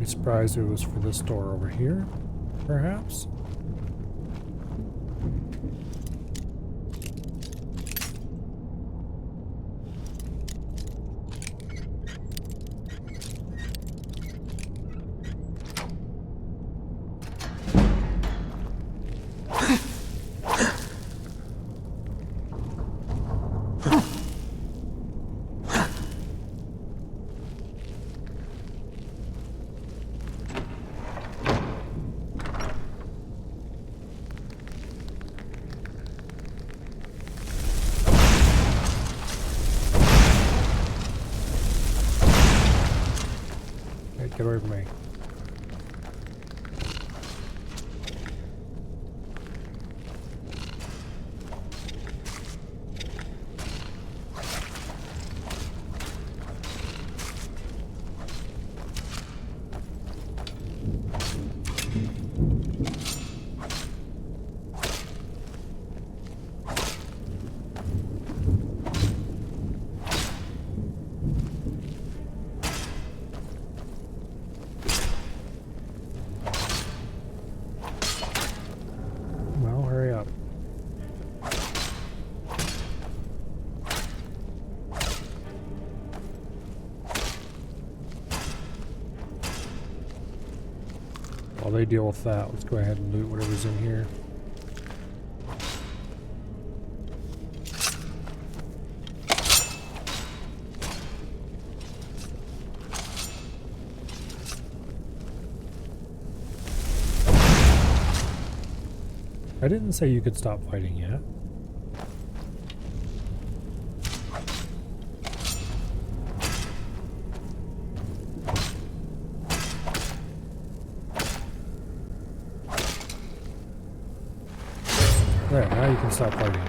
be surprised if it was for this door over here, perhaps. Get away from me. Well, hurry up. While they deal with that, let's go ahead and loot whatever's in here. I didn't say you could stop fighting yet. There, now you can stop fighting.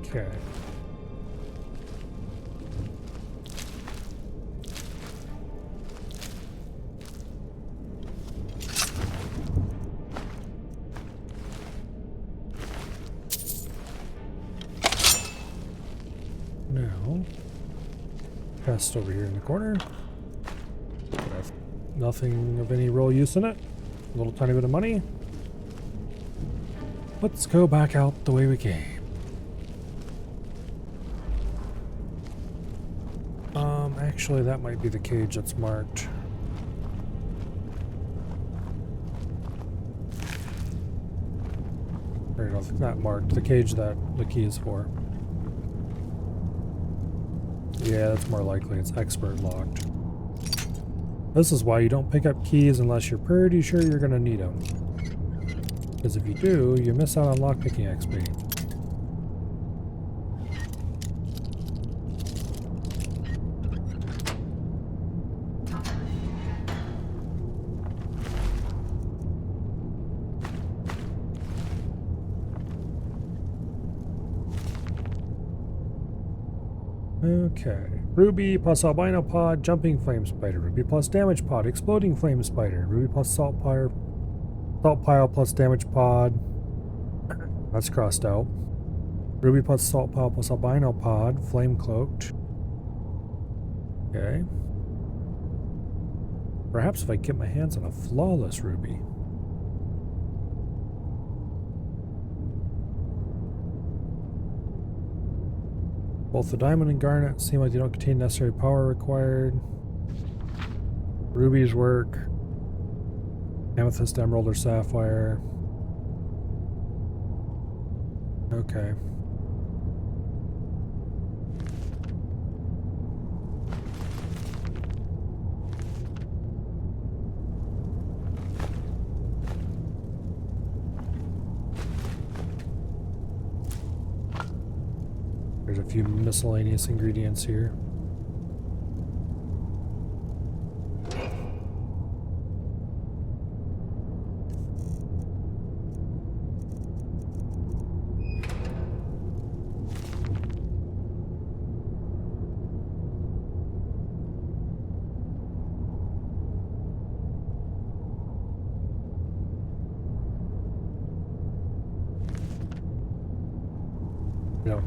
Okay. Now, chest over here in the corner. Have nothing of any real use in it. A little tiny bit of money. Let's go back out the way we came. Actually, that might be the cage that's marked. Or no, not marked. The cage that the key is for. Yeah, that's more likely. It's expert locked. This is why you don't pick up keys unless you're pretty sure you're going to need them. Because if you do, you miss out on lockpicking XP. Okay. Ruby plus albino pod, jumping flame spider. Ruby plus damage pod, exploding flame spider. Ruby plus salt pile plus damage pod. That's crossed out. Ruby plus salt pile plus albino pod, flame cloaked. Okay. Perhaps if I get my hands on a flawless ruby. Both the diamond and garnet seem like they don't contain necessary power required. Rubies work. Amethyst, emerald, or sapphire. Okay. There's a few miscellaneous ingredients here.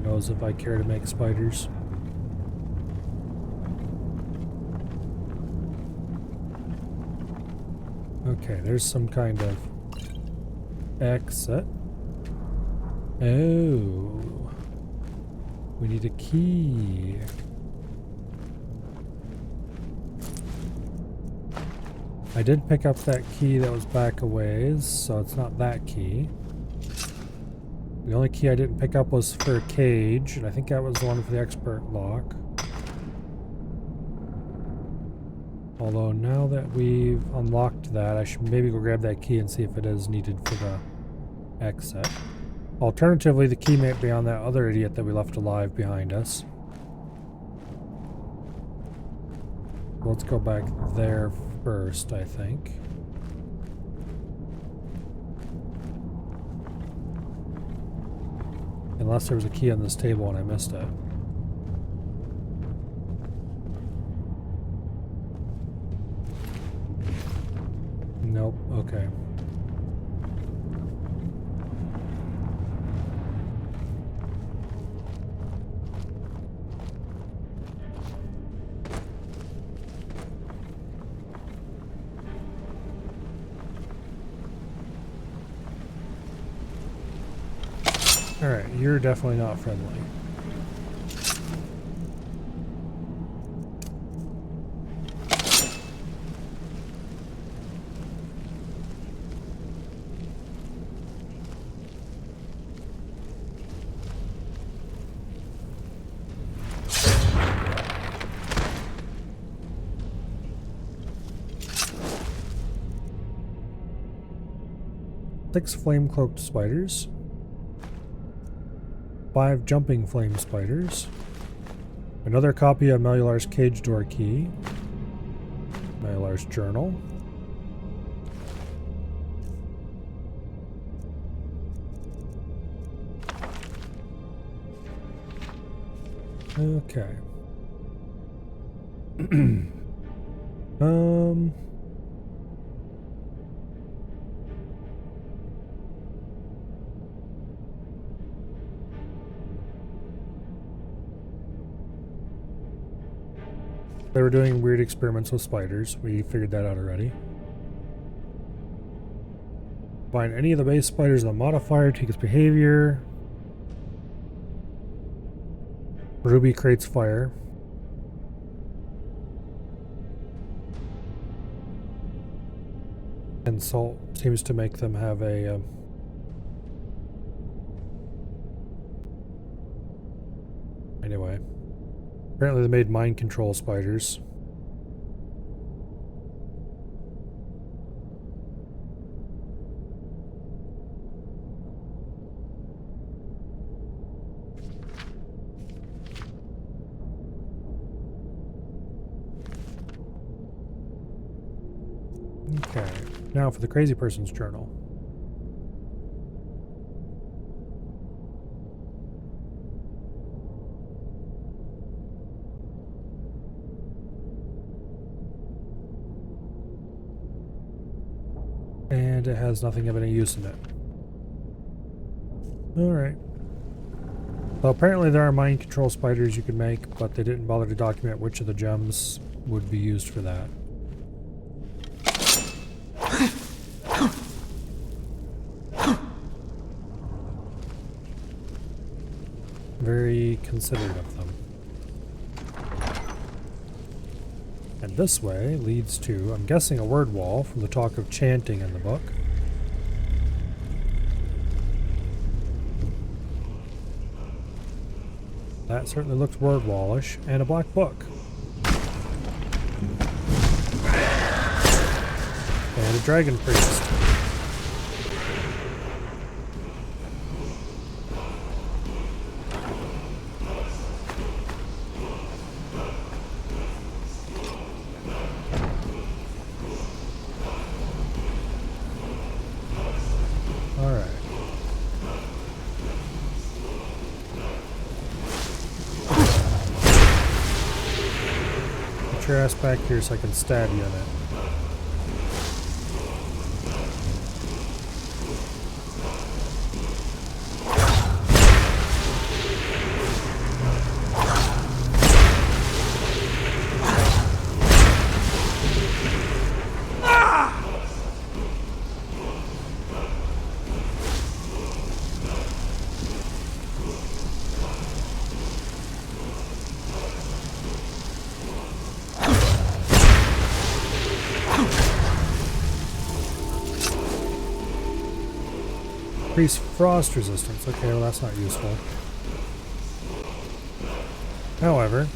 knows if I care to make spiders. Okay, there's some kind of exit. Oh. We need a key. I did pick up that key that was back a ways, so it's not that key. The only key I didn't pick up was for a cage, and I think that was the one for the expert lock. Although now that we've unlocked that, I should maybe go grab that key and see if it is needed for the exit. Alternatively, the key might be on that other idiot that we left alive behind us. Let's go back there first, I think. Unless there was a key on this table and I missed it. Nope, okay. Alright, you're definitely not friendly. Six flame-cloaked spiders. 5 jumping flame spiders. Another copy of Melular's cage door key. Melular's journal. Okay. They were doing weird experiments with spiders. We figured that out already. Find any of the base spiders with a modifier, take its behavior. Ruby creates fire. And salt seems to make them have a... Anyway. Apparently they made mind control spiders. Okay, now for the crazy person's journal. And it has nothing of any use in it. Alright. Well, apparently there are mind control spiders you can make, but they didn't bother to document which of the gems would be used for that. Very considerate of them. And this way leads to, I'm guessing, a word wall from the talk of chanting in the book. That certainly looks word wallish, and a black book. And a dragon priest. Your ass back here so I can stab you in it. Increase frost resistance. Okay, well that's not useful. However,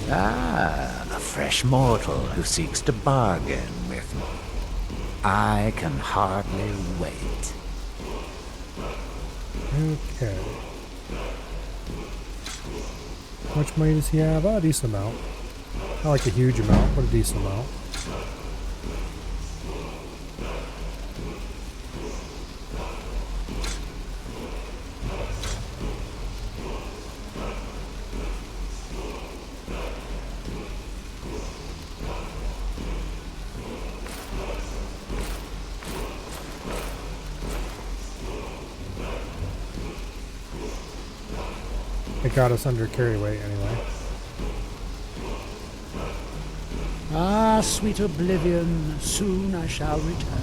A fresh mortal who seeks to bargain with me. I can hardly wait. okay. How much money does he have? Oh, a decent amount. Not like a huge amount, but a decent amount. It got us under carry weight anyway. Ah, sweet oblivion, soon I shall return.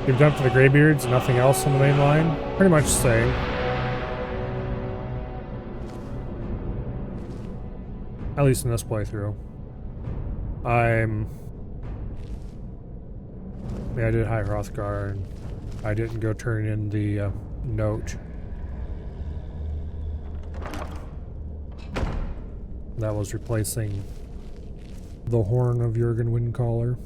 We've done for the Greybeards, nothing else on the main line. Pretty much the same. At least in this playthrough. Yeah, I did High Hrothgar, and I didn't go turn in the note. That was replacing the Horn of Jurgen Windcaller.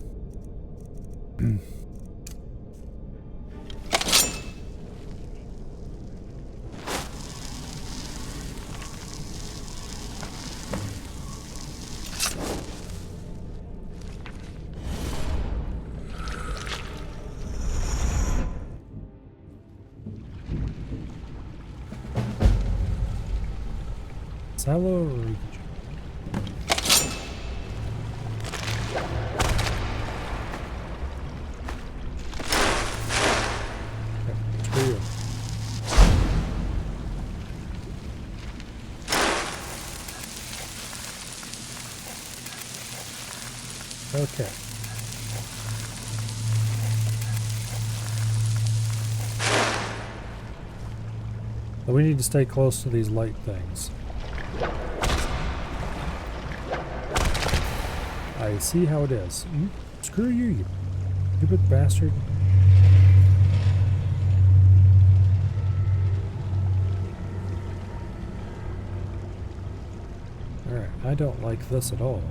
Silo region. Okay, screw you. Okay. But we need to stay close to these light things. I see how it is. Screw you, you stupid bastard. Alright, I don't like this at all.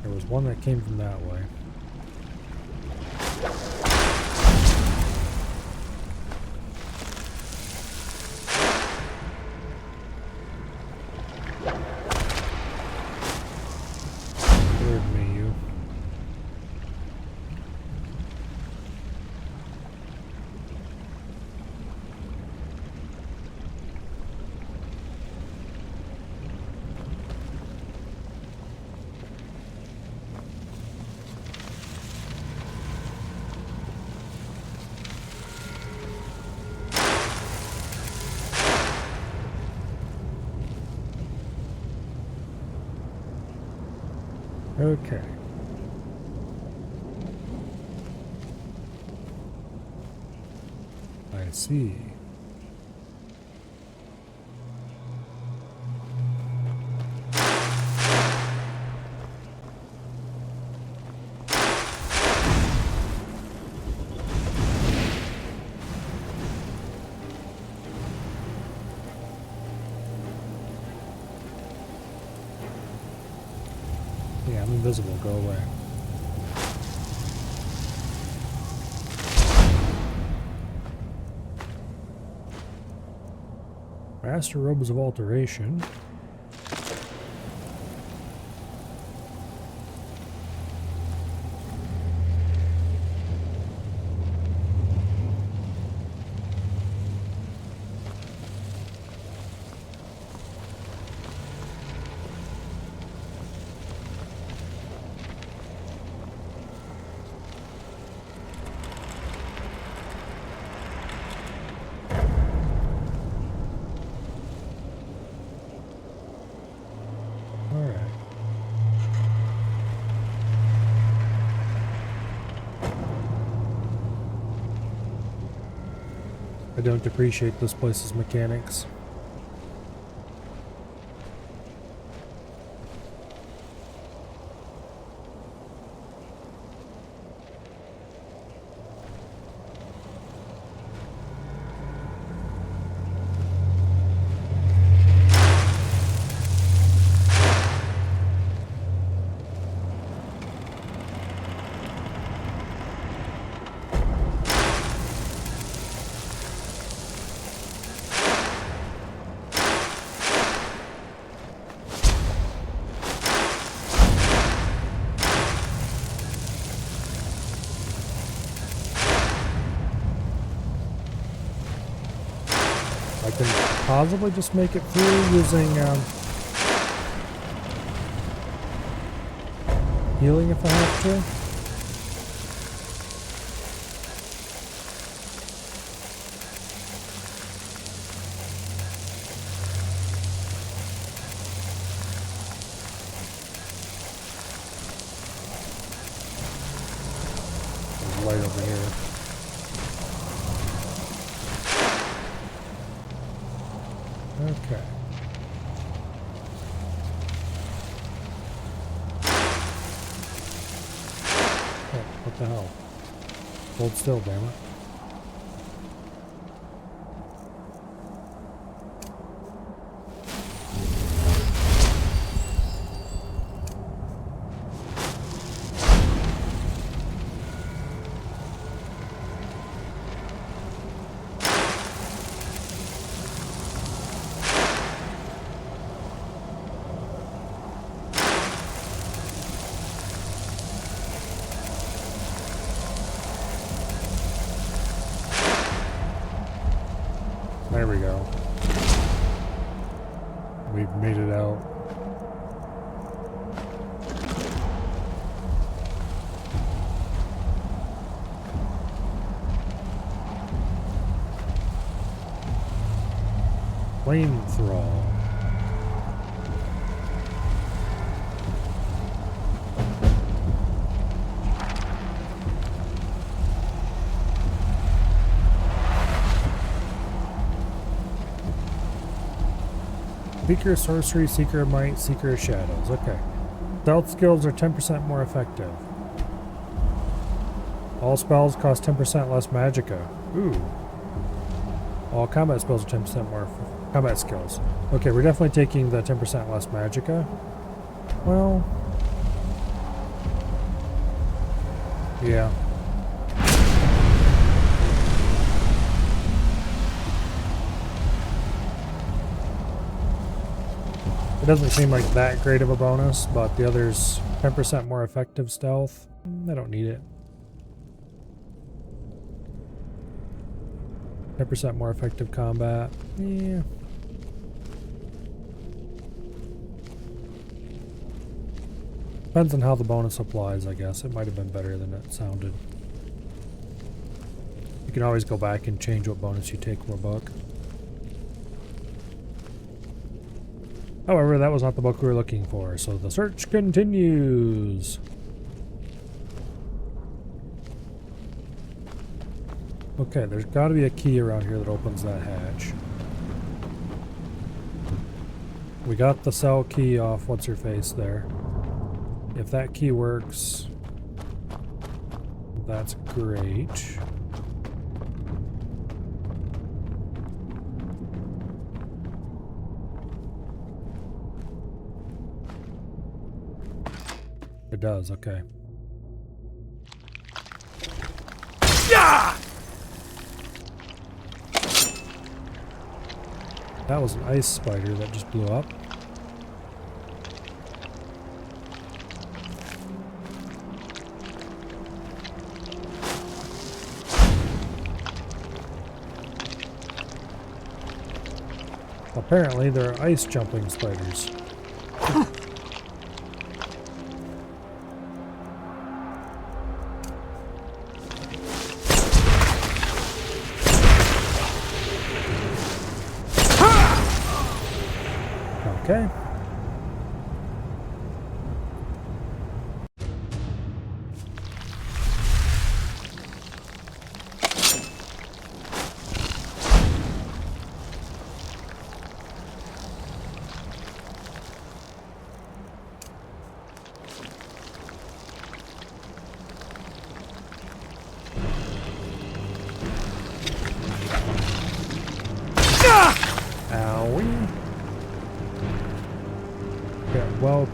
There was one that came from that way. Scared me, you. Okay. I see. Yeah, I'm invisible. Go away. Master Robes of Alteration. I don't appreciate this place's mechanics. I can possibly just make it through using healing if I have to. There's light over here. Okay. Oh, what the hell? Hold still, damn it. There we go. We've made it out. Flamethrower. Seeker of Sorcery, Seeker of Might, Seeker of Shadows. Okay. Stealth skills are 10% more effective. All spells cost 10% less magicka. Ooh. All combat spells are 10% more combat skills. Okay, we're definitely taking the 10% less magicka. Well. Yeah. It doesn't seem like that great of a bonus, but the other's 10% more effective stealth. I don't need it. 10% more effective combat. Yeah. Depends on how the bonus applies, I guess. It might have been better than it sounded. You can always go back and change what bonus you take for a book. However, that was not the book we were looking for, so the search continues. Okay, there's got to be a key around here that opens that hatch. We got the cell key off what's-her-face there. If that key works, that's great. It does, okay. Yeah! That was an ice spider that just blew up. Apparently, there are ice jumping spiders. Okay.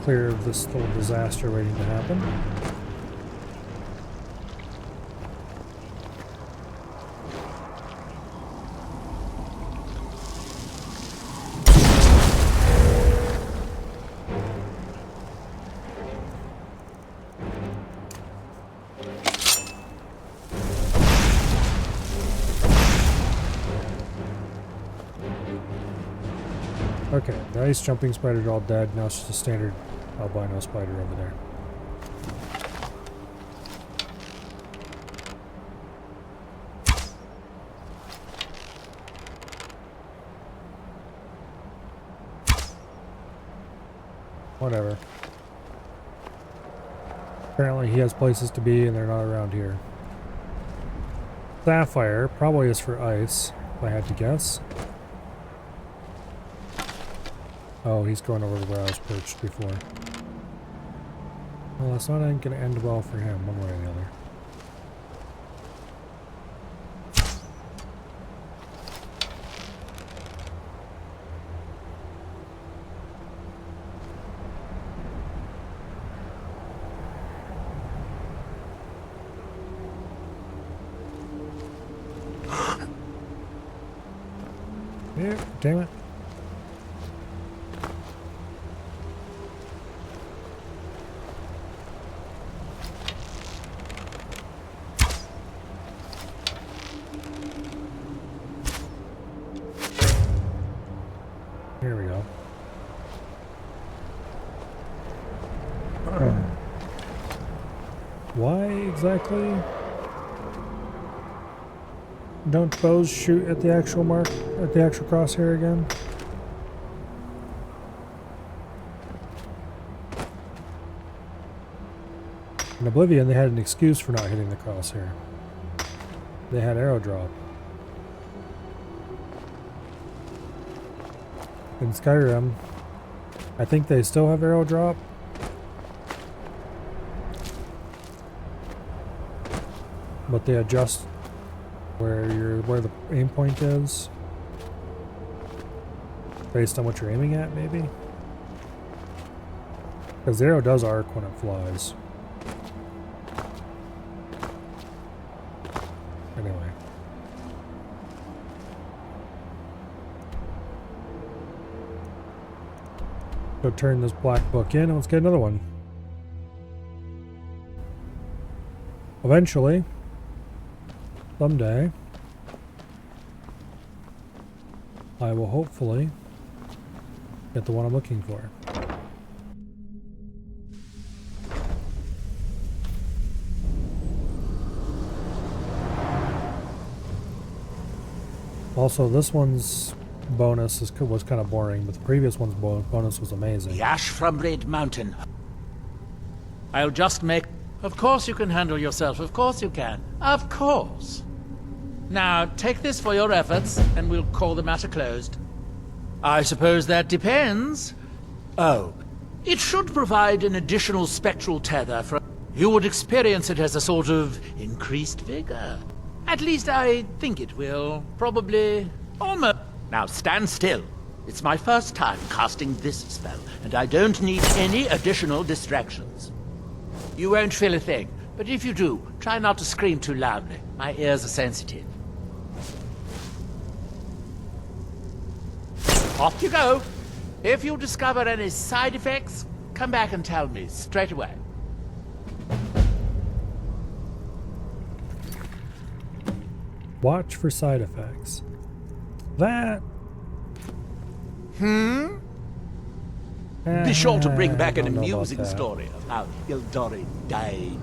clear of this little disaster waiting to happen. Okay, the ice jumping spiders are all dead. Now it's just a standard albino spider over there. Whatever. Apparently he has places to be and they're not around here. Sapphire probably is for ice, if I had to guess. Oh, he's going over to where I was perched before. Well, that's not going to end well for him, one way or the other. Yeah, damn it. Here we go. Why exactly don't bows shoot at the actual mark, at the actual crosshair again? In Oblivion, they had an excuse for not hitting the crosshair. They had arrow drop. In Skyrim, I think they still have arrow drop. But they adjust where the aim point is based on what you're aiming at, maybe? Because the arrow does arc when it flies. Anyway. Go turn this black book in and let's get another one. Eventually, someday, I will hopefully get the one I'm looking for. Also, this one's bonus was kind of boring, but the previous one's bonus was amazing. The ash from Red Mountain. I'll just make... Of course you can handle yourself, of course you can. Of course. Now, take this for your efforts, and we'll call the matter closed. I suppose that depends. Oh, it should provide an additional spectral tether for... You would experience it as a sort of increased vigor. At least I think it will. Probably... almost... Now stand still. It's my first time casting this spell, and I don't need any additional distractions. You won't feel a thing, but if you do, try not to scream too loudly. My ears are sensitive. Off you go. If you discover any side effects, come back and tell me straight away. Watch for side effects. That... Be sure to bring back an amusing story of how Ildori died.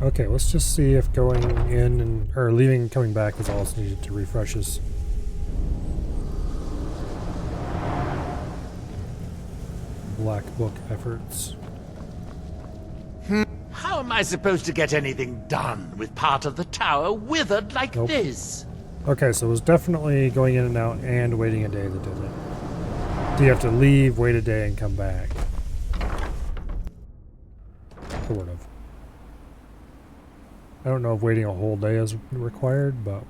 Okay, let's just see if going in and or leaving and coming back is all that's needed to refresh us. Black Book efforts. How am I supposed to get anything done with part of the tower withered like this? Okay, so it was definitely going in and out and waiting a day that did it. Do you have to leave, wait a day, and come back? Sort of. I don't know if waiting a whole day is required, but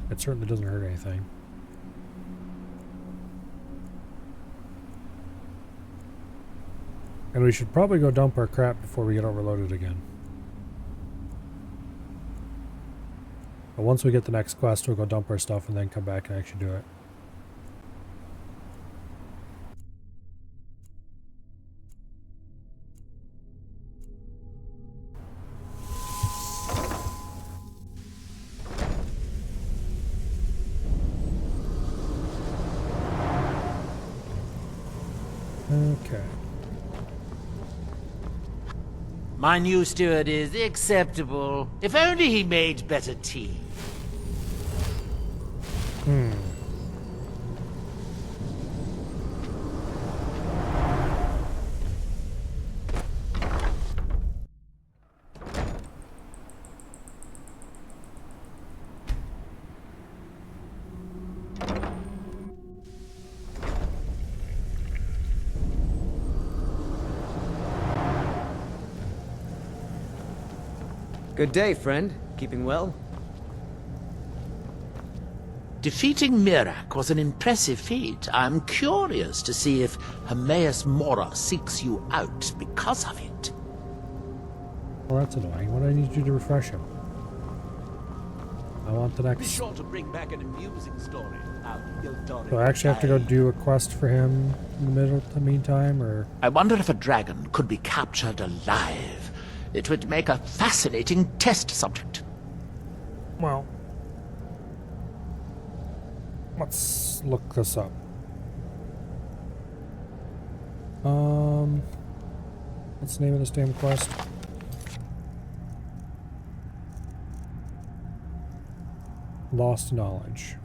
it certainly doesn't hurt anything. And we should probably go dump our crap before we get overloaded again. But once we get the next quest, we'll go dump our stuff and then come back and actually do it. Okay. My new steward is acceptable. If only he made better tea. Good day, friend. Keeping well? Defeating Mirak was an impressive feat. I'm curious to see if Hermaeus Mora seeks you out because of it. Well, that's annoying. What do I need you to refresh him? I want the Be next... sure to bring back an amusing story. So I actually have to go do a quest for him in the meantime, or... I wonder if a dragon could be captured alive. It would make a fascinating test subject. Well... let's look this up. What's the name of this damn quest? Lost Knowledge.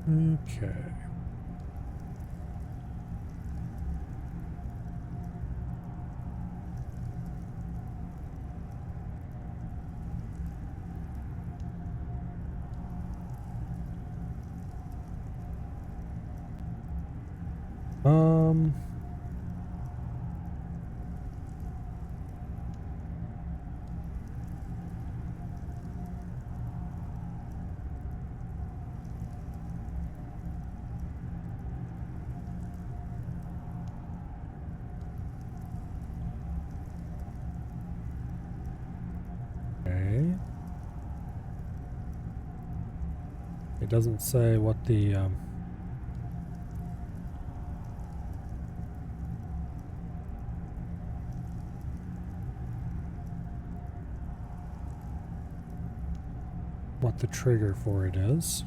Okay. Okay. It doesn't say what the trigger for it is.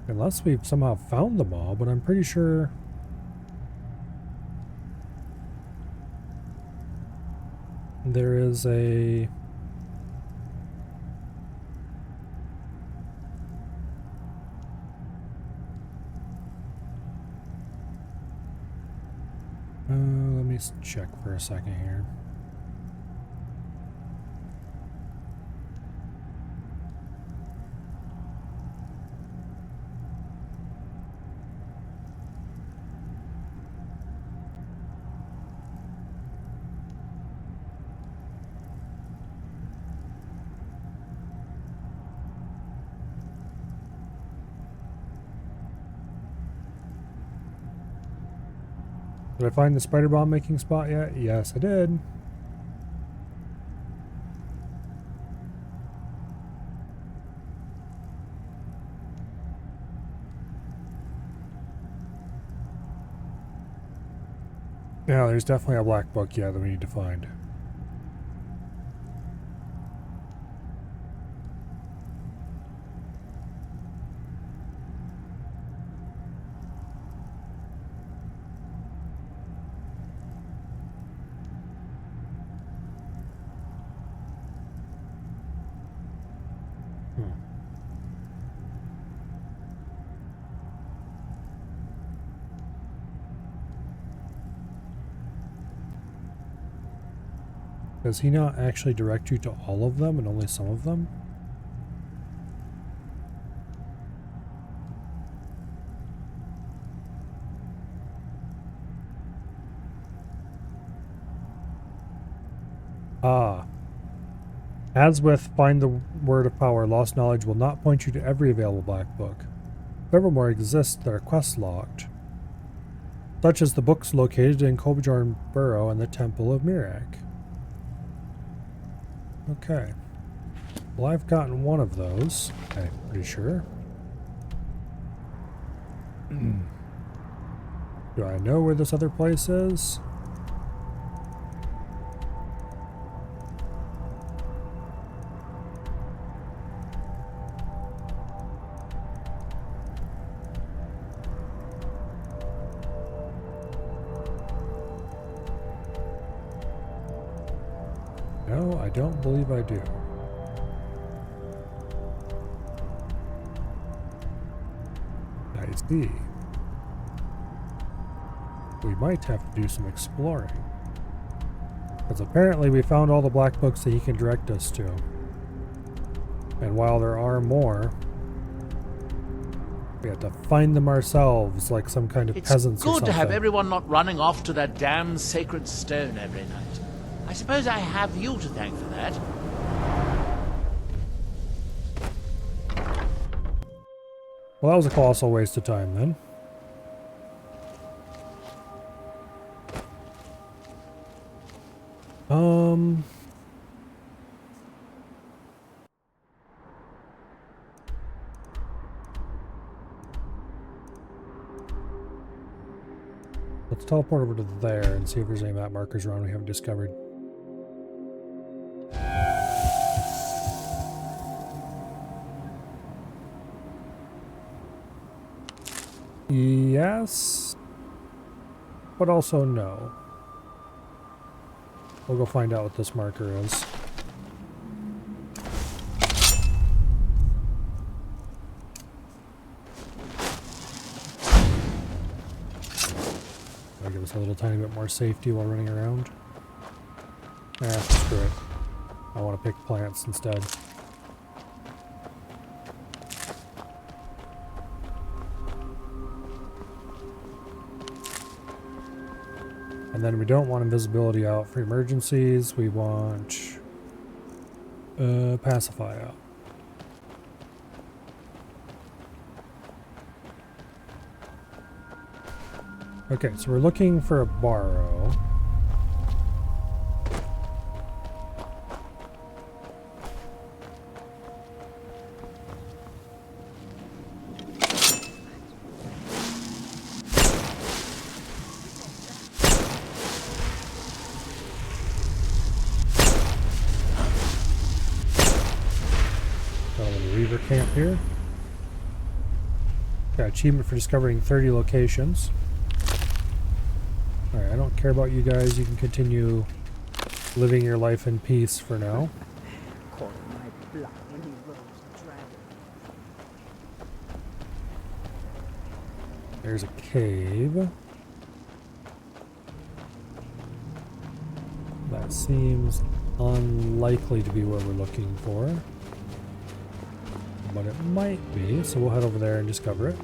Unless we've somehow found them all, but I'm pretty sure... there is a... let me check for a second here. Did I find the spider bomb making spot yet? Yes, I did. Yeah, there's definitely a black book, yeah, that we need to find. Does he not actually direct you to all of them and only some of them? Ah. As with Find the Word of Power, Lost Knowledge will not point you to every available black book. Evermore exists that are quest locked, such as the books located in Kobjorn Burrow and the Temple of Mirak. Okay. Well, I've gotten one of those, I'm pretty sure. Do I know where this other place is? No, I don't believe I do. I see. We might have to do some exploring. Because apparently we found all the black books that he can direct us to. And while there are more, we have to find them ourselves like some kind of peasants or something. It's good to have everyone not running off to that damn sacred stone every night. I suppose I have you to thank for that. Well, that was a colossal waste of time then. Let's teleport over to there and see if there's any map markers around we haven't discovered. Yes, but also no. We'll go find out what this marker is. I'll give us a little tiny bit more safety while running around. Screw it. I want to pick plants instead. And then we don't want invisibility out for emergencies. We want pacify out. Okay, so we're looking for a borrow. Camp here. Got achievement for discovering 30 locations. Alright, I don't care about you guys. You can continue living your life in peace for now. There's a cave. That seems unlikely to be where we're looking for. But it might be, so we'll head over there and discover it.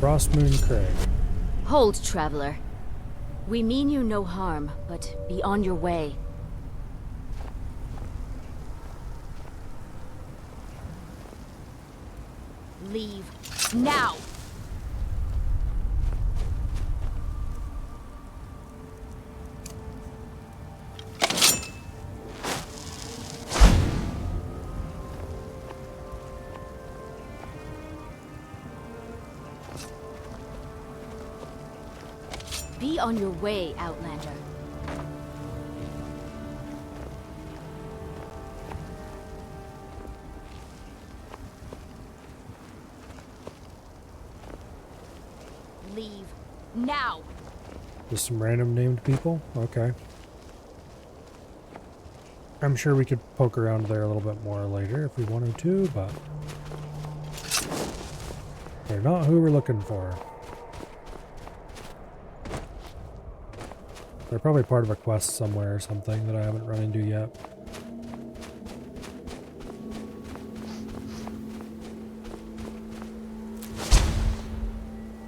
Frostmoon Crag. Hold, traveler. We mean you no harm, but be on your way. Leave now! Be on your way, Outlander. Leave now. Just some random named people? Okay. I'm sure we could poke around there a little bit more later if we wanted to, but they're not who we're looking for. They're probably part of a quest somewhere or something that I haven't run into yet.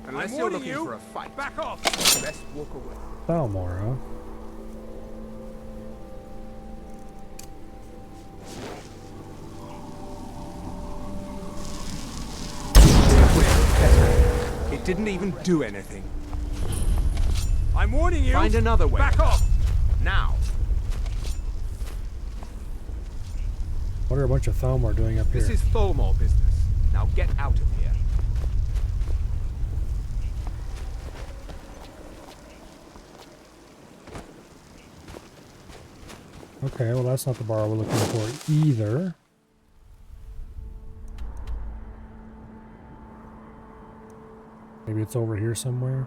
Unless you're looking for a fight, back off. Best walk away. Balmora. It didn't even do anything. I'm warning you. Find another way. Back off. Now. What are a bunch of Thalmor doing up here? This is Thalmor business. Now get out of here. Okay, well that's not the bar we're looking for either. Maybe it's over here somewhere.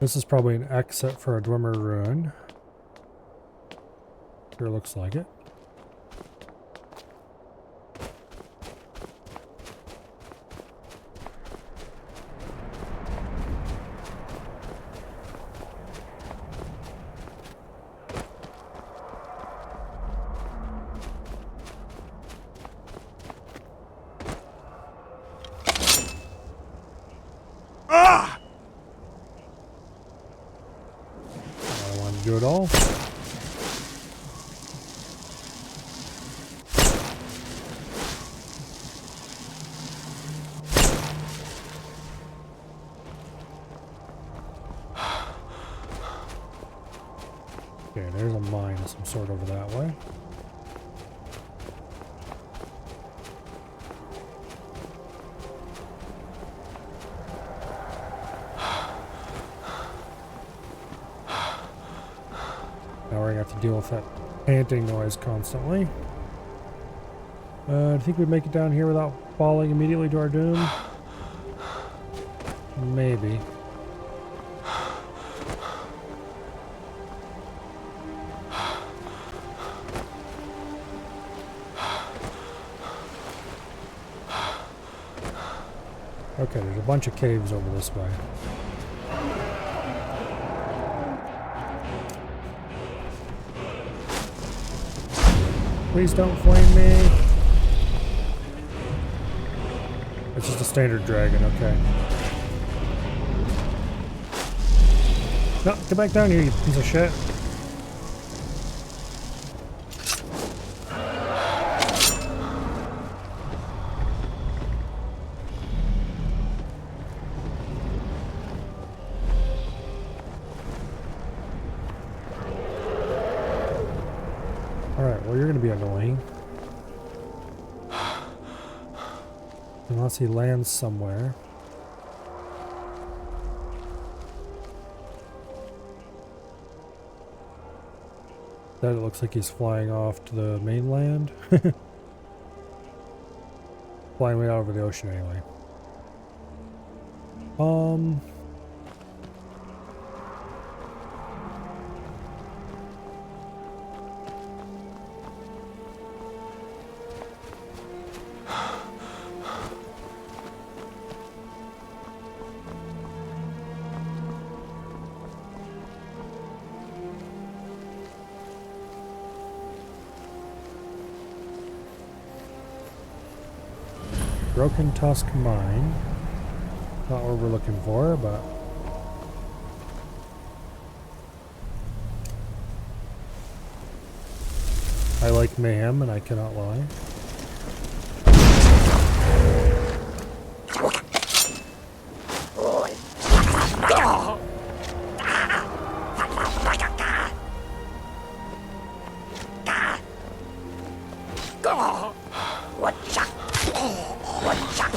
This is probably an exit for a Dwemer ruin. Sure looks like it. I don't want to do it all. Okay, there's a mine of some sort over that way. Now we're gonna have to deal with that panting noise constantly. I think we'd make it down here without falling immediately to our doom. Maybe. Okay, there's a bunch of caves over this way. Please don't flame me. It's just a standard dragon, okay. No, get back down here, you piece of shit. Alright, well you're gonna be annoying. Unless he lands somewhere. That it looks like he's flying off to the mainland. Flying way out over the ocean anyway. Broken Tusk Mine. Not what we're looking for, but... I like mayhem, and I cannot lie.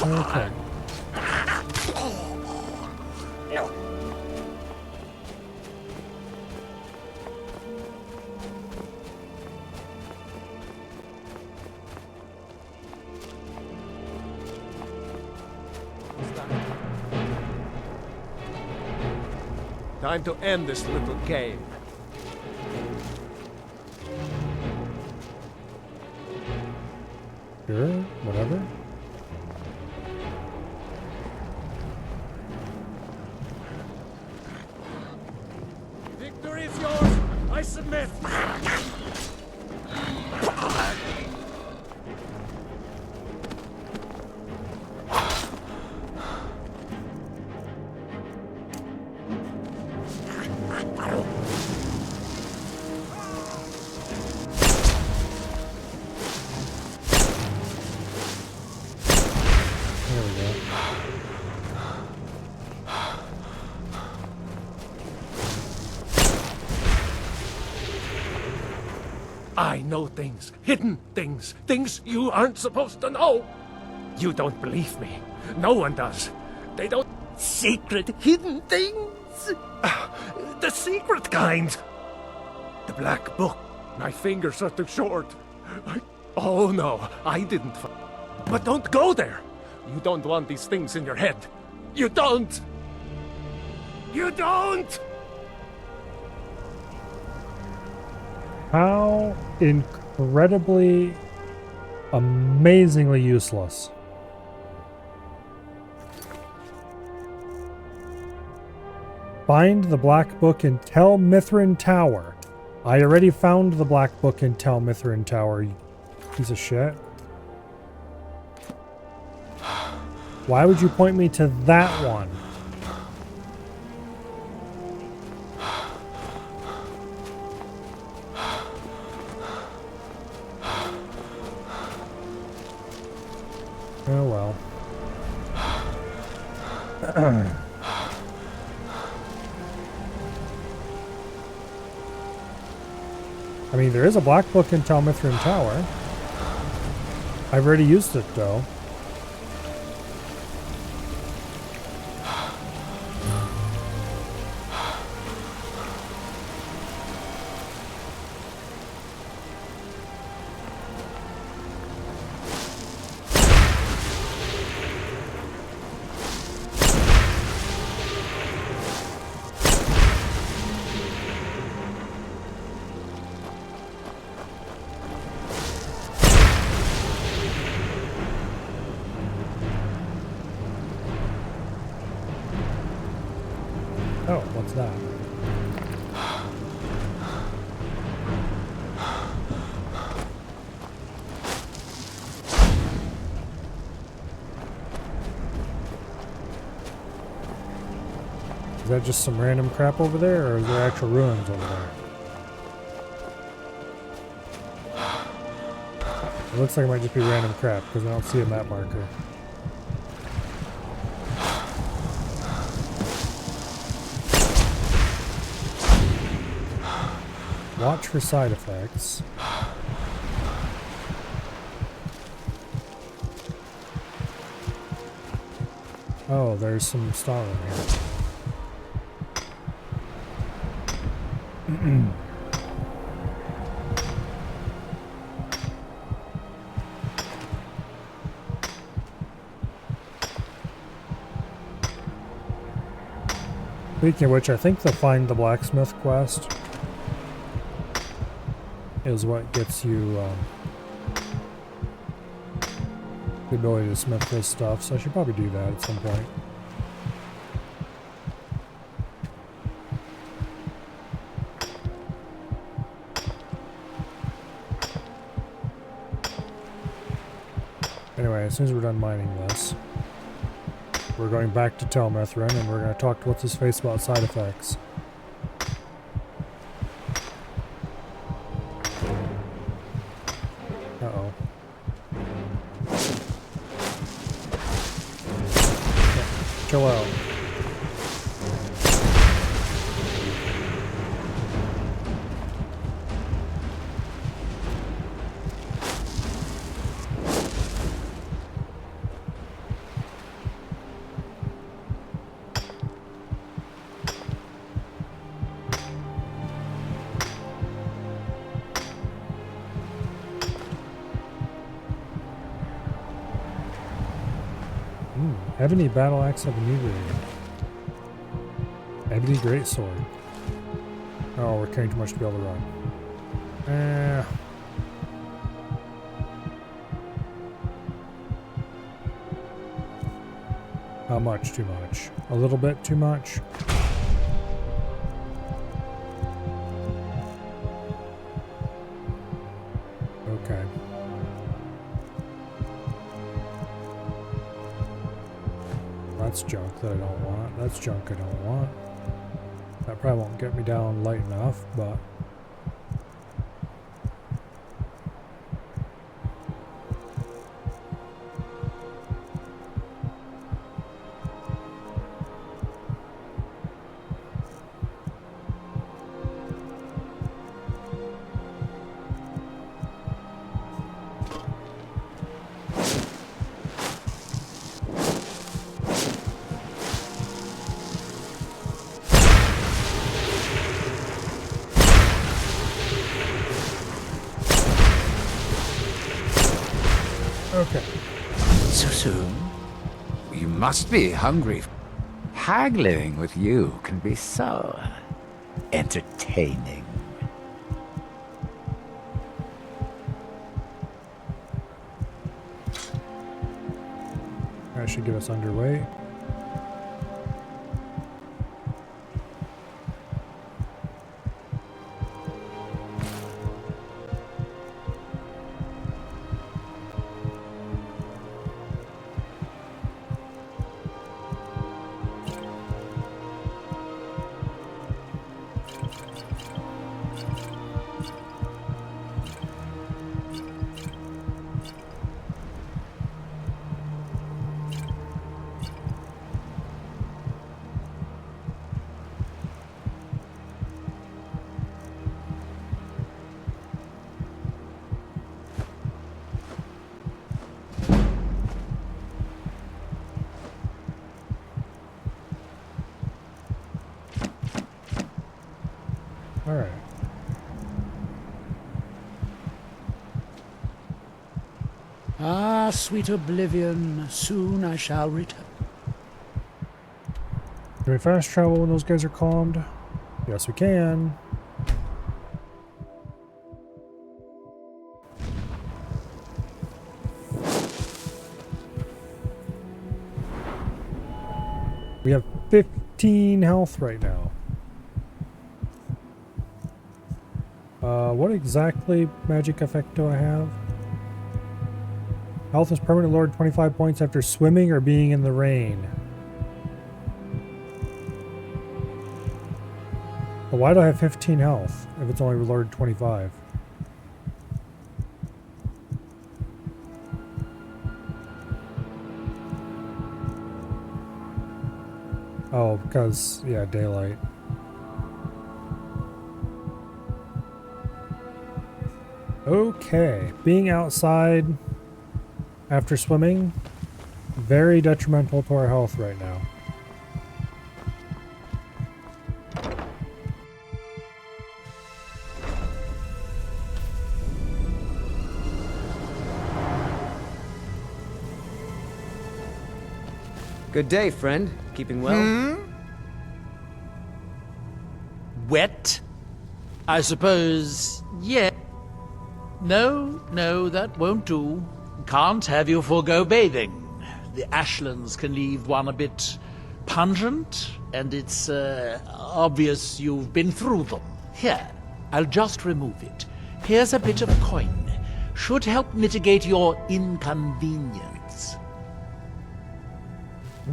Okay. Time to end this little game. Sure, whatever. Victory is yours! I submit! There we go. I know things, hidden things, things you aren't supposed to know. You don't believe me. No one does. They don't. Secret, hidden things. The secret kind. The black book. My fingers are too short. Oh no, I didn't. But don't go there. You don't want these things in your head. You don't. You don't. How incredibly, amazingly useless. Find the Black Book in Tel Mithrin Tower. I already found the Black Book in Tel Mithrin Tower, you piece of shit. Why would you point me to that one? Oh well. I mean, there is a black book in Tel Mithrin Tower. I've already used it though. Oh, what's that? Is that just some random crap over there, or is there actual ruins over there? It looks like it might just be random crap, because I don't see a map marker. Watch for side effects. Oh, there's some star in here. Speaking of which, I think the Find the Blacksmith quest is what gets you the ability to smith this stuff, so I should probably do that at some point. Anyway, as soon as we're done mining this, we're going back to Tel Mithrin and we're going to talk to what's-his-face about side effects. Uh-oh. Yeah, chill out. Ebony battle axe of inebriated. Ebony Greatsword. Oh, we're carrying too much to be able to run. How much too much? A little bit too much? Okay. That's junk that I don't want. That's junk I don't want. That probably won't get me down light enough, but... Okay. So soon? You must be hungry. Haggling with you can be so entertaining. That should get us underway. Alright. Ah, sweet oblivion, soon I shall return. Can we fast travel when those guys are calmed? Yes, we can. We have 15 health right now. What exactly magic effect do I have? Health is permanently lowered 25 points after swimming or being in the rain. Well, why do I have 15 health if it's only lowered 25? Oh, because, yeah, daylight. Okay, being outside after swimming, very detrimental to our health right now. Good day, friend. Keeping well? Wet? I suppose, yeah. No, that won't do. Can't have you forego bathing. The ashlands can leave one a bit pungent, and it's obvious you've been through them. Here, I'll just remove it. Here's a bit of coin. Should help mitigate your inconvenience.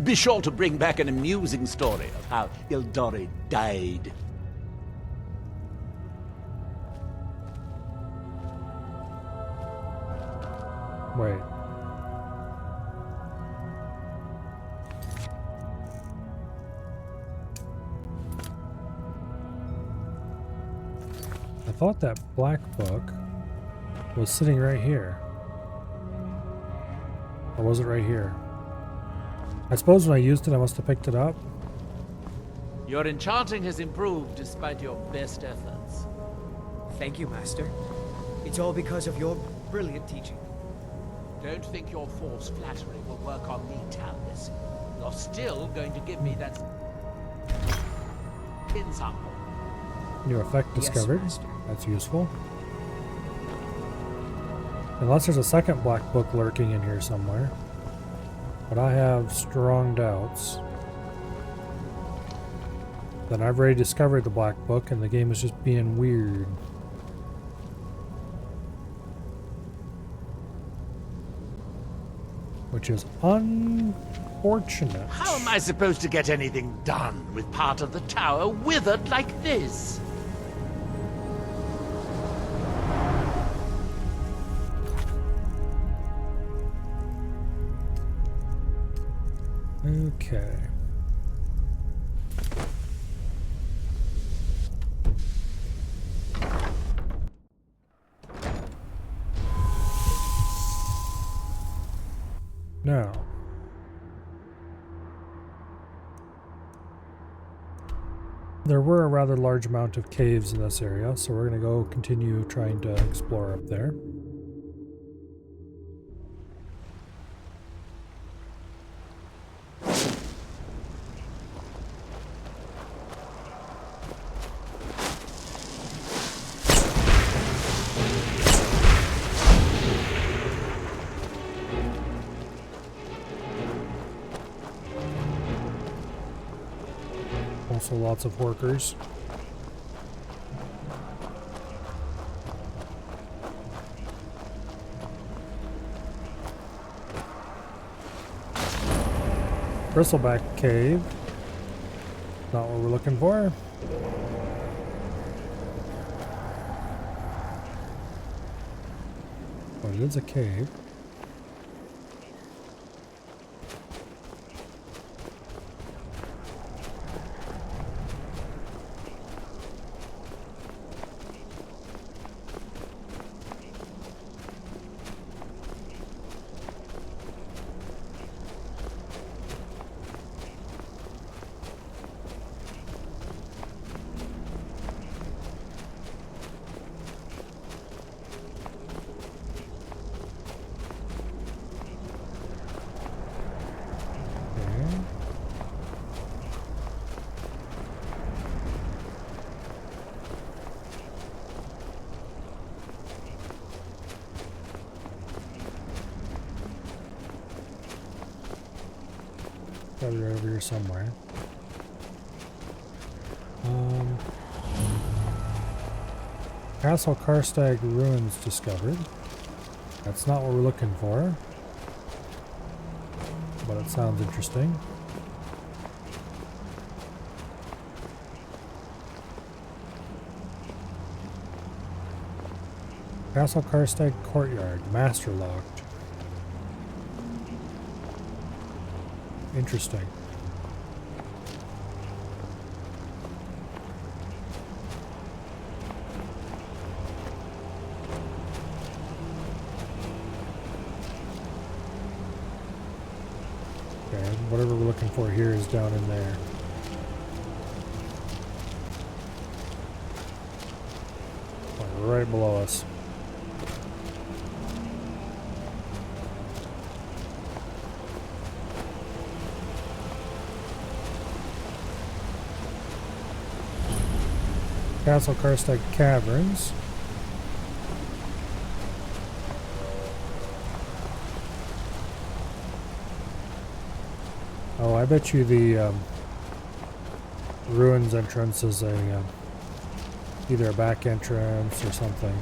Be sure to bring back an amusing story of how Ildori died. Wait. I thought that black book was sitting right here. Or was it right here? I suppose when I used it, I must have picked it up. Your enchanting has improved despite your best efforts. Thank you, Master. It's all because of your brilliant teaching. Don't think your forced flattery will work on me, Talbis. You're still going to give me that... skin sample. New effect Yes, discovered. Master. That's useful. Unless there's a second black book lurking in here somewhere. But I have strong doubts. Then I've already discovered the black book and the game is just being weird. Which is unfortunate. How am I supposed to get anything done with part of the tower withered like this? Okay. Now, there were a rather large amount of caves in this area, so we're going to go continue trying to explore up there. Also lots of workers. Bristleback cave. Not what we're looking for. But it is a cave. Probably right over here somewhere. Castle Karstag ruins discovered. That's not what we're looking for, but it sounds interesting. Castle Karstag courtyard, master locked. Interesting. Okay, whatever we're looking for here is down in there. Like right below us. Castle Karstag Caverns. Oh, I bet you the ruins entrance is a either a back entrance or something.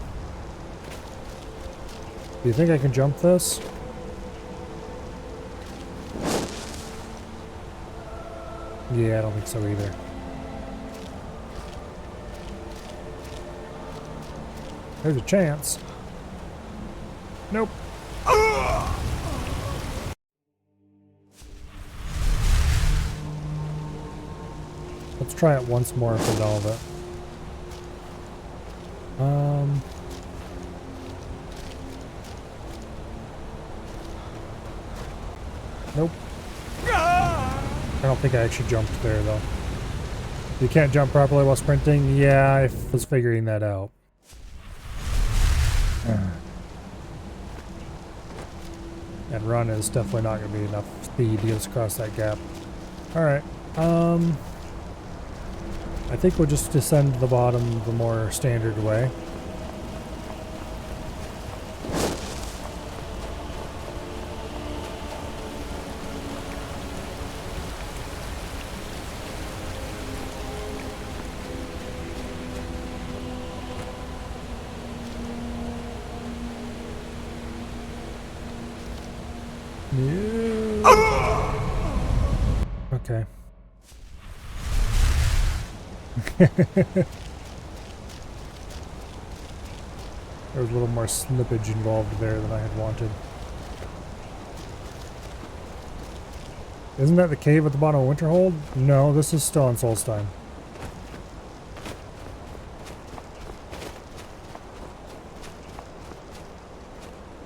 Do you think I can jump this? Yeah, I don't think so either. There's a chance. Nope. Let's try it once more for all of it. Nope. I don't think I actually jumped there though. You can't jump properly while sprinting? Yeah, I was figuring that out. And run is definitely not going to be enough speed to get us across that gap. Alright, I think we'll just descend to the bottom the more standard way. Okay. There was a little more slippage involved there than I had wanted. Isn't that the cave at the bottom of Winterhold? No, this is still in Solstheim.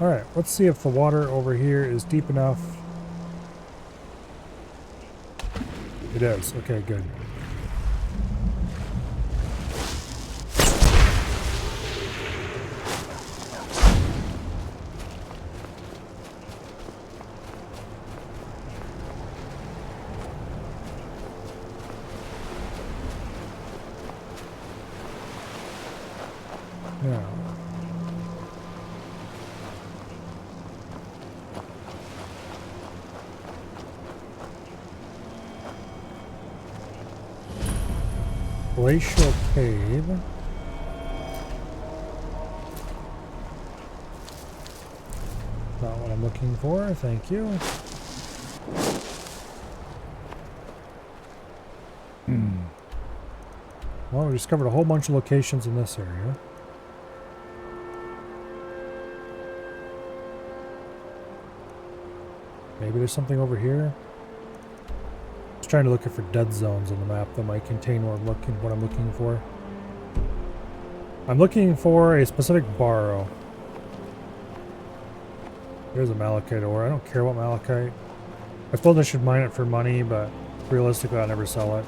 Alright, let's see if the water over here is deep enough. It is. Okay, good. Now. Glacial Cave. Not what I'm looking for, thank you. Well, we discovered a whole bunch of locations in this area. Maybe there's something over here. Just trying to look for dead zones on the map that might contain what I'm looking for. I'm looking for a specific barrow. There's a malachite ore. I don't care about malachite. I suppose I should mine it for money, but realistically I'll never sell it.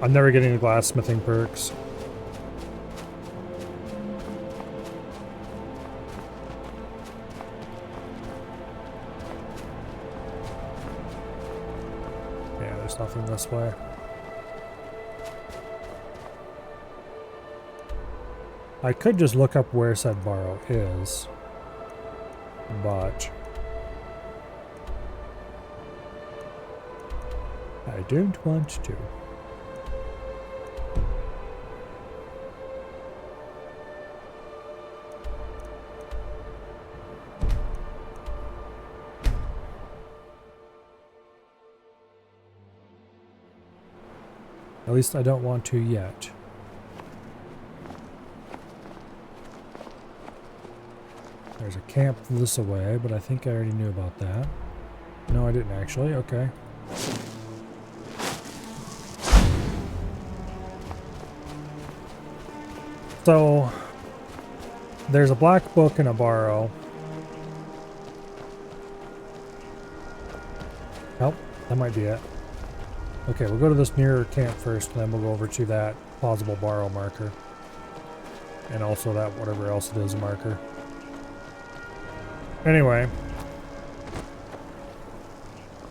I'm never getting the glassmithing perks. Yeah, there's nothing this way. I could just look up where said barrow is, but I don't want to. At least I don't want to yet. There's a camp this away, but I think I already knew about that. No, I didn't actually. Okay. So, there's a black book and a barrow. Nope, that might be it. Okay, we'll go to this nearer camp first, and then we'll go over to that plausible barrow marker. And also that whatever else it is marker. Anyway.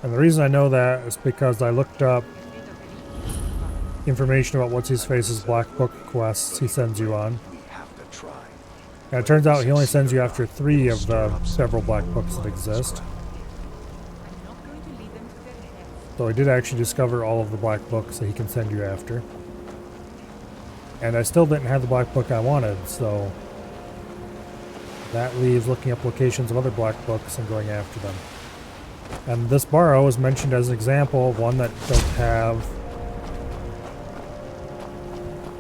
And the reason I know that is because I looked up information about what's-his-face's black book quests he sends you on. And it turns out he only sends you after 3 of the several black books that exist. So I did actually discover all of the black books that he can send you after. And I still didn't have the black book I wanted, so that leaves looking up locations of other black books and going after them. And this barrow is mentioned as an example of one that doesn't have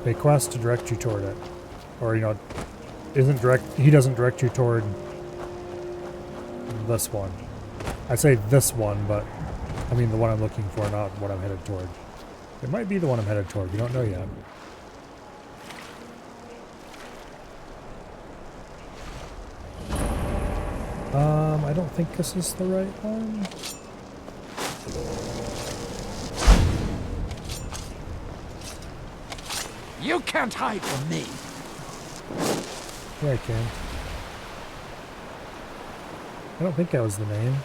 a quest to direct you toward it. Or, you know, he doesn't direct you toward this one. I say this one, but I mean the one I'm looking for, not what I'm headed toward. It might be the one I'm headed toward, we don't know yet. I don't think this is the right one. You can't hide from me. Yeah, I can. I don't think that was the name.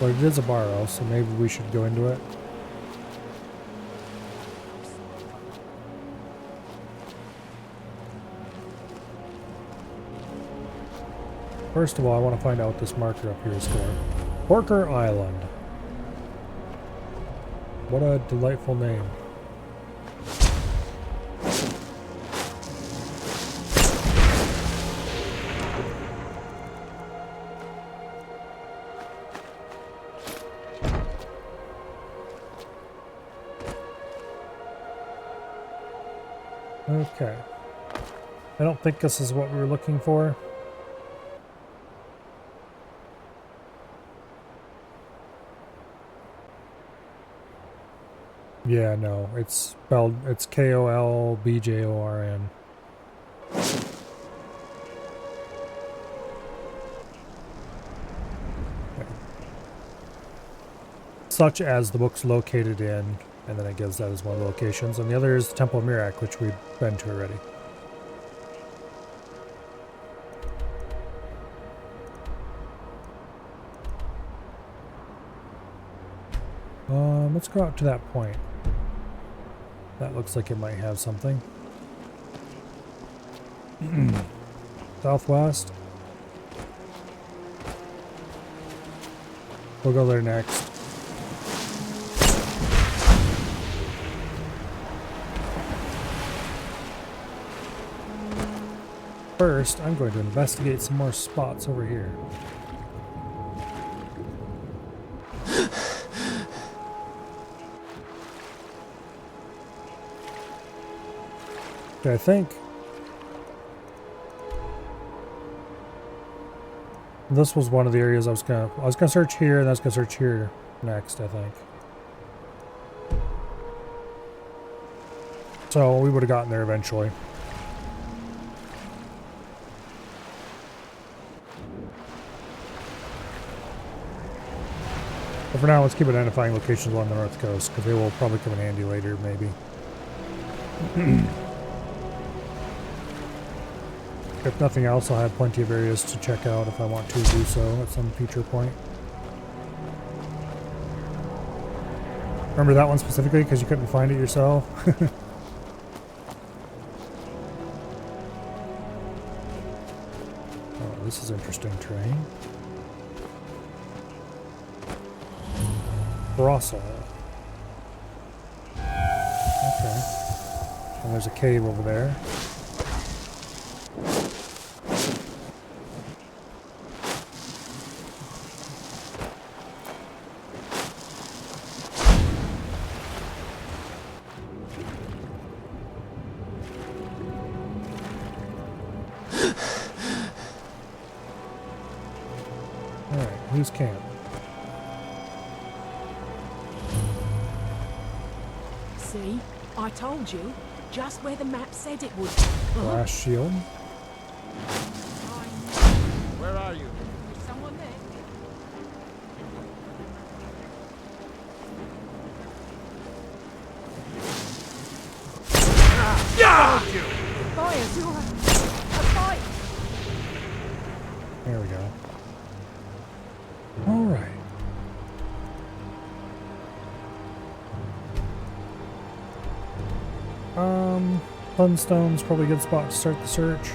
But it is a barrow, so maybe we should go into it. First of all, I want to find out what this marker up here is for. Porker Island. What a delightful name. Okay. I don't think this is what we were looking for. Yeah, no, it's spelled, it's Kolbjorn. Okay. Such as the book's located in, and then it gives that as one of the locations. And the other is the Temple of Mirak, which we've been to already. Let's go out to that point. That looks like it might have something. Southwest. We'll go there next. First, I'm going to investigate some more spots over here. Okay, I think this was one of the areas I was gonna search here, and I was gonna search here next, I think. So we would have gotten there eventually. But for now, let's keep identifying locations along the north coast, because they will probably come in handy later, maybe. If nothing else, I'll have plenty of areas to check out if I want to do so at some future point. Remember that one specifically because you couldn't find it yourself? Oh, this is interesting terrain. Brossel. Okay. And there's a cave over there. Who's camp? See? I told you. Just where the map said it would. Glass shield. Where are you? Is someone there? Yeah! Fire, Zura! A fight! There we go. Alright. Funstone's probably a good spot to start the search.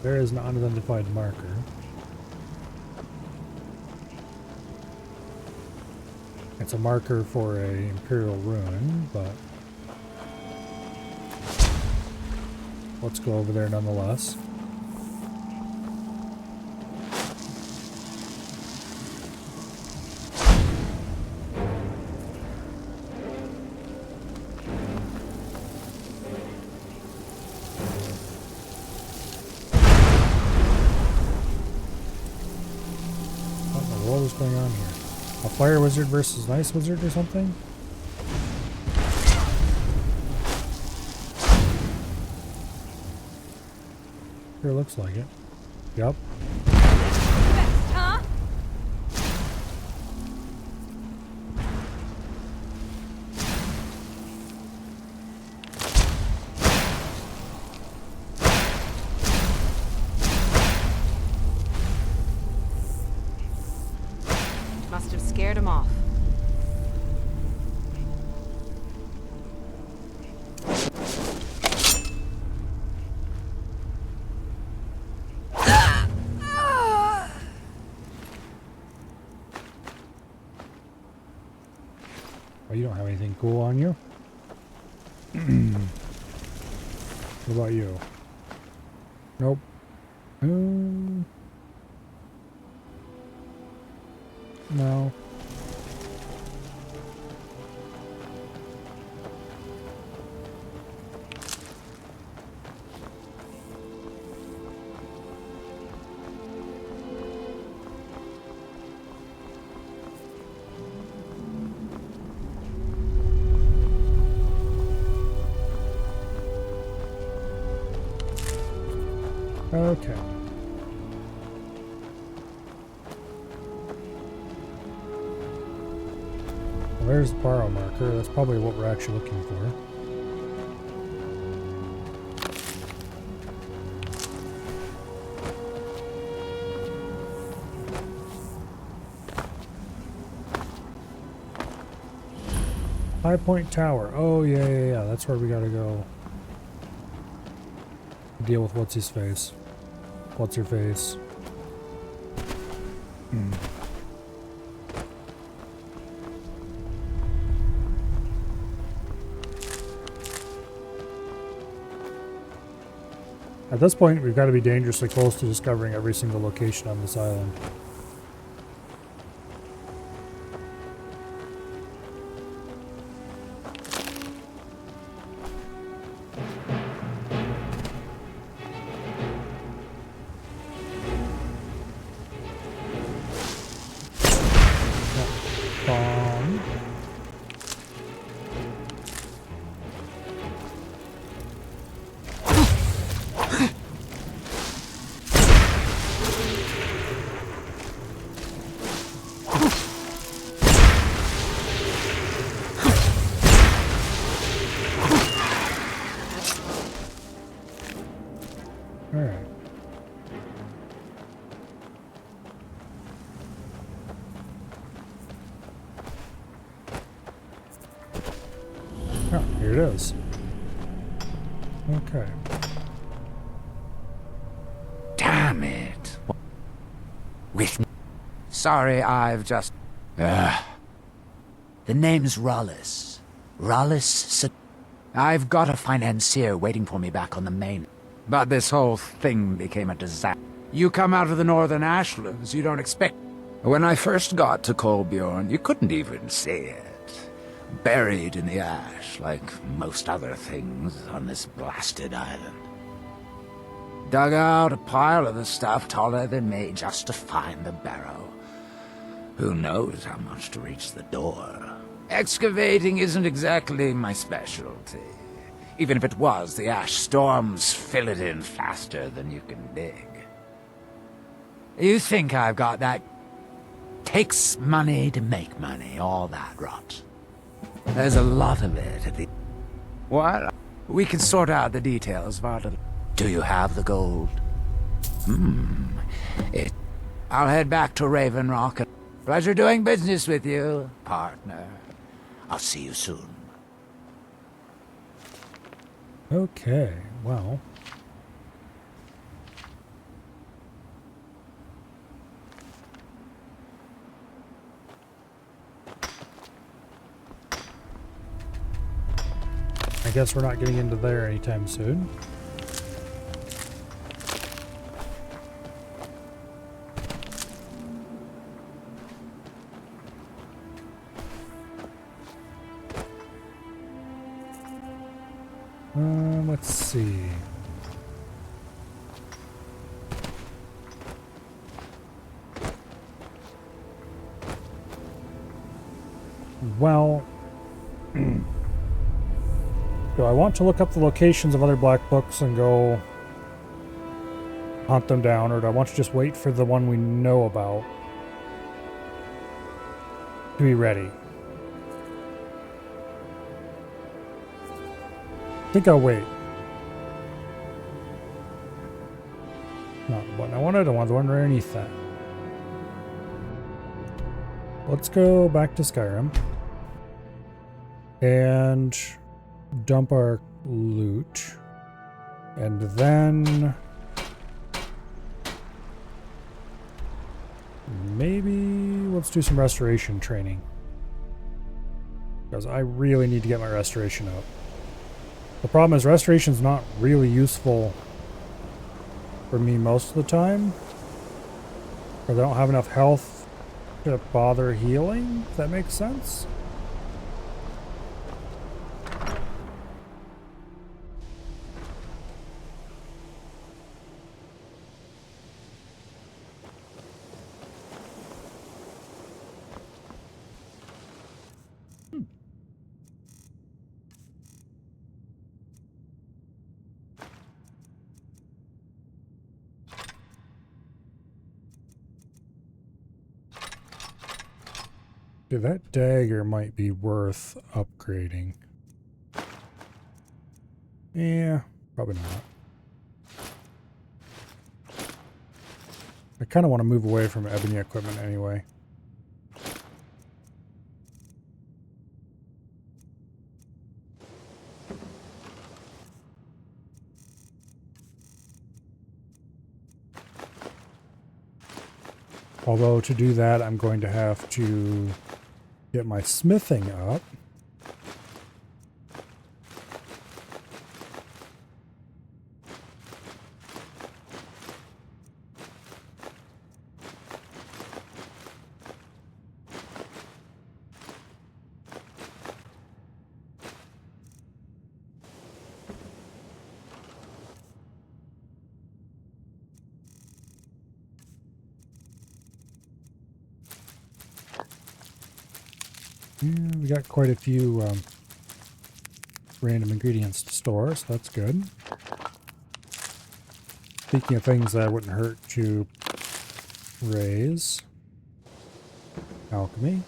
There is an unidentified marker. It's a marker for a Imperial ruin, but let's go over there nonetheless. going on here? A fire wizard versus an ice wizard or something? Sure looks like it. Yep. Huh? Must have scared him off. Oh, you don't have anything cool on you? What about you? Nope. No. Okay. Well, there's the borrow marker. That's probably what we're actually looking for. High Point Tower. Oh, yeah. That's where we gotta go. Deal with what's his face. What's her face? At this point, we've got to be dangerously close to discovering every single location on this island. Alright. Oh, here it is. Okay. Damn it. With sorry, I've just... The name's Rollis. I've got a financier waiting for me back on the main. But this whole thing became a disaster. You come out of the northern ashlands, you don't expect... When I first got to Kolbjorn, you couldn't even see it. Buried in the ash, like most other things on this blasted island. Dug out a pile of the stuff taller than me just to find the barrow. Who knows how much to reach the door. Excavating isn't exactly my specialty. Even if it was, the ash storms fill it in faster than you can dig. You think I've got that? Takes money to make money, all that rot. There's a lot of it at the... What? We can sort out the details, Varda. Do you have the gold? I'll head back to Raven Rock. Pleasure doing business with you, partner. I'll see you soon. Okay, well... I guess we're not getting into there anytime soon. Let's see. well. Do I want to look up the locations of other black books and go hunt them down, or do I want to just wait for the one we know about to be ready? I think I'll wait. Not the button I wanted, I want the one right underneath that. Let's go back to Skyrim and dump our loot, and then maybe let's do some restoration training, because I really need to get my restoration up. The problem is restoration's not really useful for me most of the time, because I don't have enough health to bother healing, if that makes sense. Dude, that dagger might be worth upgrading. Yeah, probably not. I kind of want to move away from ebony equipment anyway. Although to do that, I'm going to have to get my smithing up. Yeah, we got quite a few random ingredients to store, so that's good. Speaking of things that wouldn't hurt to raise, alchemy.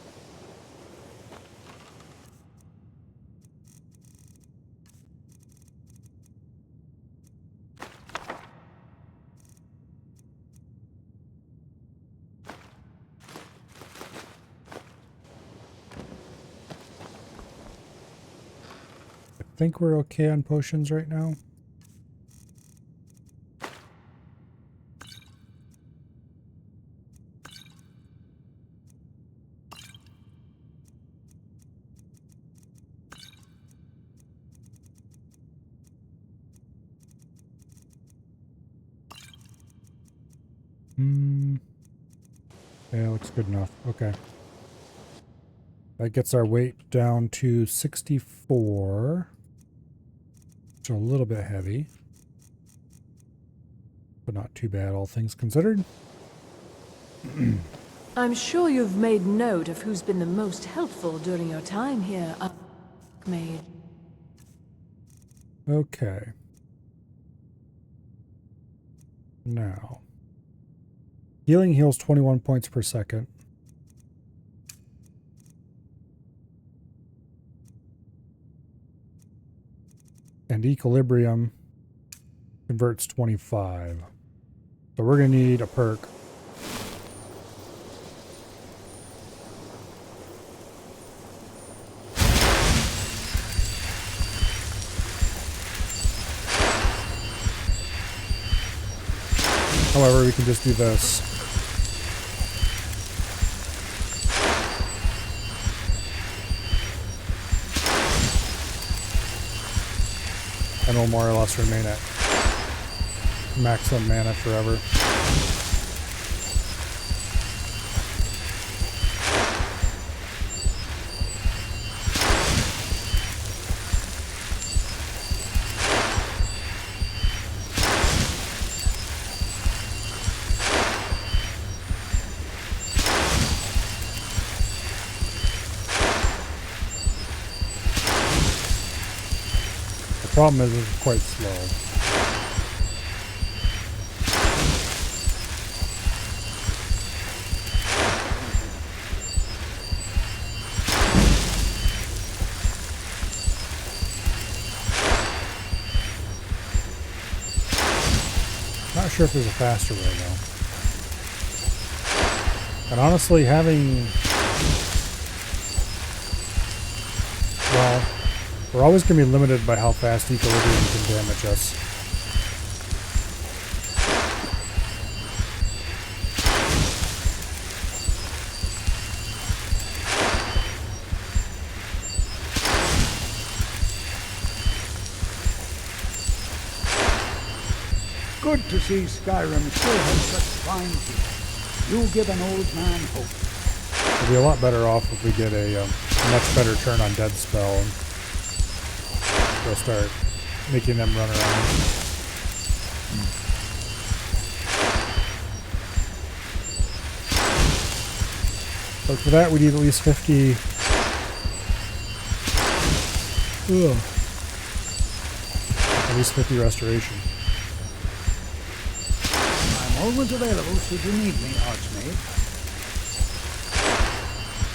I think we're okay on potions right now. Yeah, looks good enough. Okay. That gets our weight down to 64. Which is a little bit heavy, but not too bad, all things considered. I'm sure you've made note of who's been the most helpful during your time here, mage. Okay. Now, healing heals 21 points per second. And equilibrium converts 25. So we're going to need a perk. However, we can just do this. And we'll more or less remain at maximum mana forever. The problem is it's quite slow. Not sure if there's a faster way though. And honestly, having... Well, we're always going to be limited by how fast Equilibrium can damage us. Good to see Skyrim still has such fine people. You give an old man hope. We'll be a lot better off if we get a much better turn on dead spell and we'll start making them run around. But for that we need at least 50. Ugh. At least 50 restoration. I'm always available should you need me, Archmage.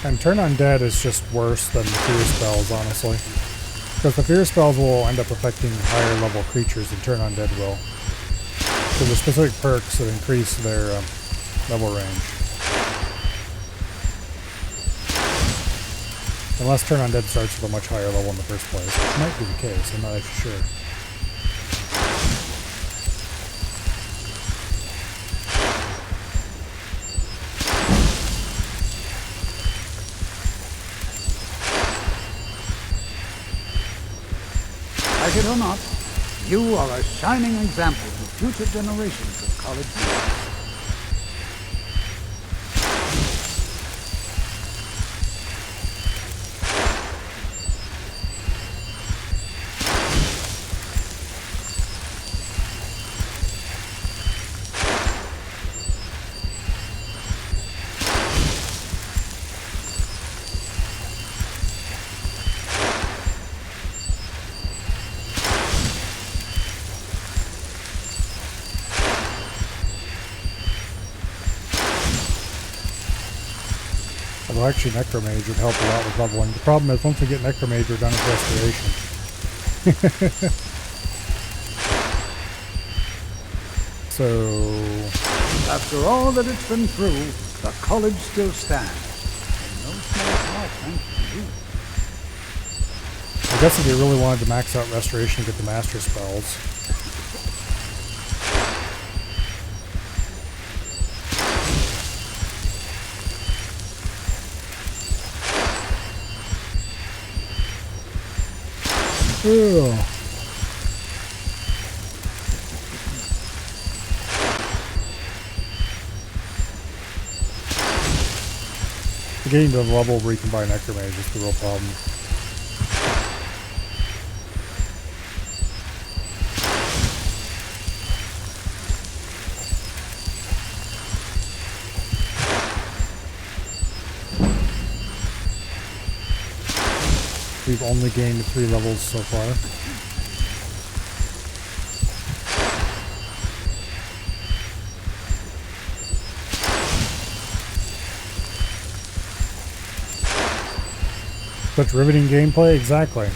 And turn on dead is just worse than the fear spells, honestly. Because the fear spells will end up affecting higher level creatures than turn on dead will. So there's specific perks that increase their level range. Unless turn on dead starts with a much higher level in the first place. Which might be the case, I'm not actually sure. Like it or not, you are a shining example to future generations of college students. Although actually Necromage would help a lot with leveling. The problem is once we get Necromage we're done with restoration. So... After all that it's been through, the college still stands. And no small part thanks to you. I guess if they really wanted to max out restoration and get the master spells. Ugh. Getting to the level where you can buy Necromage is the real problem. We've only gained 3 levels so far. Such riveting gameplay? Exactly.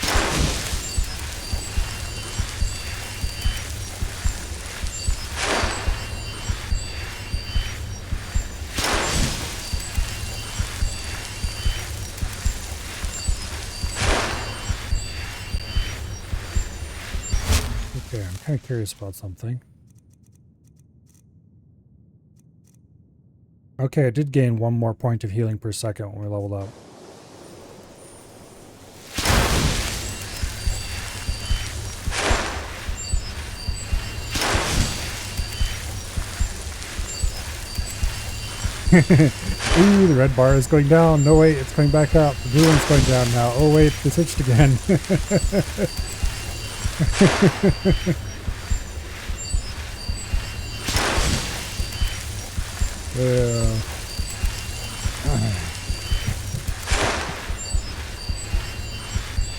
Okay, I'm kind of curious about something. Okay, I did gain 1 more point of healing per second when we leveled up. Ooh, the red bar is going down. No, wait, it's going back up. The blue one's going down now. Oh, wait, they switched again.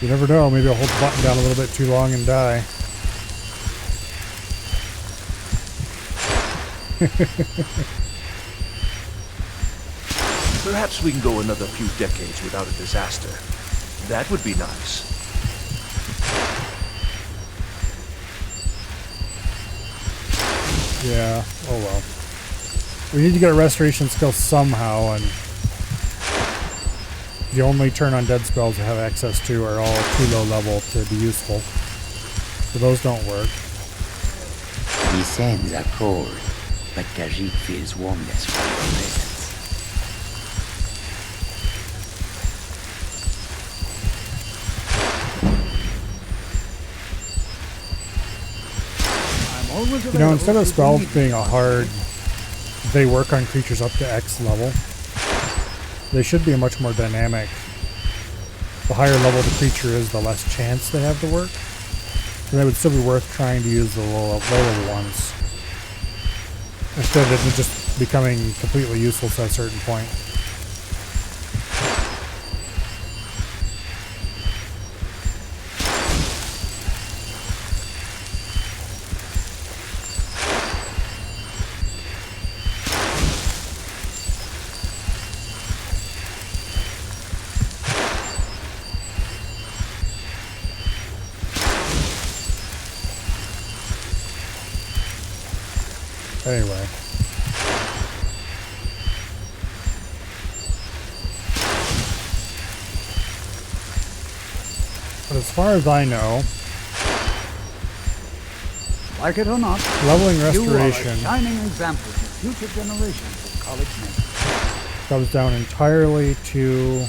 You never know, maybe I'll hold the button down a little bit too long and die. Perhaps we can go another few decades without a disaster. That would be nice. Yeah, oh well. We need to get a restoration skill somehow, and the only turn undead spells I have access to are all too low level to be useful. So those don't work. The sands are cold, but Khajiit feels warmness from your presence. You know, instead of spells being a hard, they work on creatures up to X level, they should be a much more dynamic. The higher level the creature is, the less chance they have to work. And it would still be worth trying to use the low level ones, instead of it just becoming completely useless at a certain point. Anyway. But as far as I know, like it or not, leveling you are a restoration shining example to future generations of college men. comes down entirely to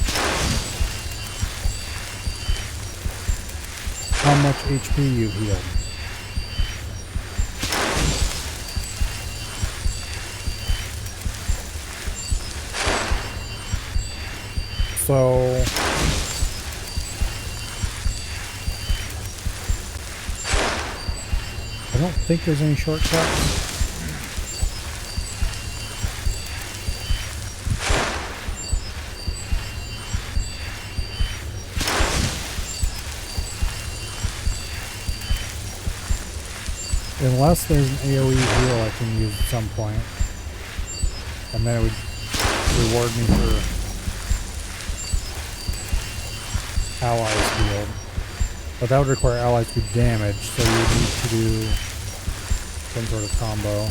how much HP you've healed. So I don't think there's any shortcuts. Unless there's an AoE heal I can use at some point. And then it would reward me for allies healed. But that would require allies to be damaged, so you would need to do some sort of combo.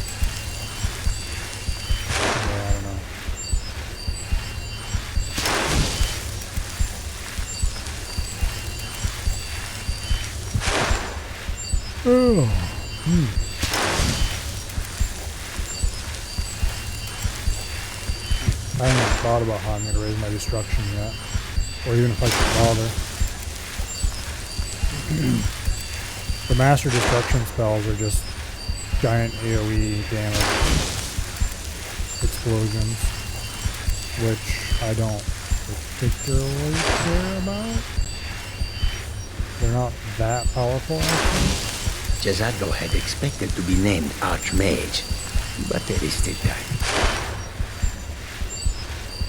Yeah, I don't know. Oh. I haven't even thought about how I'm going to raise my destruction yet. Or even if I should bother. The master destruction spells are just giant AoE damage explosions, which I don't particularly care about. They're not that powerful, actually. Jazado had expected to be named Archmage, but there is still time.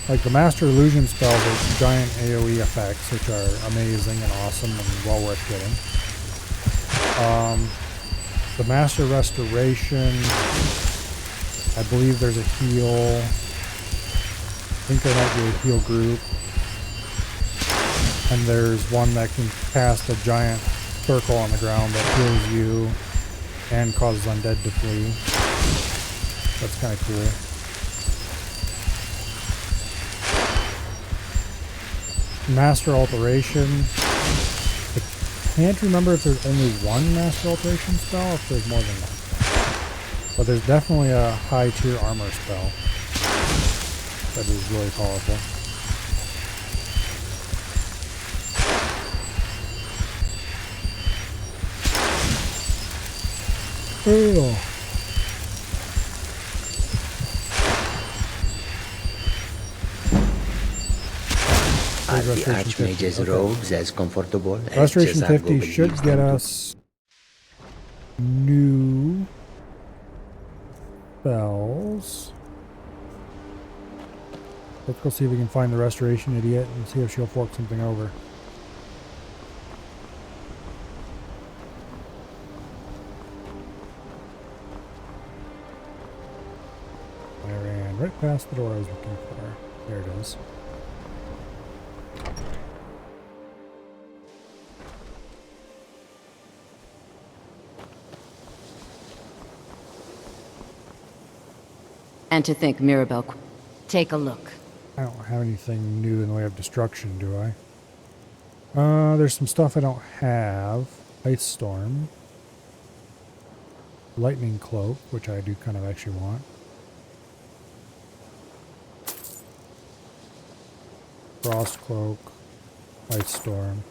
Like the Master Illusion spells are giant AoE effects, which are amazing and awesome and well worth getting. The Master Restoration, I believe there's a heal. I think there might be a heal group. And there's one that can cast a giant circle on the ground that heals you and causes undead to flee. That's kind of cool. Master Alteration. I can't remember if there's only one Master Alteration spell or if there's more than one. But there's definitely a high tier armor spell that is really powerful. Oh. Are the Archmage's robes as comfortable as Restoration Jazado 50 believes should them get to? us new spells. Let's go see if we can find the Restoration Idiot and see if she'll fork something over. right past the door I was looking for. There it is. And to think Mirabelle... Take a look. I don't have anything new in the way of destruction, do I? There's some stuff I don't have. Ice Storm. Lightning Cloak, which I do kind of actually want. Frost Cloak. Ice Storm.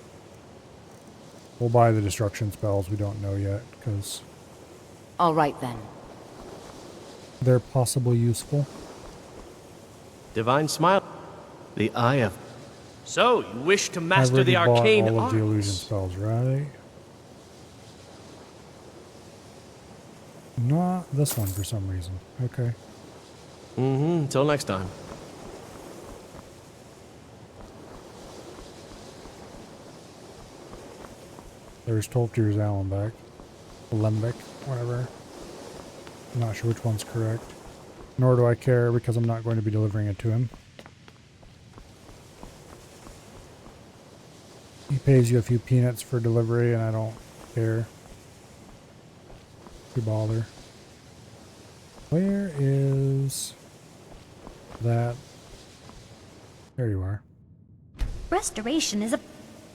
We'll buy the destruction spells we don't know yet, because... All right, then. They're possibly useful. Divine Smile. The Eye of... So, you wish to master I've the already bought arcane all of arts? the illusion spells, right? Not this one for some reason. Okay. Mm-hmm. Until next time. There's Tolfdir's Alembic. Alembic, whatever. I'm not sure which one's correct. Nor do I care because I'm not going to be delivering it to him. He pays you a few peanuts for delivery and I don't care. To bother. Where is that? There you are. Restoration is a...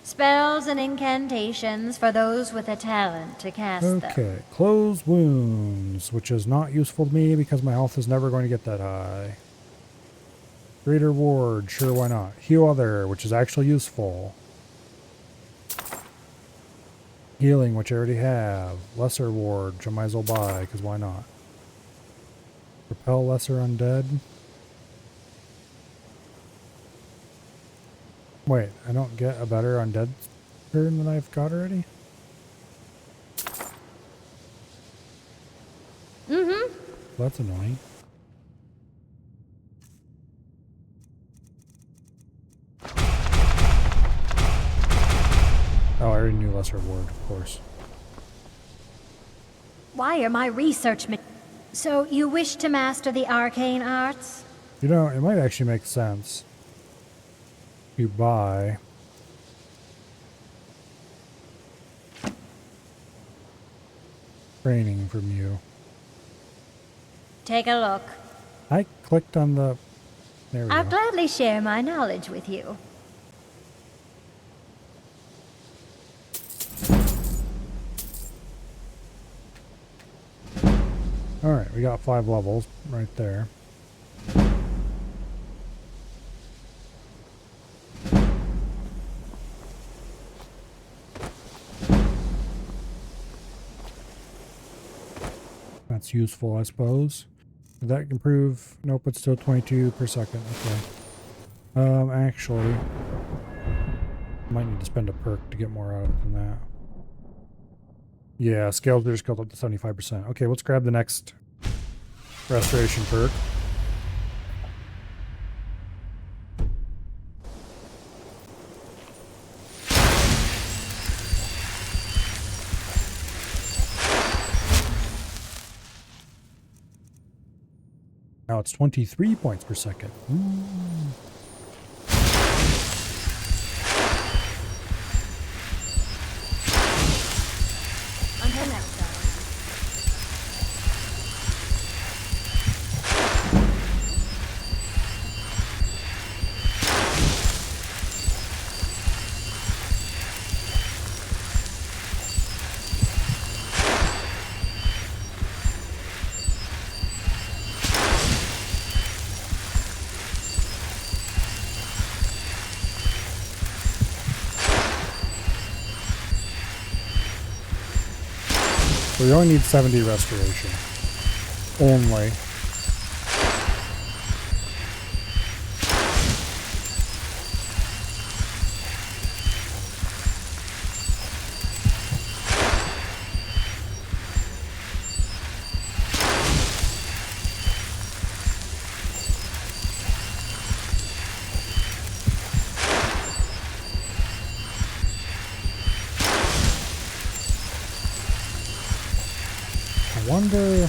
Spells and incantations for those with a talent to cast them. Okay, close wounds, which is not useful to me because my health is never going to get that high. Greater ward, sure, why not? Heal other, which is actually useful. Healing, which I already have. Lesser ward, which I might as well buy, because why not? Repel lesser undead. Wait, I don't get a better undead turn than I've got already? Mm-hmm. That's annoying. Oh, I already knew lesser ward, of course. Why are my research... So, you wish to master the arcane arts? You know, it might actually make sense. You buy training from you. Take a look. I clicked on the... There we I'll go. gladly share my knowledge with you. Alright, we got 5 levels right there. That's useful, I suppose. Did that improve? Nope, it's still 22 per second. Okay. Actually, might need to spend a perk to get more out of it than that. Yeah, scales are just scaled up to 75%. Okay, let's grab the next restoration perk. Now it's 23 points per second. Ooh. Until next time. We only need 70 restoration. Only. I wonder...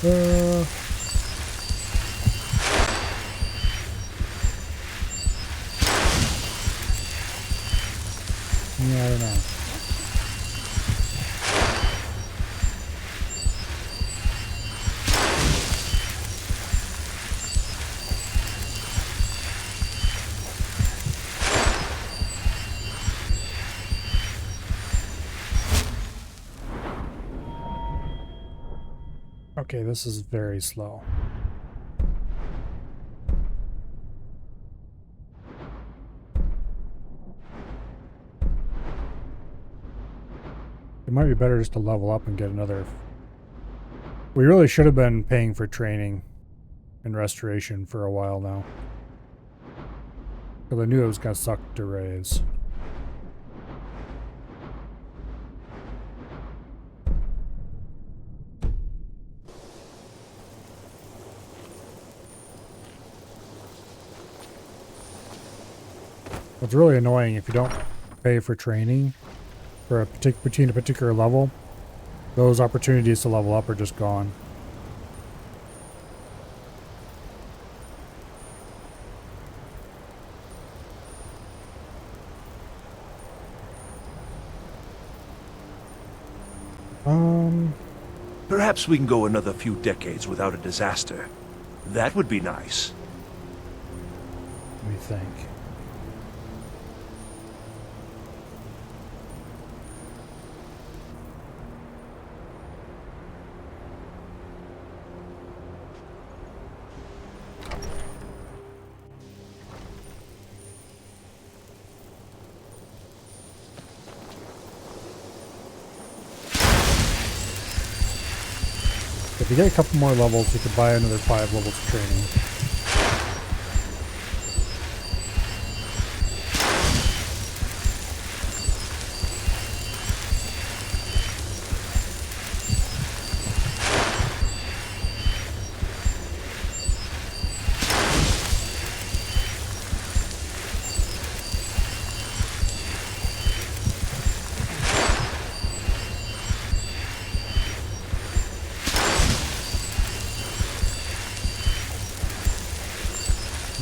Yeah, I don't know. Okay, this is very slow. It might be better just to level up and get another... We really should have been paying for training and restoration for a while now. Because I knew it was going to suck to raise. It's really annoying if you don't pay for training for a particular level. Those opportunities to level up are just gone. Perhaps we can go another few decades without a disaster. That would be nice. Let me think. If you get a couple more levels, you could buy another 5 levels of training.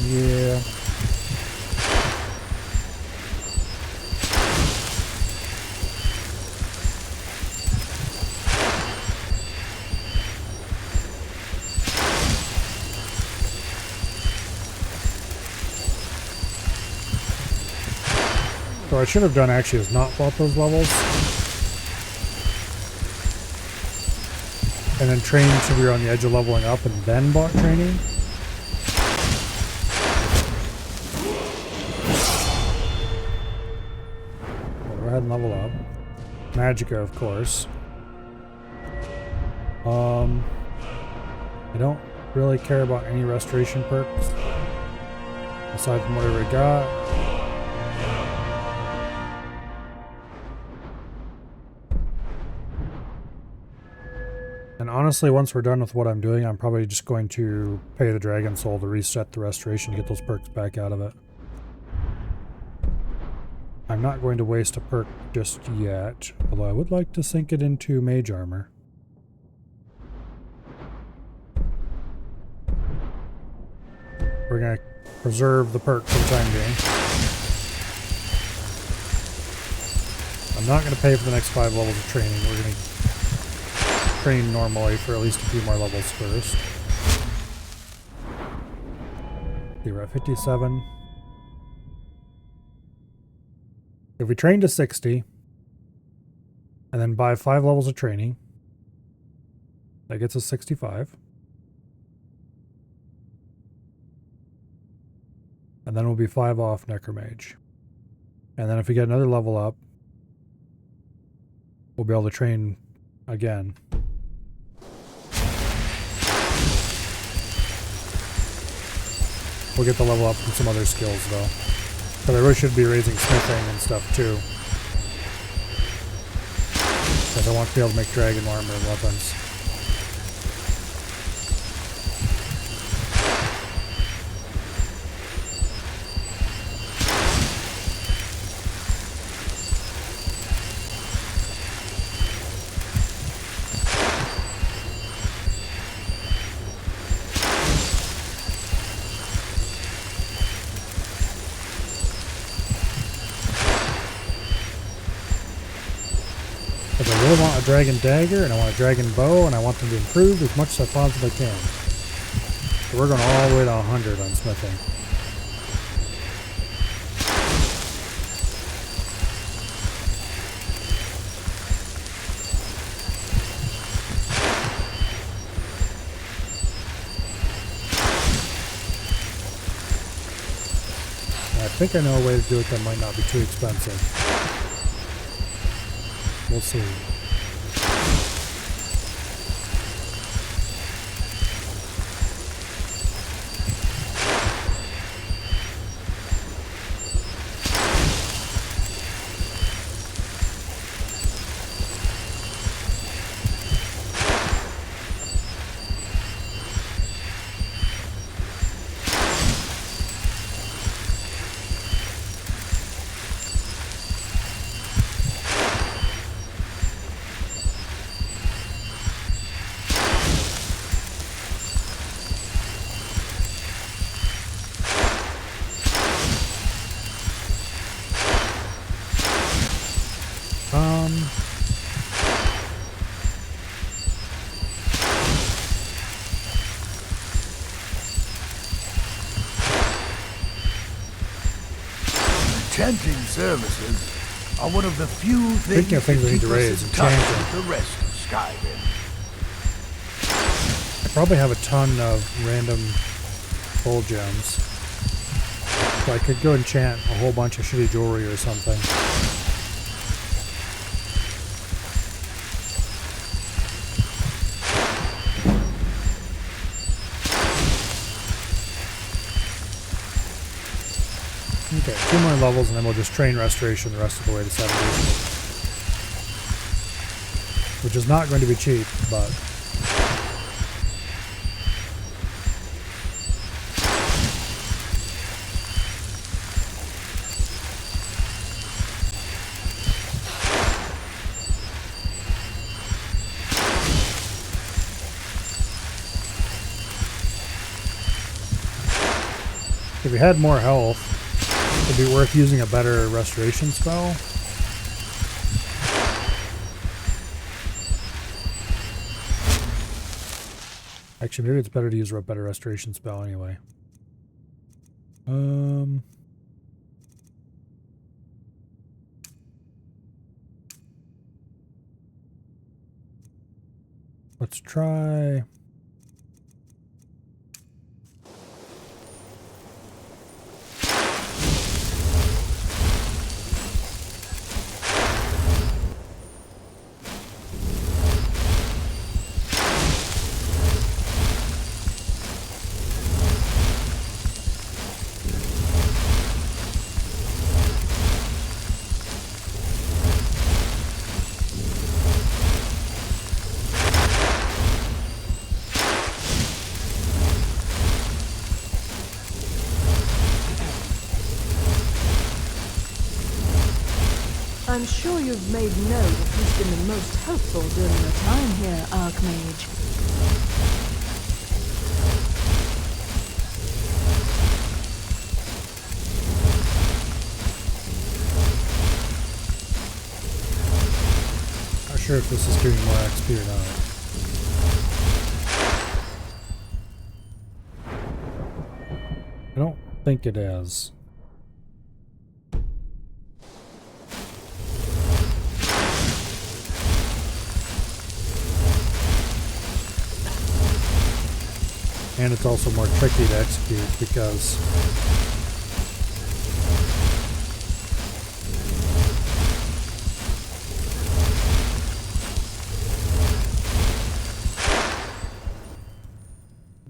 Yeah. So I should have done actually is not bought those levels. And then trained till we were on the edge of leveling up and then bought training. Go ahead and level up. Magicka, of course. I don't really care about any restoration perks aside from what I already got. And honestly, once we're done with what I'm doing, I'm probably just going to pay the Dragon Soul to reset the restoration to get those perks back out of it. I'm not going to waste a perk just yet, although I would like to sink it into mage armor. We're going to preserve the perk for the time being. I'm not going to pay for the next 5 levels of training. We're going to train normally for at least a few more levels first. Okay, we're at 57. If we train to 60, and then buy 5 levels of training, that gets us 65. And then we'll be 5 off Necromage. And then if we get another level up, we'll be able to train again. We'll get the level up from some other skills though. But I really should be raising smithing and stuff too. Because I want to be able to make dragon armor and weapons. really want a dragon dagger, and I want a dragon bow, and I want them to improve as much as I possibly can. So we're going all the way to 100 on smithing. I think I know a way to do it that might not be too expensive. We'll see. Enchanting services are one of the few things Speaking of things that we need keep to us raise, in touch enchanting. with the rest of Skyrim. I probably have a ton of random soul gems. So I could go enchant a whole bunch of shitty jewelry or something. Okay, 2 more levels and then we'll just train restoration the rest of the way to 70. Which is not going to be cheap, but... If we had more health, it'd be worth using a better restoration spell. Actually, maybe it's better to use a better restoration spell anyway. Let's try... I'm sure you've made note of who's been the most helpful during your time here, Archmage. Not sure if this is giving more XP or not. I don't think it is. And it's also more tricky to execute because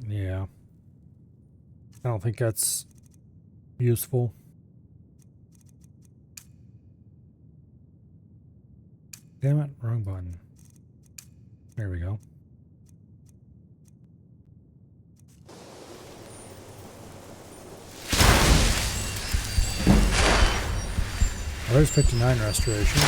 yeah, I don't think that's useful. Damn it, wrong button. There we go. Well, there's 59 restoration.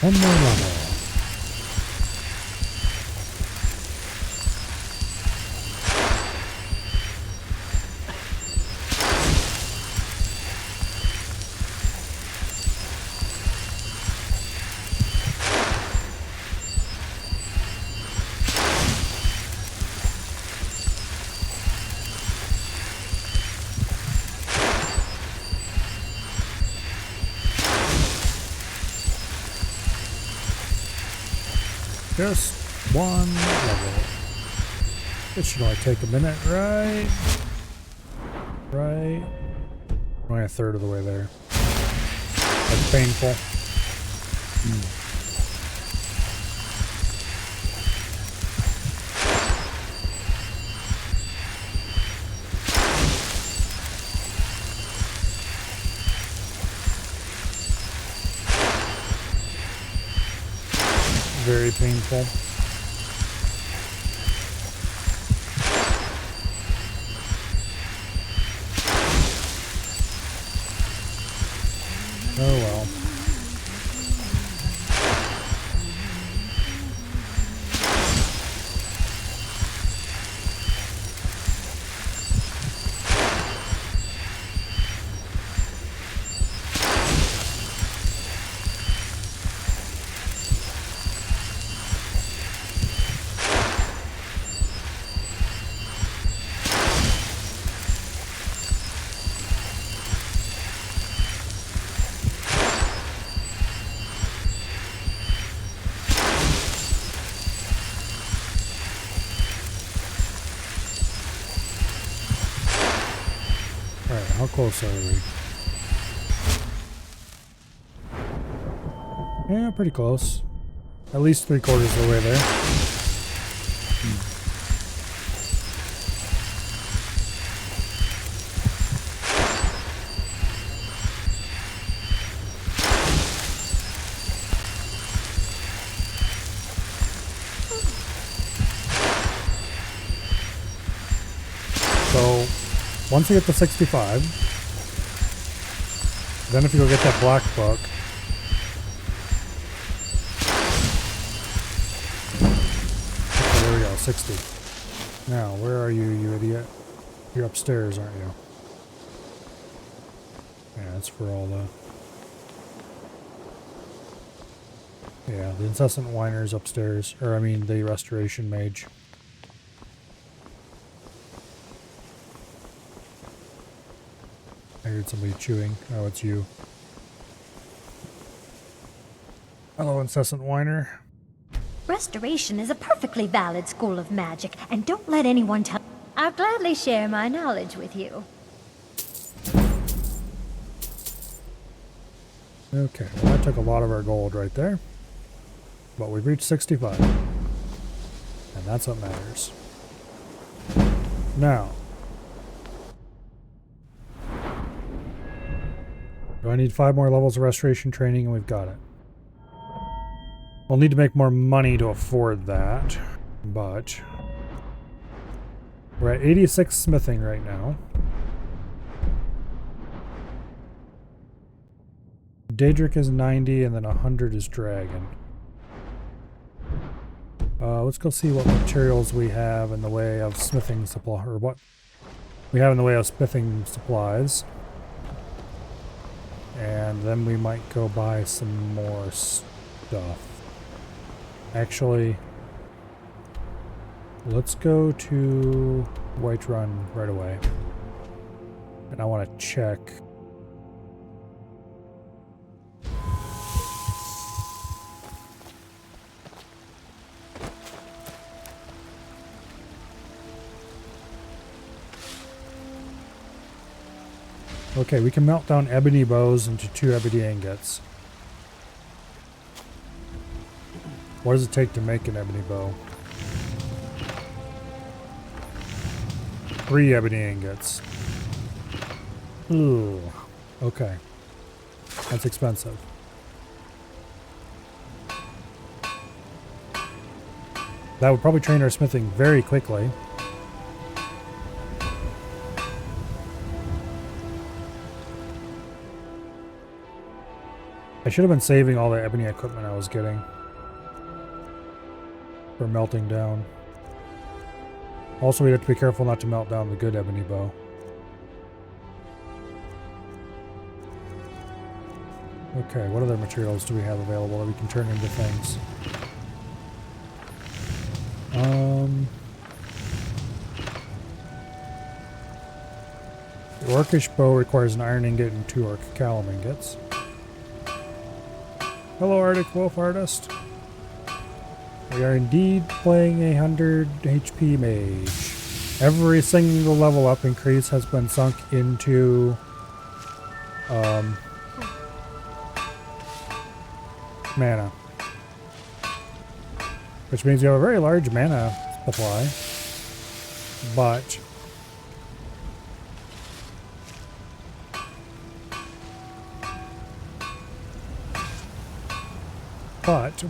One more level. Just one level. It should only take a minute, right? Right. Only a third of the way there. That's painful. Very painful. Oh well. Alright, how close are we? Yeah, pretty close. At least 3/4 of the way there. So, once you get to 65, then if you go get that black book, okay, there we go, 60. Now, where are you, you idiot? You're upstairs, aren't you? Yeah, that's for all the... Yeah, the incessant whiner's upstairs, or I mean the restoration mage. I heard somebody chewing. Oh, it's you. Hello, incessant whiner. Restoration is a perfectly valid school of magic, and don't let anyone tell... I'll gladly share my knowledge with you. Okay, well that took a lot of our gold right there. But we've reached 65. And that's what matters. Now. Do I need 5 more levels of restoration training? And we've got it. We'll need to make more money to afford that. But we're at 86 smithing right now. Daedric is 90 and then 100 is dragon. Let's go see what materials we have in the way of smithing supply, or what we have in the way of smithing supplies. And then we might go buy some more stuff. Actually, let's go to Whiterun right away. And I want to check. Okay, we can melt down ebony bows into 2 ebony ingots. What does it take to make an ebony bow? 3 ebony ingots. Ooh, okay. That's expensive. That would probably train our smithing very quickly. I should have been saving all the ebony equipment I was getting for melting down. Also, we have to be careful not to melt down the good ebony bow. Okay, what other materials do we have available that we can turn into things? The orcish bow requires an iron ingot and 2 orc callum ingots. Hello, Arctic Wolf Artist. We are indeed playing a 100 HP mage. Every single level up increase has been sunk into mana. Which means you have a very large mana supply. But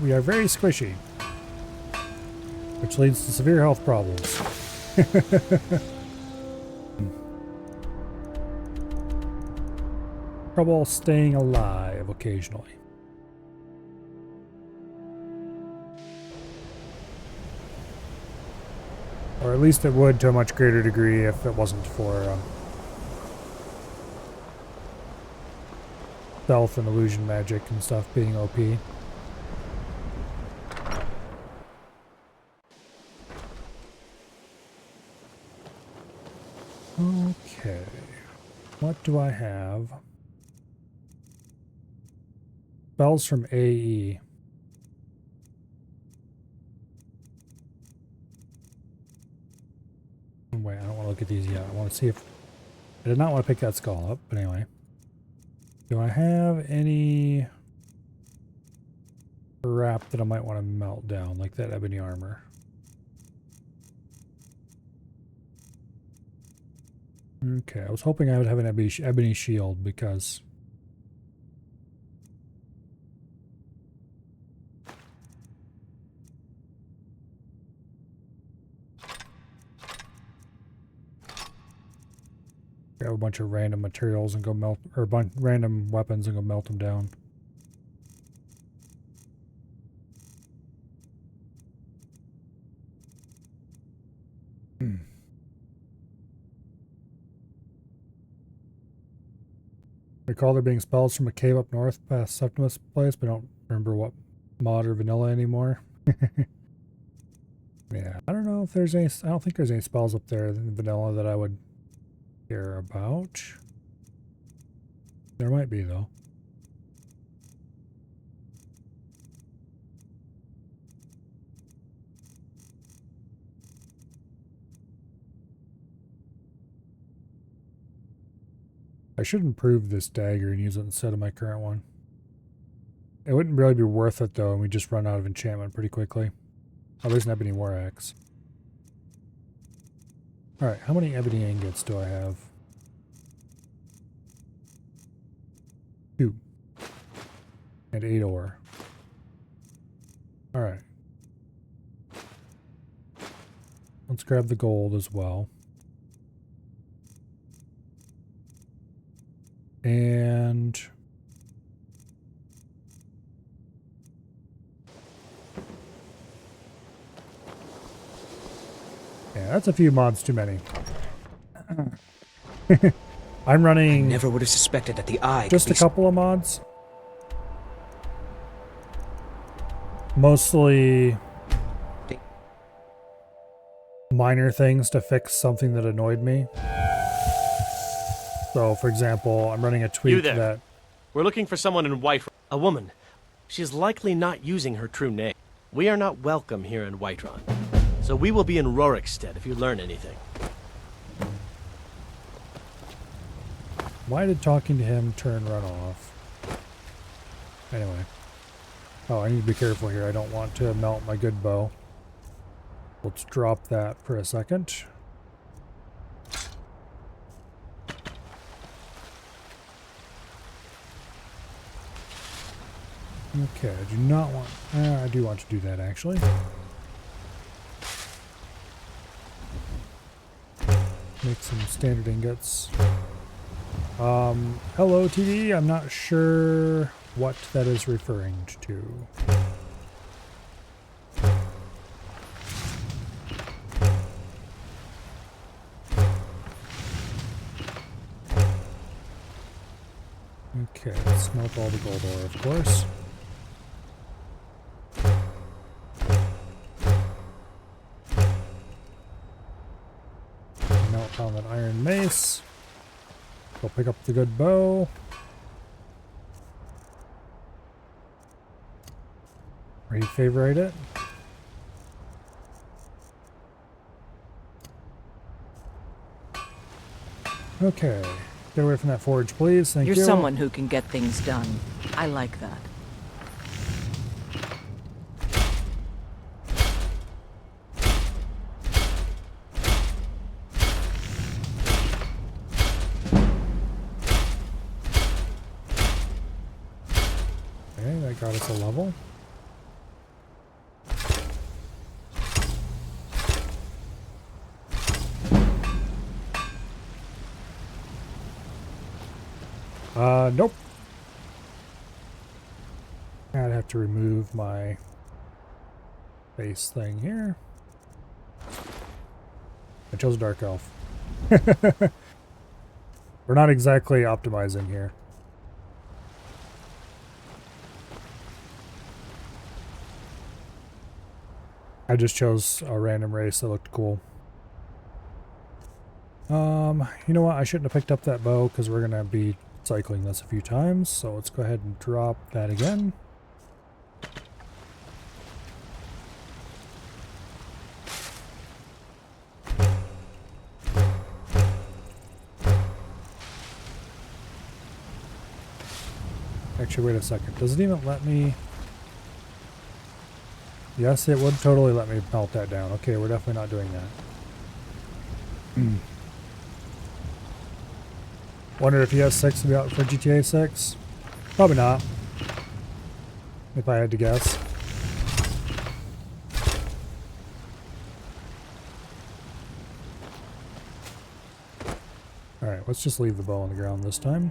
we are very squishy. Which leads to severe health problems. Trouble staying alive occasionally. Or at least it would to a much greater degree if it wasn't for stealth and illusion magic and stuff being OP. Okay, what do I have? Spells from AE. Wait, I don't want to look at these yet. I want to see if... I did not want to pick that skull up, but anyway. Do I have any crap that I might want to melt down, like that ebony armor? Okay, I was hoping I would have an ebony shield because... grab a bunch of random materials and go melt, or random weapons and go melt them down. Recall there being spells from a cave up north past Septimus' place, but I don't remember what mod or vanilla anymore. Yeah, I don't know if there's any, I don't think there's any spells up there in vanilla that I would care about. There might be though. I should improve this dagger and use it instead of my current one. It wouldn't really be worth it though, and we just run out of enchantment pretty quickly. Oh, there's an ebony war axe. Alright, how many ebony ingots do I have? 2. And 8 ore. Alright. Let's grab the gold as well. And... yeah, that's a few mods too many. I'm running... I never would have suspected that the eye just a couple of mods. Mostly minor things to fix something that annoyed me. So, for example, I'm running a tweak that... We're looking for someone in Whiterun. A woman. She's likely not using her true name. We are not welcome here in Whiterun. So we will be in Rorikstead if you learn anything. Why did talking to him turn run off? Anyway. Oh, I need to be careful here. I don't want to melt my good bow. Let's drop that for a second. Okay, I do not want... I do want to do that, actually. Make some standard ingots. Hello, TV. I'm not sure what that is referring to. Okay, let's smelt all the gold ore, of course. Melt down that iron mace. Go pick up the good bow. Refavorite it. Okay. Get away from that forge, please. Thank you. You're someone who can get things done. I like that. Okay, that got us a level. Nope. I'd have to remove my base thing here. I chose Dark Elf. We're not exactly optimizing here. I just chose a random race that looked cool. You know what? I shouldn't have picked up that bow because we're going to be cycling this a few times. So let's go ahead and drop that again. Actually, wait a second. Does it even let me... Yes, it would totally let me melt that down. Okay, we're definitely not doing that. Wonder if ES6 will be out for GTA 6? Probably not. If I had to guess. Alright, let's just leave the bow on the ground this time.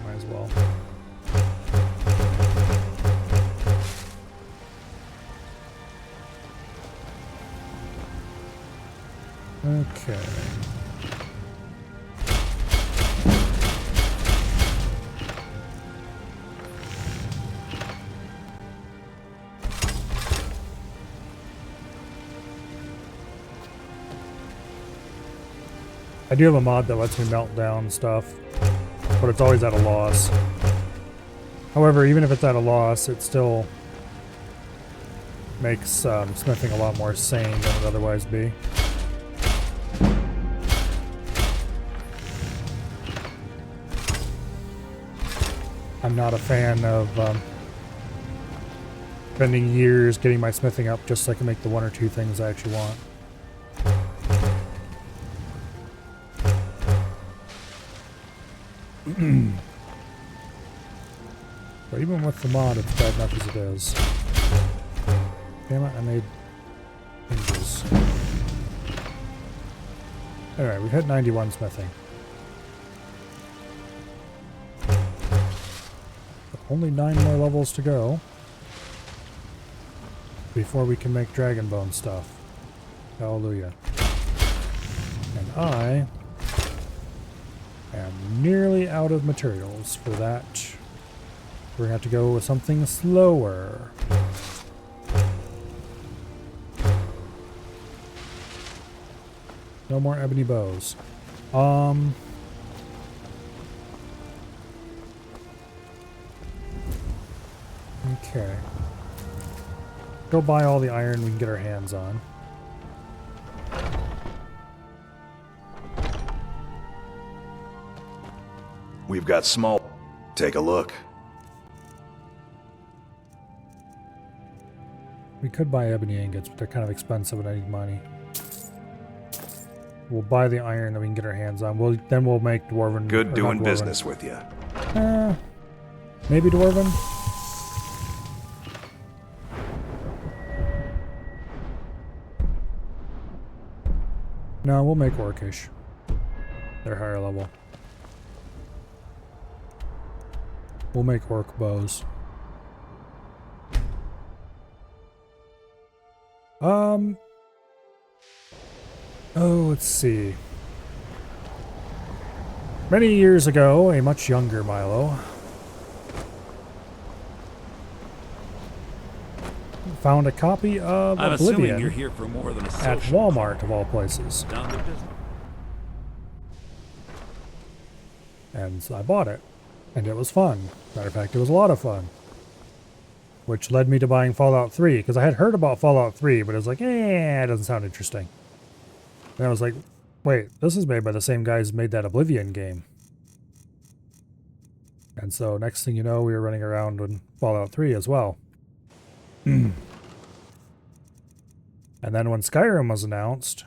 Might as well. Okay. I do have a mod that lets me melt down stuff, but it's always at a loss. However, even if it's at a loss, it still makes smithing a lot more sane than it would otherwise be. I'm not a fan of spending years getting my smithing up just so I can make the one or two things I actually want. But even with the mod, it's bad enough as it is. Damn it, I made hinges. Alright, we've hit 91 smithing. Only 9 more levels to go before we can make dragon bone stuff. Hallelujah. And I am nearly out of materials for that. We're going to have to go with something slower. No more ebony bows. Okay. Go buy all the iron we can get our hands on. We've got small. Take a look. We could buy ebony ingots, but they're kind of expensive and I need money. We'll buy the iron that we can get our hands on. Then we'll make dwarven. Good doing business with you. Maybe dwarven. No, we'll make Orcish. They're higher level. We'll make Orc bows. Oh, let's see. Many years ago, a much younger Milo found a copy of I'm assuming Oblivion you're here for more than a at social Walmart, of all places. Down to business. And so I bought it. And it was fun. Matter of fact, it was a lot of fun. Which led me to buying Fallout 3, because I had heard about Fallout 3, but it was like, it doesn't sound interesting. And I was like, wait, this is made by the same guys who made that Oblivion game. And so next thing you know, we were running around in Fallout 3 as well. And then when Skyrim was announced,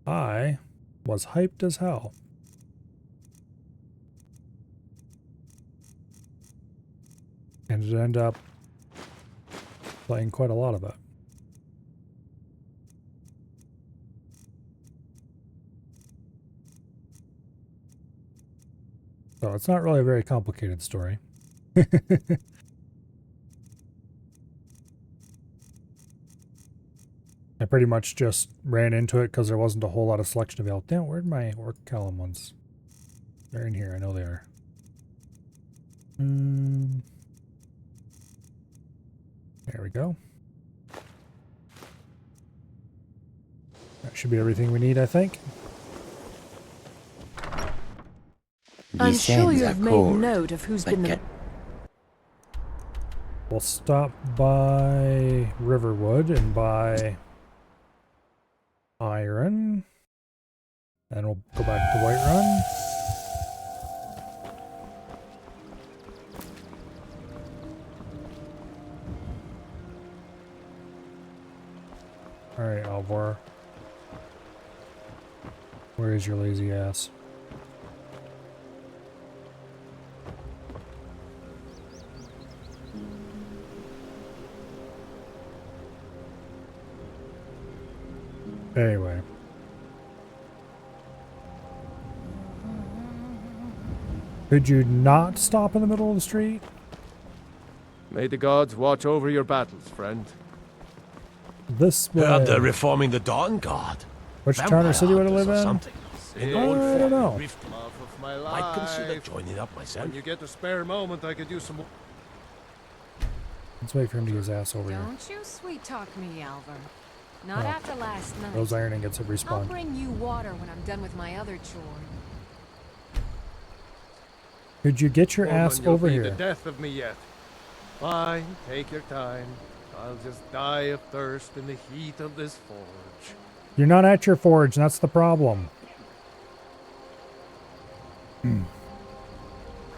I was hyped as hell. And it ended up playing quite a lot of it. So it's not really a very complicated story. I pretty much just ran into it because there wasn't a whole lot of selection available. Damn, where'd my Orc Callum ones? They're in here, I know they are. There we go. That should be everything we need, I think. I'm sure you have made note of who's been the... We'll stop by Riverwood and buy iron. Then we'll go back to Whiterun. Alright, Alvar. Where is your lazy ass? Anyway. Could you not stop in the middle of the street? May the gods watch over your battles, friend. This way. Heard they're reforming the Dawn Guard. Which town or city would I live in? In I don't know. I'd consider joining up myself. When you get a spare moment, I could use some more. Let's wait for him to use ass over here. Don't you sweet talk me, Alvar. Not Oh. after last night. Those iron ingots have I'll respawned. bring you water when I'm done with my other chore. Could you get your ass You'll over be here? the death of me yet. Fine, take your time. I'll just die of thirst in the heat of this forge. You're not at your forge, and that's the problem.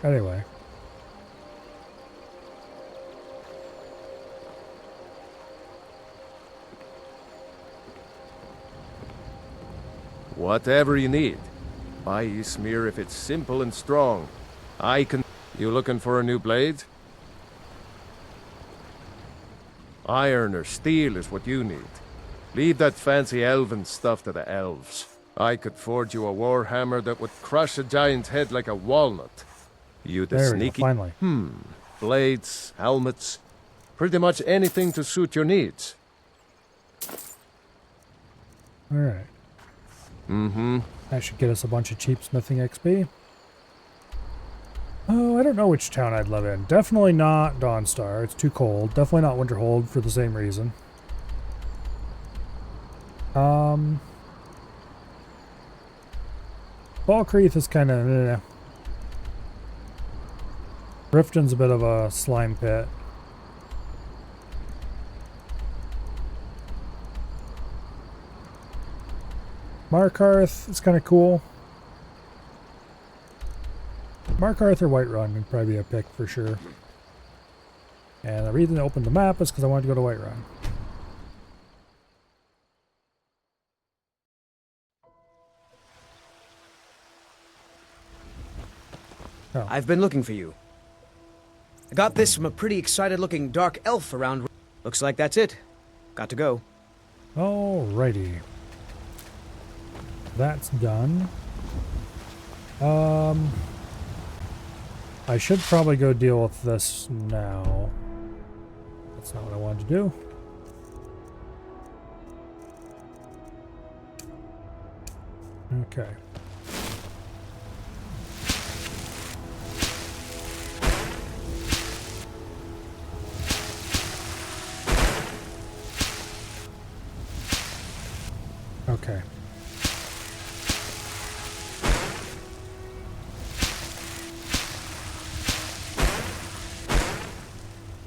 Anyway. Whatever you need. Buy Ysmir if it's simple and strong. I can... You looking for a new blade? Iron or steel is what you need. Leave that fancy elven stuff to the elves. I could forge you a warhammer that would crush a giant's head like a walnut. You the There we go, sneaky... finally. Blades, helmets, pretty much anything to suit your needs. Alright. That should get us a bunch of cheap smithing XP. Oh, I don't know which town I'd live in. Definitely not Dawnstar. It's too cold. Definitely not Winterhold for the same reason. Falkreath is kind of... Riften's a bit of a slime pit. Markarth is kind of cool. Markarth or Whiterun would probably be a pick for sure. And the reason I opened the map is because I wanted to go to Whiterun. Oh. I've been looking for you. I got this from a pretty excited-looking dark elf around. Looks like that's it. Got to go. Alrighty. That's done. I should probably go deal with this now. That's not what I wanted to do. Okay. Okay.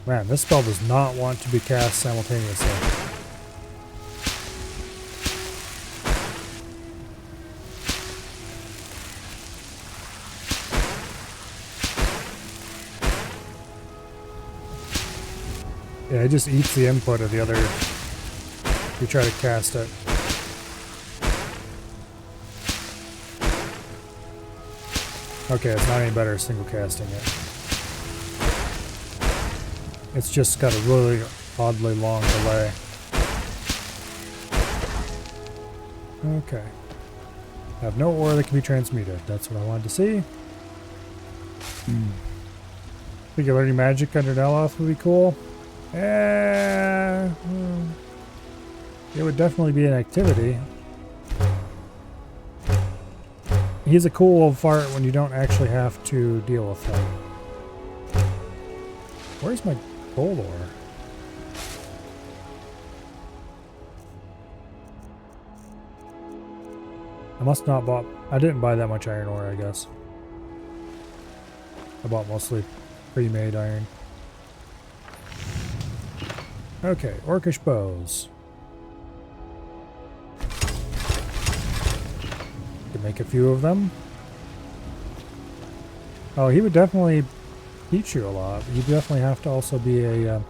Man, this spell does not want to be cast simultaneously. Yeah, it just eats the input of the other if you try to cast it. Okay, it's not any better single casting it. It's just got a really oddly long delay. Okay. I have no ore that can be transmuted. That's what I wanted to see. Think of learning magic under Neloth would be cool. It would definitely be an activity. He's a cool old fart when you don't actually have to deal with him. Where's my gold ore? I must not bought... I didn't buy that much iron ore, I guess. I bought mostly pre-made iron. Okay, orcish bows. Could make a few of them. Oh, he would definitely teach you a lot. You definitely have to also be a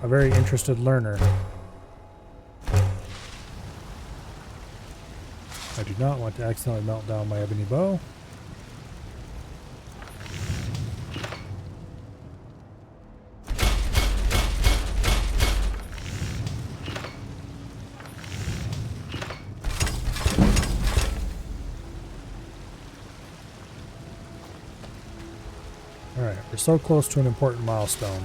very interested learner. I do not want to accidentally melt down my ebony bow. Alright, we're so close to an important milestone.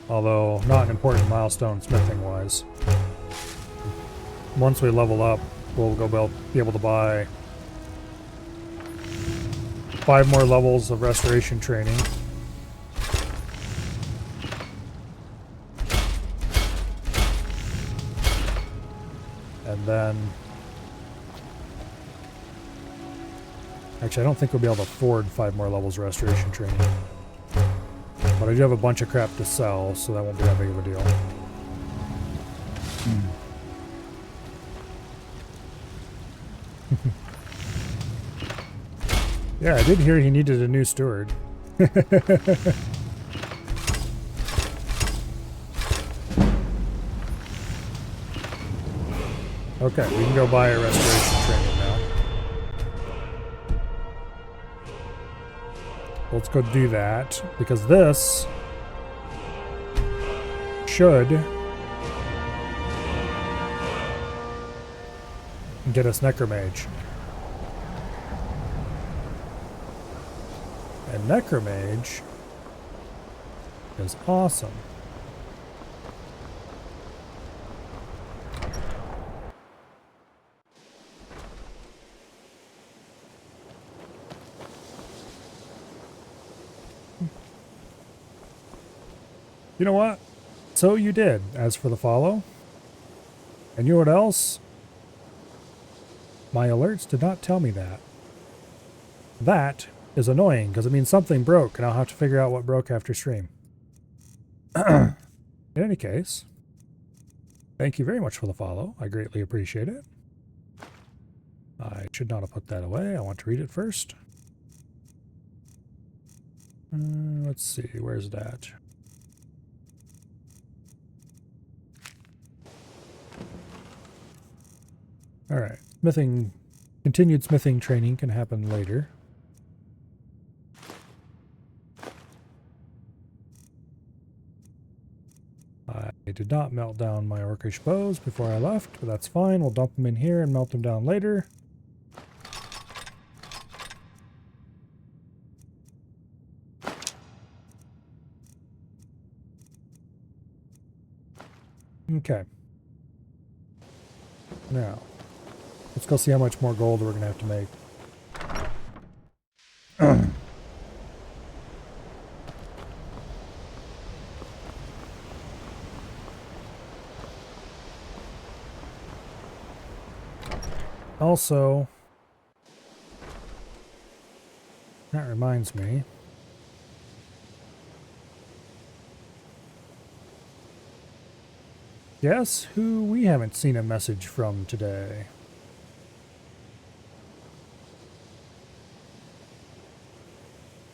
Although, not an important milestone smithing-wise. Once we level up, we'll be able to buy 5 more levels of restoration training. And then... Actually, I don't think we'll be able to afford 5 more levels of restoration training. But I do have a bunch of crap to sell, so that won't be that big of a deal. Yeah, I did hear he needed a new steward. Okay, we can go buy a restoration training now. Let's go do that, because this should get us Necromage. And Necromage is awesome. You know what? So you did, as for the follow. And you know what else? My alerts did not tell me that. That is annoying, because it means something broke, and I'll have to figure out what broke after stream. In any case, thank you very much for the follow. I greatly appreciate it. I should not have put that away. I want to read it first. Let's see, where's that? Alright, continued smithing training can happen later. I did not melt down my orcish bows before I left, but that's fine. We'll dump them in here and melt them down later. Okay. Now, let's go see how much more gold we're going to have to make. Also, that reminds me. Guess who we haven't seen a message from today?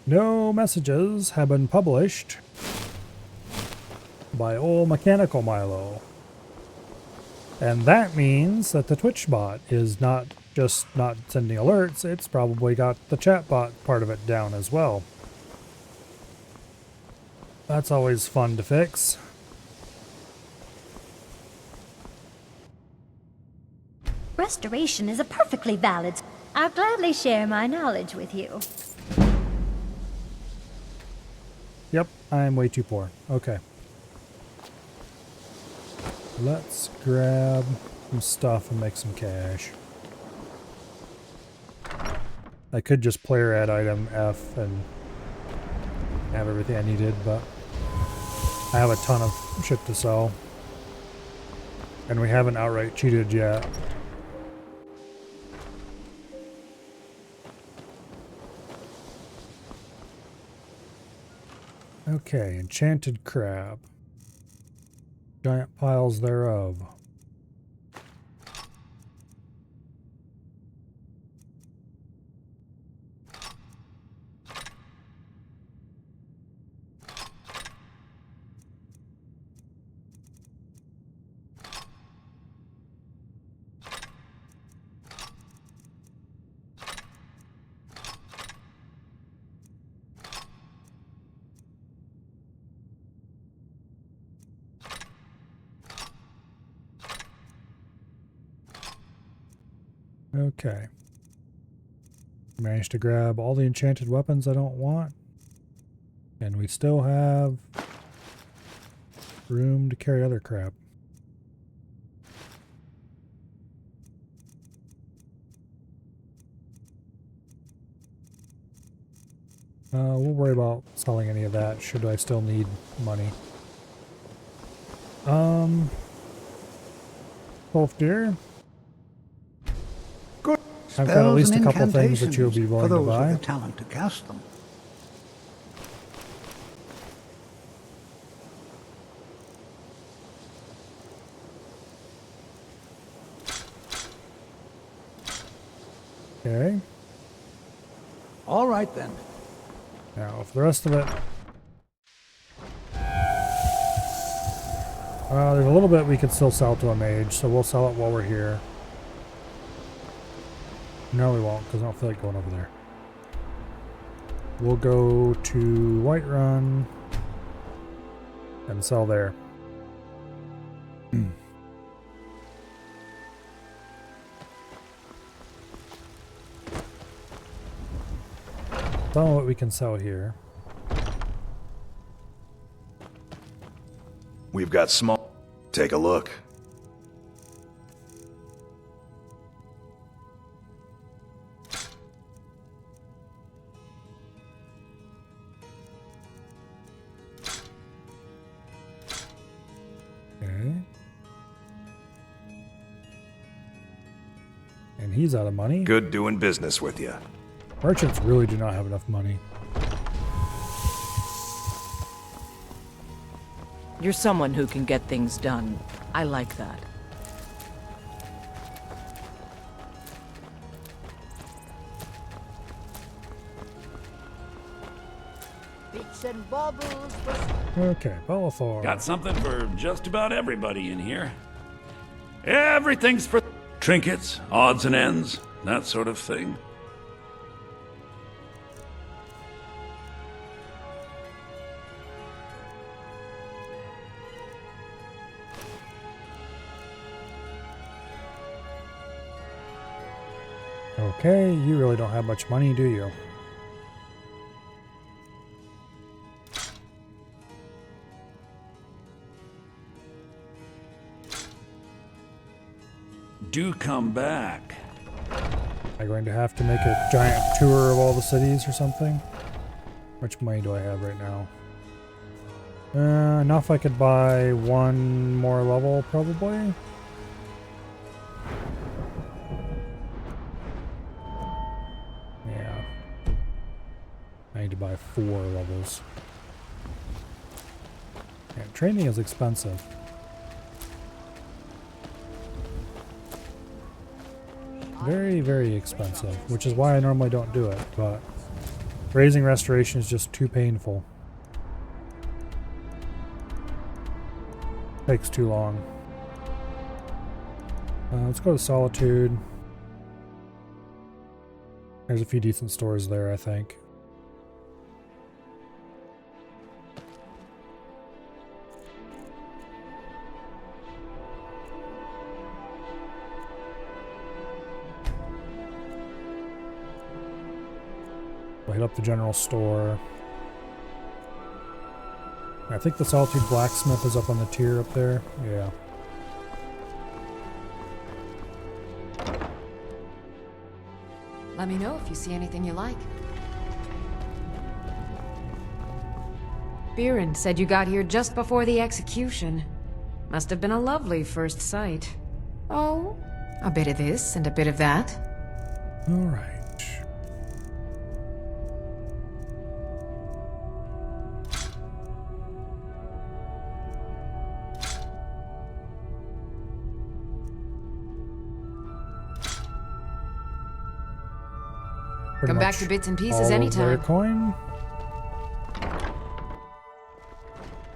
No messages have been published by old Mechanical Milo. And that means that the Twitch bot is not just not sending alerts, it's probably got the chat bot part of it down as well. That's always fun to fix. Restoration is a perfectly valid... I'll gladly share my knowledge with you. Yep, I'm way too poor. Okay. Let's grab some stuff and make some cash. I could just player add item F and have everything I needed, but I have a ton of shit to sell. And we haven't outright cheated yet. Okay, enchanted crab. Giant piles thereof. Okay. Managed to grab all the enchanted weapons I don't want. And we still have room to carry other crap. We'll worry about selling any of that should I still need money. Wolf deer. I've got at least a couple things that you'll be willing to buy. For those with the talent to cast them. Okay. All right then. Now, for the rest of it, there's a little bit we could still sell to a mage, so we'll sell it while we're here. No, we won't, because I don't feel like going over there. We'll go to Whiterun and sell there. Don't know what we can sell here. We've got small... Take a look. Okay. And he's out of money. Good doing business with you. Merchants really do not have enough money. You're someone who can get things done. I like that. Bits and bobbles. Okay, Bellathor. Got something for just about everybody in here. Everything's for trinkets, odds and ends, that sort of thing. Okay, you really don't have much money, do you? Do come back. Am I going to have to make a giant tour of all the cities or something? How much money do I have right now? Enough I could buy one more level, probably. Yeah. I need to buy 4 levels. Yeah, training is expensive. Very, very expensive, which is why I normally don't do it, but raising restoration is just too painful. Takes too long. Let's go to Solitude. There's a few decent stores there, I think. We'll hit up the general store. I think the Solitude Blacksmith is up on the tier up there. Yeah. Let me know if you see anything you like. Biren said you got here just before the execution. Must have been a lovely first sight. Oh, a bit of this and a bit of that. All right. Come back to bits and pieces anytime. Coin.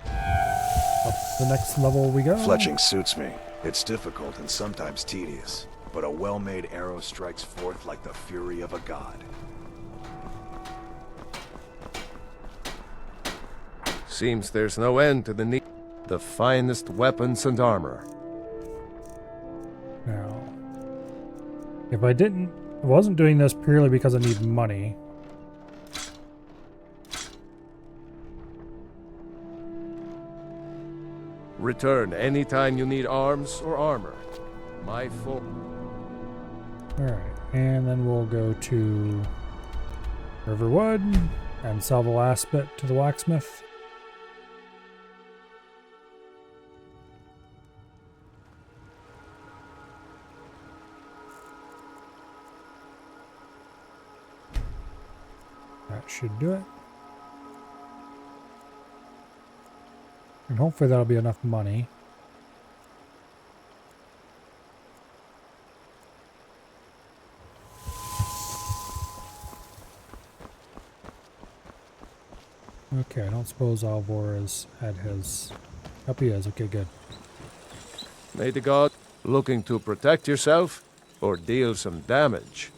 Up the next level we go. Fletching suits me. It's difficult and sometimes tedious, but a well-made arrow strikes forth like the fury of a god. Seems there's no end to the need. The finest weapons and armor. Now, if I wasn't doing this purely because I need money. Return anytime you need arms or armor. My fault. Alright, and then we'll go to Riverwood and sell the last bit to the blacksmith. That should do it. And hopefully that'll be enough money. Okay, I don't suppose Alvor has had his... Up he is, okay, good. May the god looking to protect yourself or deal some damage.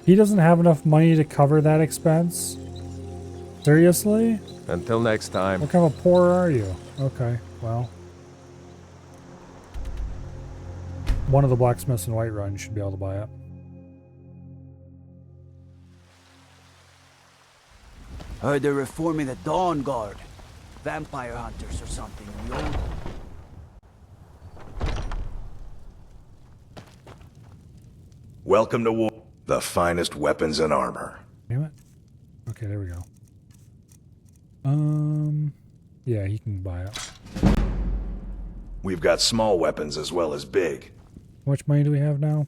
He doesn't have enough money to cover that expense? Seriously? Until next time. What kind of poor are you? Okay, well. One of the blacksmiths in Whiterun should be able to buy it. Heard they're reforming the Dawn Guard. Vampire hunters or something, yo. Welcome to war. The finest weapons and armor. Damn it. Okay, there we go. Yeah, he can buy it. We've got small weapons as well as big. How much money do we have now?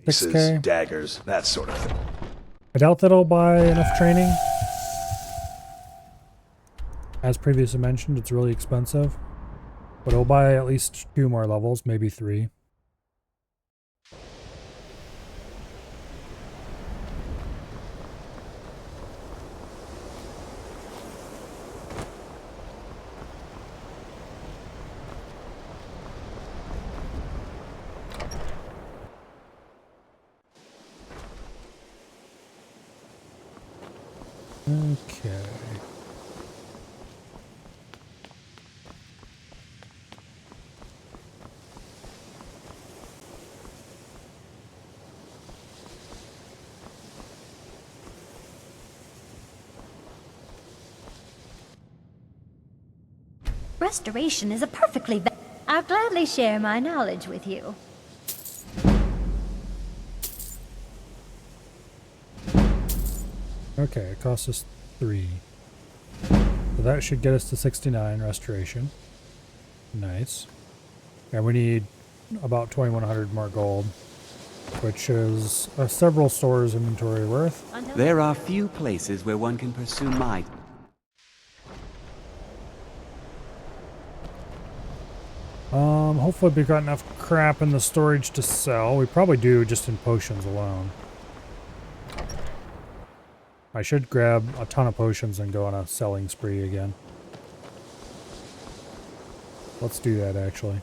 6K? Maces, daggers, that sort of thing. I doubt that I'll buy enough training. As previously mentioned, it's really expensive. But I'll buy at least 2 more levels, maybe 3. Okay. Restoration is a perfectly I'll gladly share my knowledge with you. Okay, it costs us 3. So that should get us to 69 restoration. Nice. And we need about 2,100 more gold, which is several stores inventory worth. There are few places where one can pursue might. Hopefully we've got enough crap in the storage to sell. We probably do just in potions alone. I should grab a ton of potions and go on a selling spree again. Let's do that actually.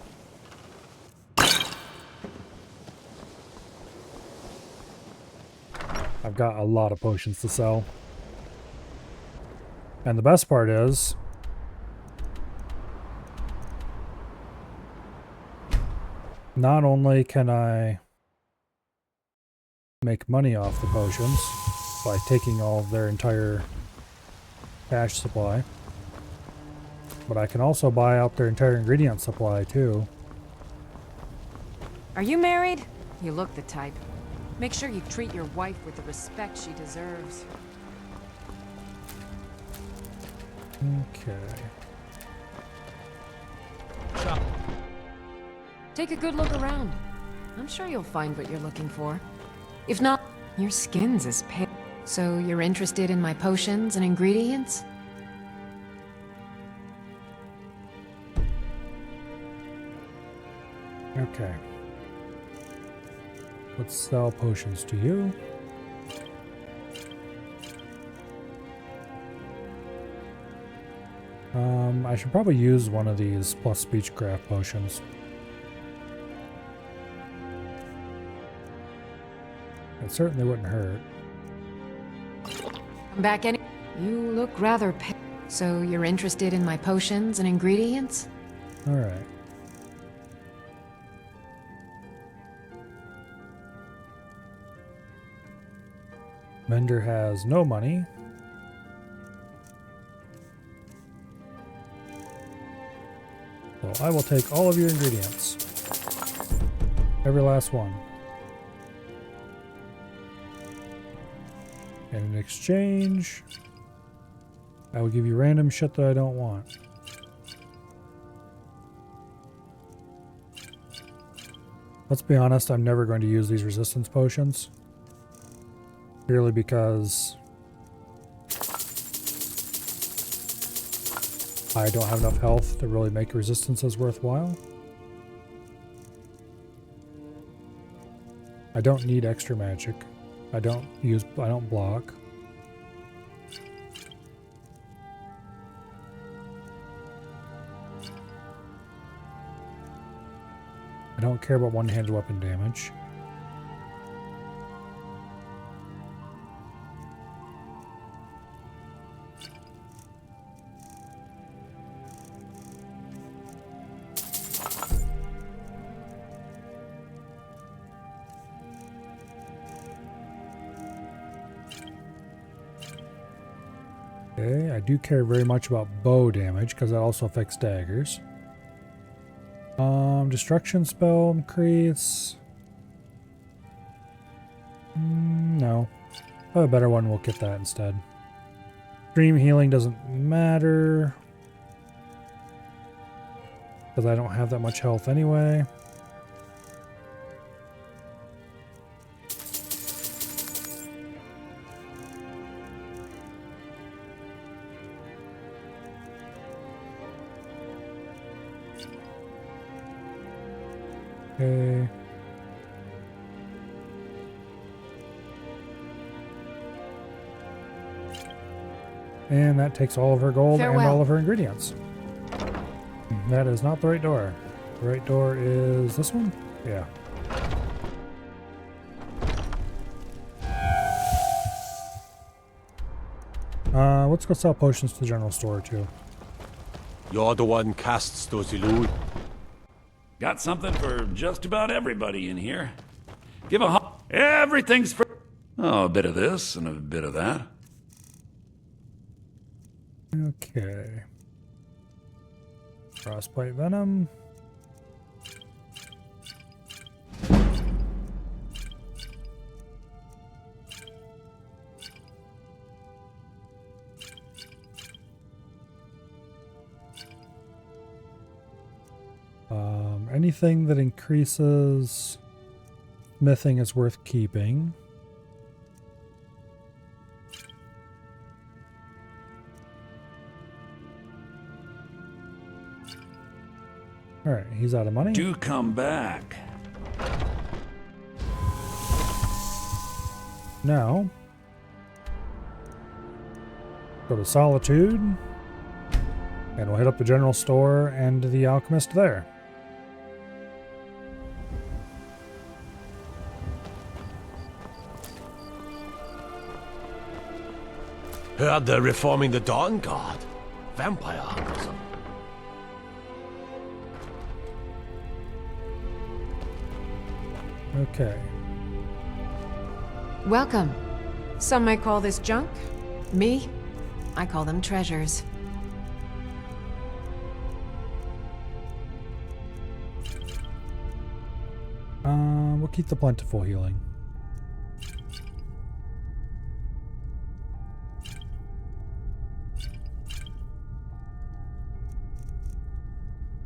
I've got a lot of potions to sell. And the best part is, not only can I make money off the potions by taking all of their entire cash supply, but I can also buy out their entire ingredient supply too. Are you married? You look the type. Make sure you treat your wife with the respect she deserves. Okay. Take a good look around. I'm sure you'll find what you're looking for. If not, your skin's as pale. So you're interested in my potions and ingredients? Okay. Let's sell potions to you. I should probably use one of these plus speechcraft potions. It certainly wouldn't hurt. Come back any. You look rather pale. So you're interested in my potions and ingredients? Alright. Vendor has no money. So I will take all of your ingredients. Every last one. And in exchange, I will give you random shit that I don't want. Let's be honest, I'm never going to use these resistance potions. Purely because I don't have enough health to really make resistances worthwhile. I don't need extra magic. I don't block. I don't care about one-handed weapon damage. Okay, I do care very much about bow damage because that also affects daggers. Destruction spell increase. No. If I have a better one, we'll get that instead. Extreme healing doesn't matter because I don't have that much health anyway. Okay. And that takes all of her gold and all of her ingredients. That is not the right door. The right door is this one? Yeah. Let's go sell potions to the general store too. You're the one casts those illusions. Got something for just about everybody in here. Give a everything's for a bit of this and a bit of that. Okay. Frostbite venom. Anything that increases smithing is worth keeping. All right, he's out of money. Do come back. Now, go to Solitude, and we'll hit up the general store and the alchemist there. Heard they're reforming the Dawn Guard. Vampire hunters. Okay. Welcome. Some might call this junk. Me, I call them treasures. We'll keep the plentiful healing.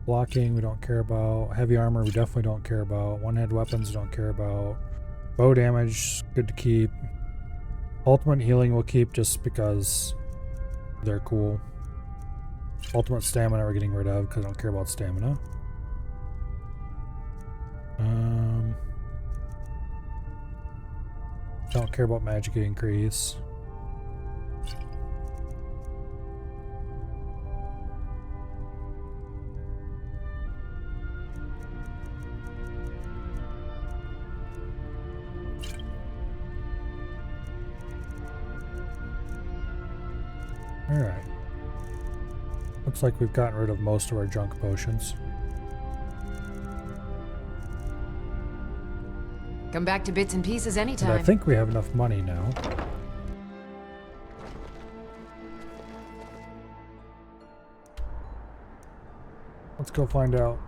Blocking, we don't care about. Heavy armor, we definitely don't care about. One-handed weapons, we don't care about. Bow damage, good to keep. Ultimate healing we'll keep just because they're cool. Ultimate stamina we're getting rid of because I don't care about stamina. Don't care about magic increase. Alright. Looks like we've gotten rid of most of our junk potions. Come back to bits and pieces And anytime. I think we have enough money now. Let's go find out.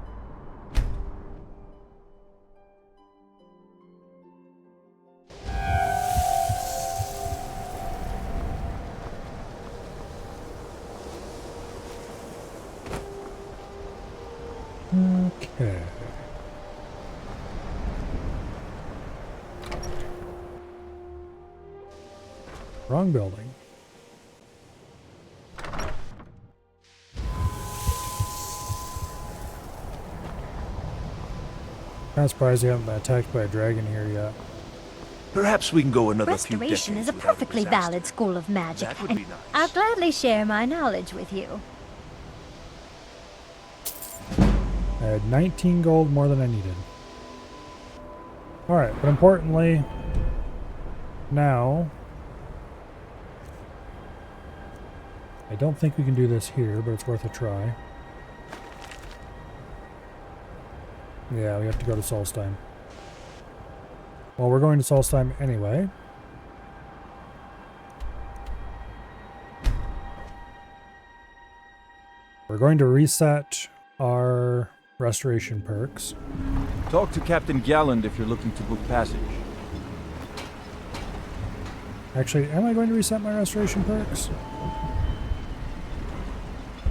Okay. Wrong building. Kind of surprised you haven't been attacked by a dragon here yet. Perhaps we can go another few decades. Restoration is a perfectly valid school of magic, That would and be nice. I'll gladly share my knowledge with you. I had 19 gold more than I needed. Alright, but importantly, now, I don't think we can do this here, but it's worth a try. Yeah, we have to go to Solstheim. Well, we're going to Solstheim anyway. We're going to reset our restoration perks. Talk to Captain Galland if you're looking to book passage. Actually, am I going to reset my restoration perks?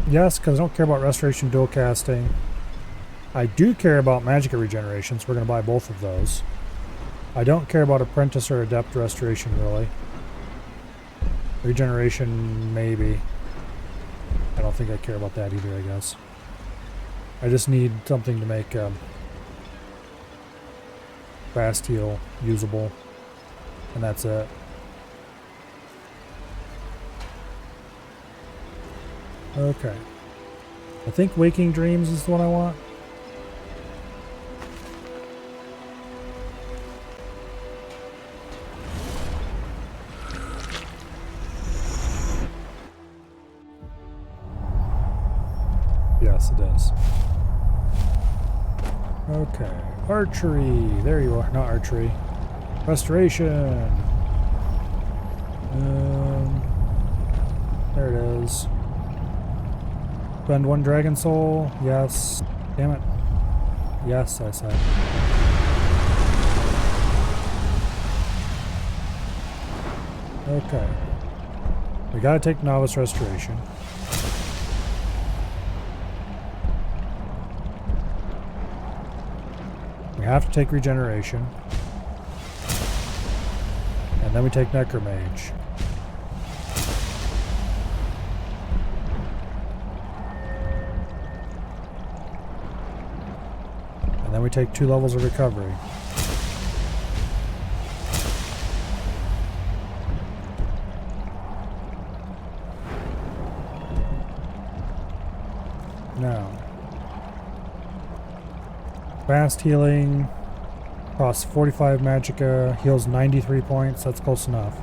Yes, because I don't care about restoration dual casting. I do care about magic regeneration, so we're going to buy both of those. I don't care about apprentice or adept restoration, really. Regeneration, maybe. I don't think I care about that either, I guess. I just need something to make fast heal usable, and that's it. Okay. I think Waking Dreams is the one I want. Yes, it does. Okay. Archery. There you are. Not archery. Restoration. There it is. Spend 1 dragon soul. Yes. Damn it. Yes, I said. Okay. We gotta take Novice Restoration. We have to take Regeneration. And then we take Necromage. And then we take 2 levels of Recovery. Now, fast healing costs 45 magicka, heals 93 points, that's close enough.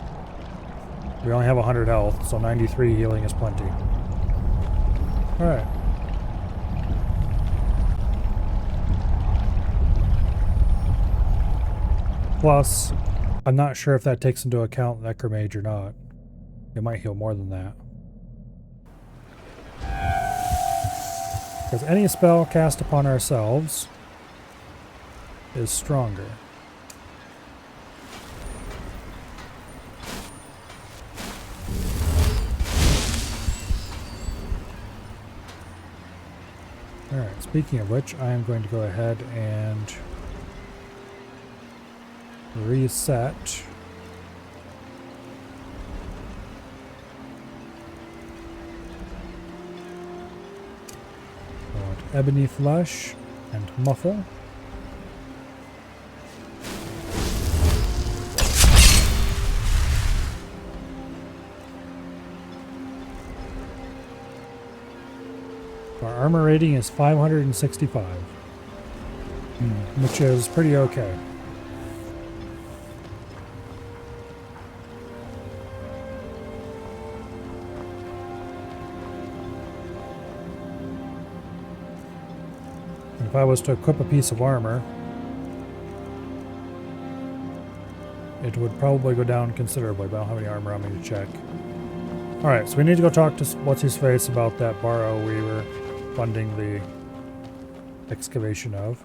We only have 100 health, so 93 healing is plenty. Alright. Plus, I'm not sure if that takes into account Necromage or not. It might heal more than that. Because any spell cast upon ourselves is stronger. Alright, speaking of which, I am going to go ahead and reset Ebony Flesh and Muffle. Our armor rating is 565, which is pretty okay. If I was to equip a piece of armor, it would probably go down considerably, but I don't have any armor on me to check. Alright, so we need to go talk to What's-His-Face about that barrow we were funding the excavation of.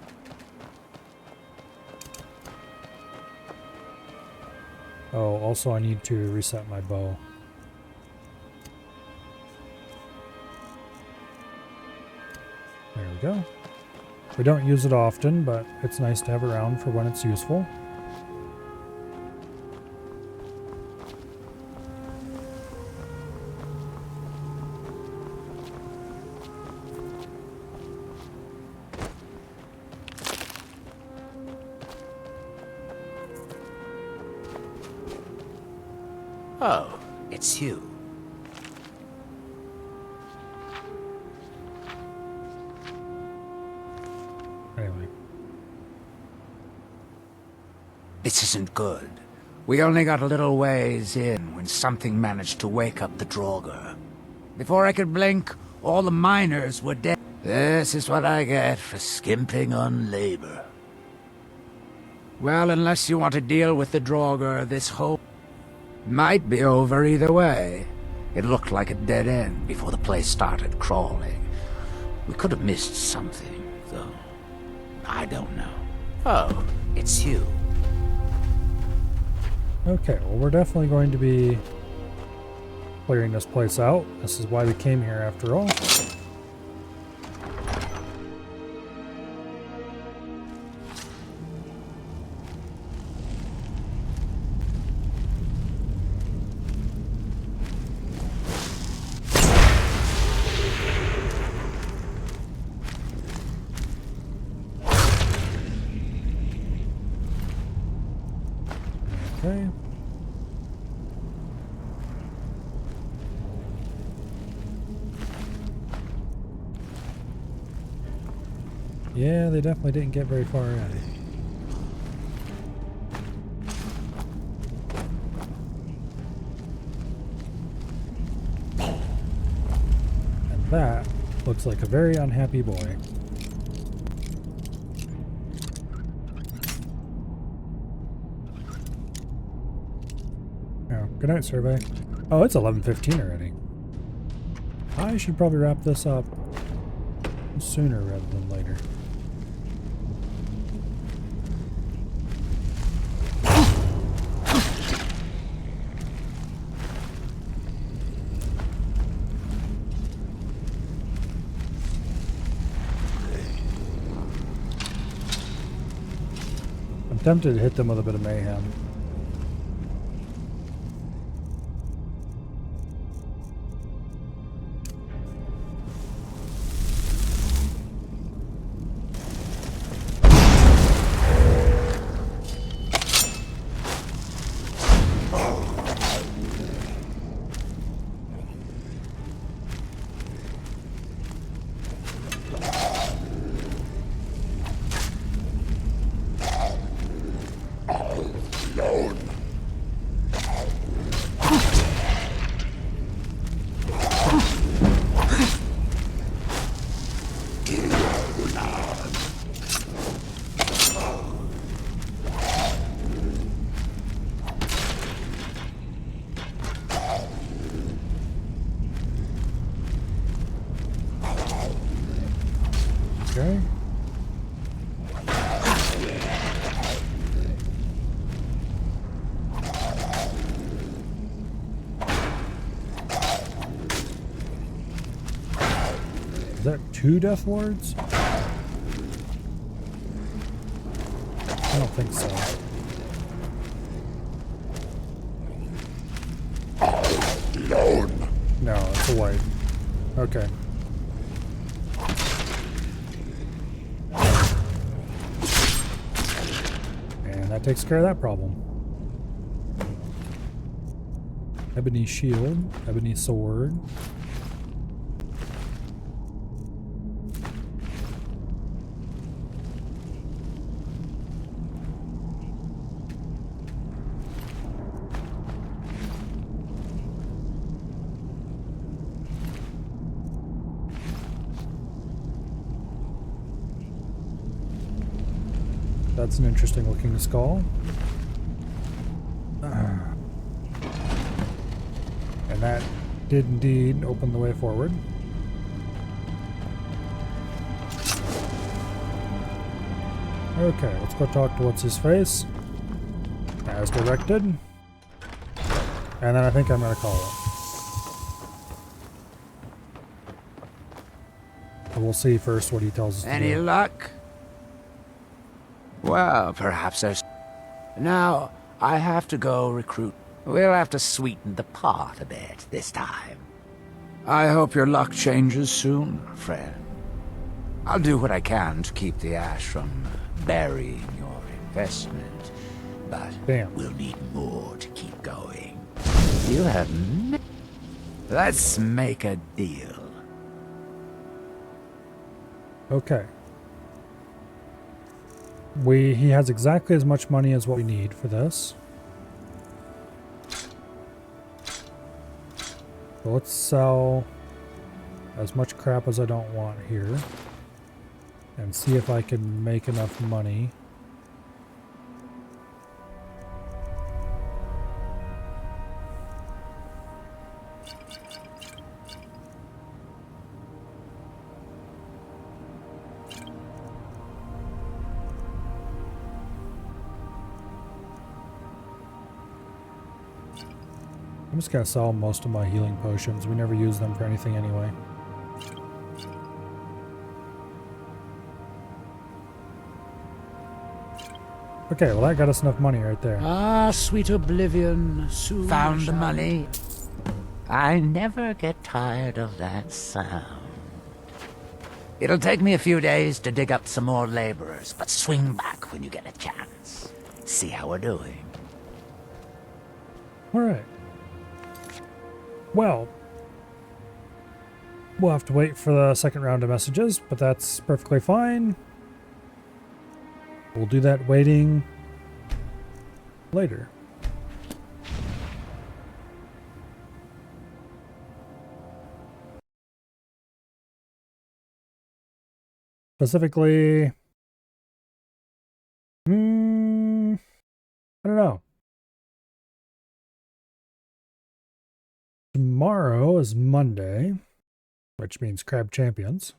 Oh, also I need to reset my bow. There we go. We don't use it often, but it's nice to have around for when it's useful. Oh, it's you. Anyway. This isn't good. We only got a little ways in when something managed to wake up the Draugr. Before I could blink, all the miners were dead. This is what I get for skimping on labor. Well, unless you want to deal with the Draugr, this whole might be over either way. It looked like a dead end before the place started crawling. We could have missed something, though. I don't know. Oh, it's you. Okay, well we're definitely going to be clearing this place out. This is why we came here after all. Okay. Yeah, they definitely didn't get very far in. And that looks like a very unhappy boy. Oh, good night, survey. Oh, it's 11:15 already. I should probably wrap this up. sooner rather than later. I'm tempted to hit them with a bit of mayhem. Okay. Is that 2 Death Lords? I don't think so. No, it's a white. Okay. And that takes care of that problem. Ebony shield, ebony sword. That's an interesting looking skull. And that did indeed open the way forward. Okay, let's go talk to what's his face. As directed. And then I think I'm gonna call it. We'll see first what he tells us to Any do. luck? Well, perhaps there's... Now, I have to go recruit. We'll have to sweeten the pot a bit this time. I hope your luck changes soon, friend. I'll do what I can to keep the ash from burying your investment, but we'll need more to keep going. You have... Let's make a deal. Okay. He has exactly as much money as what we need for this. So let's sell as much crap as I don't want here and see if I can make enough money. I'm just gonna sell most of my healing potions. We never use them for anything anyway. Okay, well that got us enough money right there. Ah, sweet oblivion, soon found the money. I never get tired of that sound. It'll take me a few days to dig up some more laborers, but swing back when you get a chance. See how we're doing. Alright. Well, we'll have to wait for the second round of messages, but that's perfectly fine. We'll do that waiting later. Specifically, I don't know. Tomorrow is Monday, which means Crab Champions.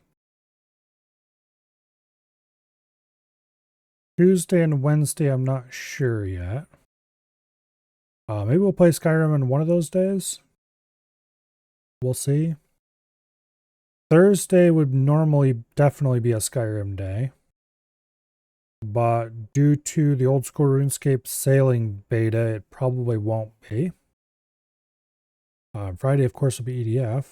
Tuesday and Wednesday, I'm not sure yet. Maybe we'll play Skyrim on one of those days. We'll see. Thursday would normally definitely be a Skyrim day. But due to the old school RuneScape sailing beta, it probably won't be. Friday, of course, will be EDF.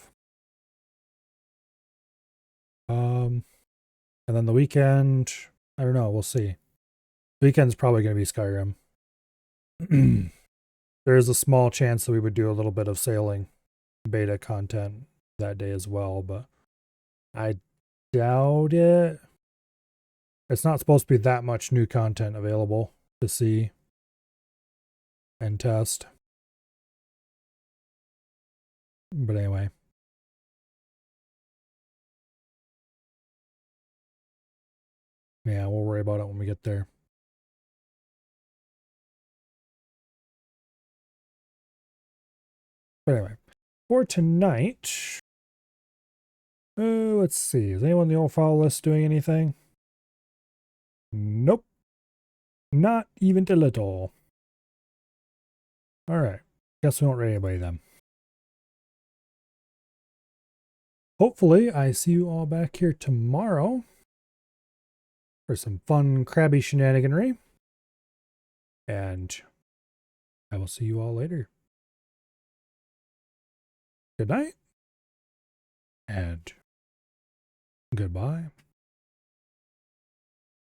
And then the weekend, I don't know, we'll see. The weekend's probably going to be Skyrim. There is a small chance that we would do a little bit of sailing beta content that day as well, but I doubt it. It's not supposed to be that much new content available to see and test. But anyway. Yeah, we'll worry about it when we get there. But anyway, for tonight, let's see. Is anyone on the old file list doing anything? Nope. Not even a little. Alright. Guess we won't raid anybody then. Hopefully, I see you all back here tomorrow for some fun crabby shenaniganry. And I will see you all later. Good night. And goodbye.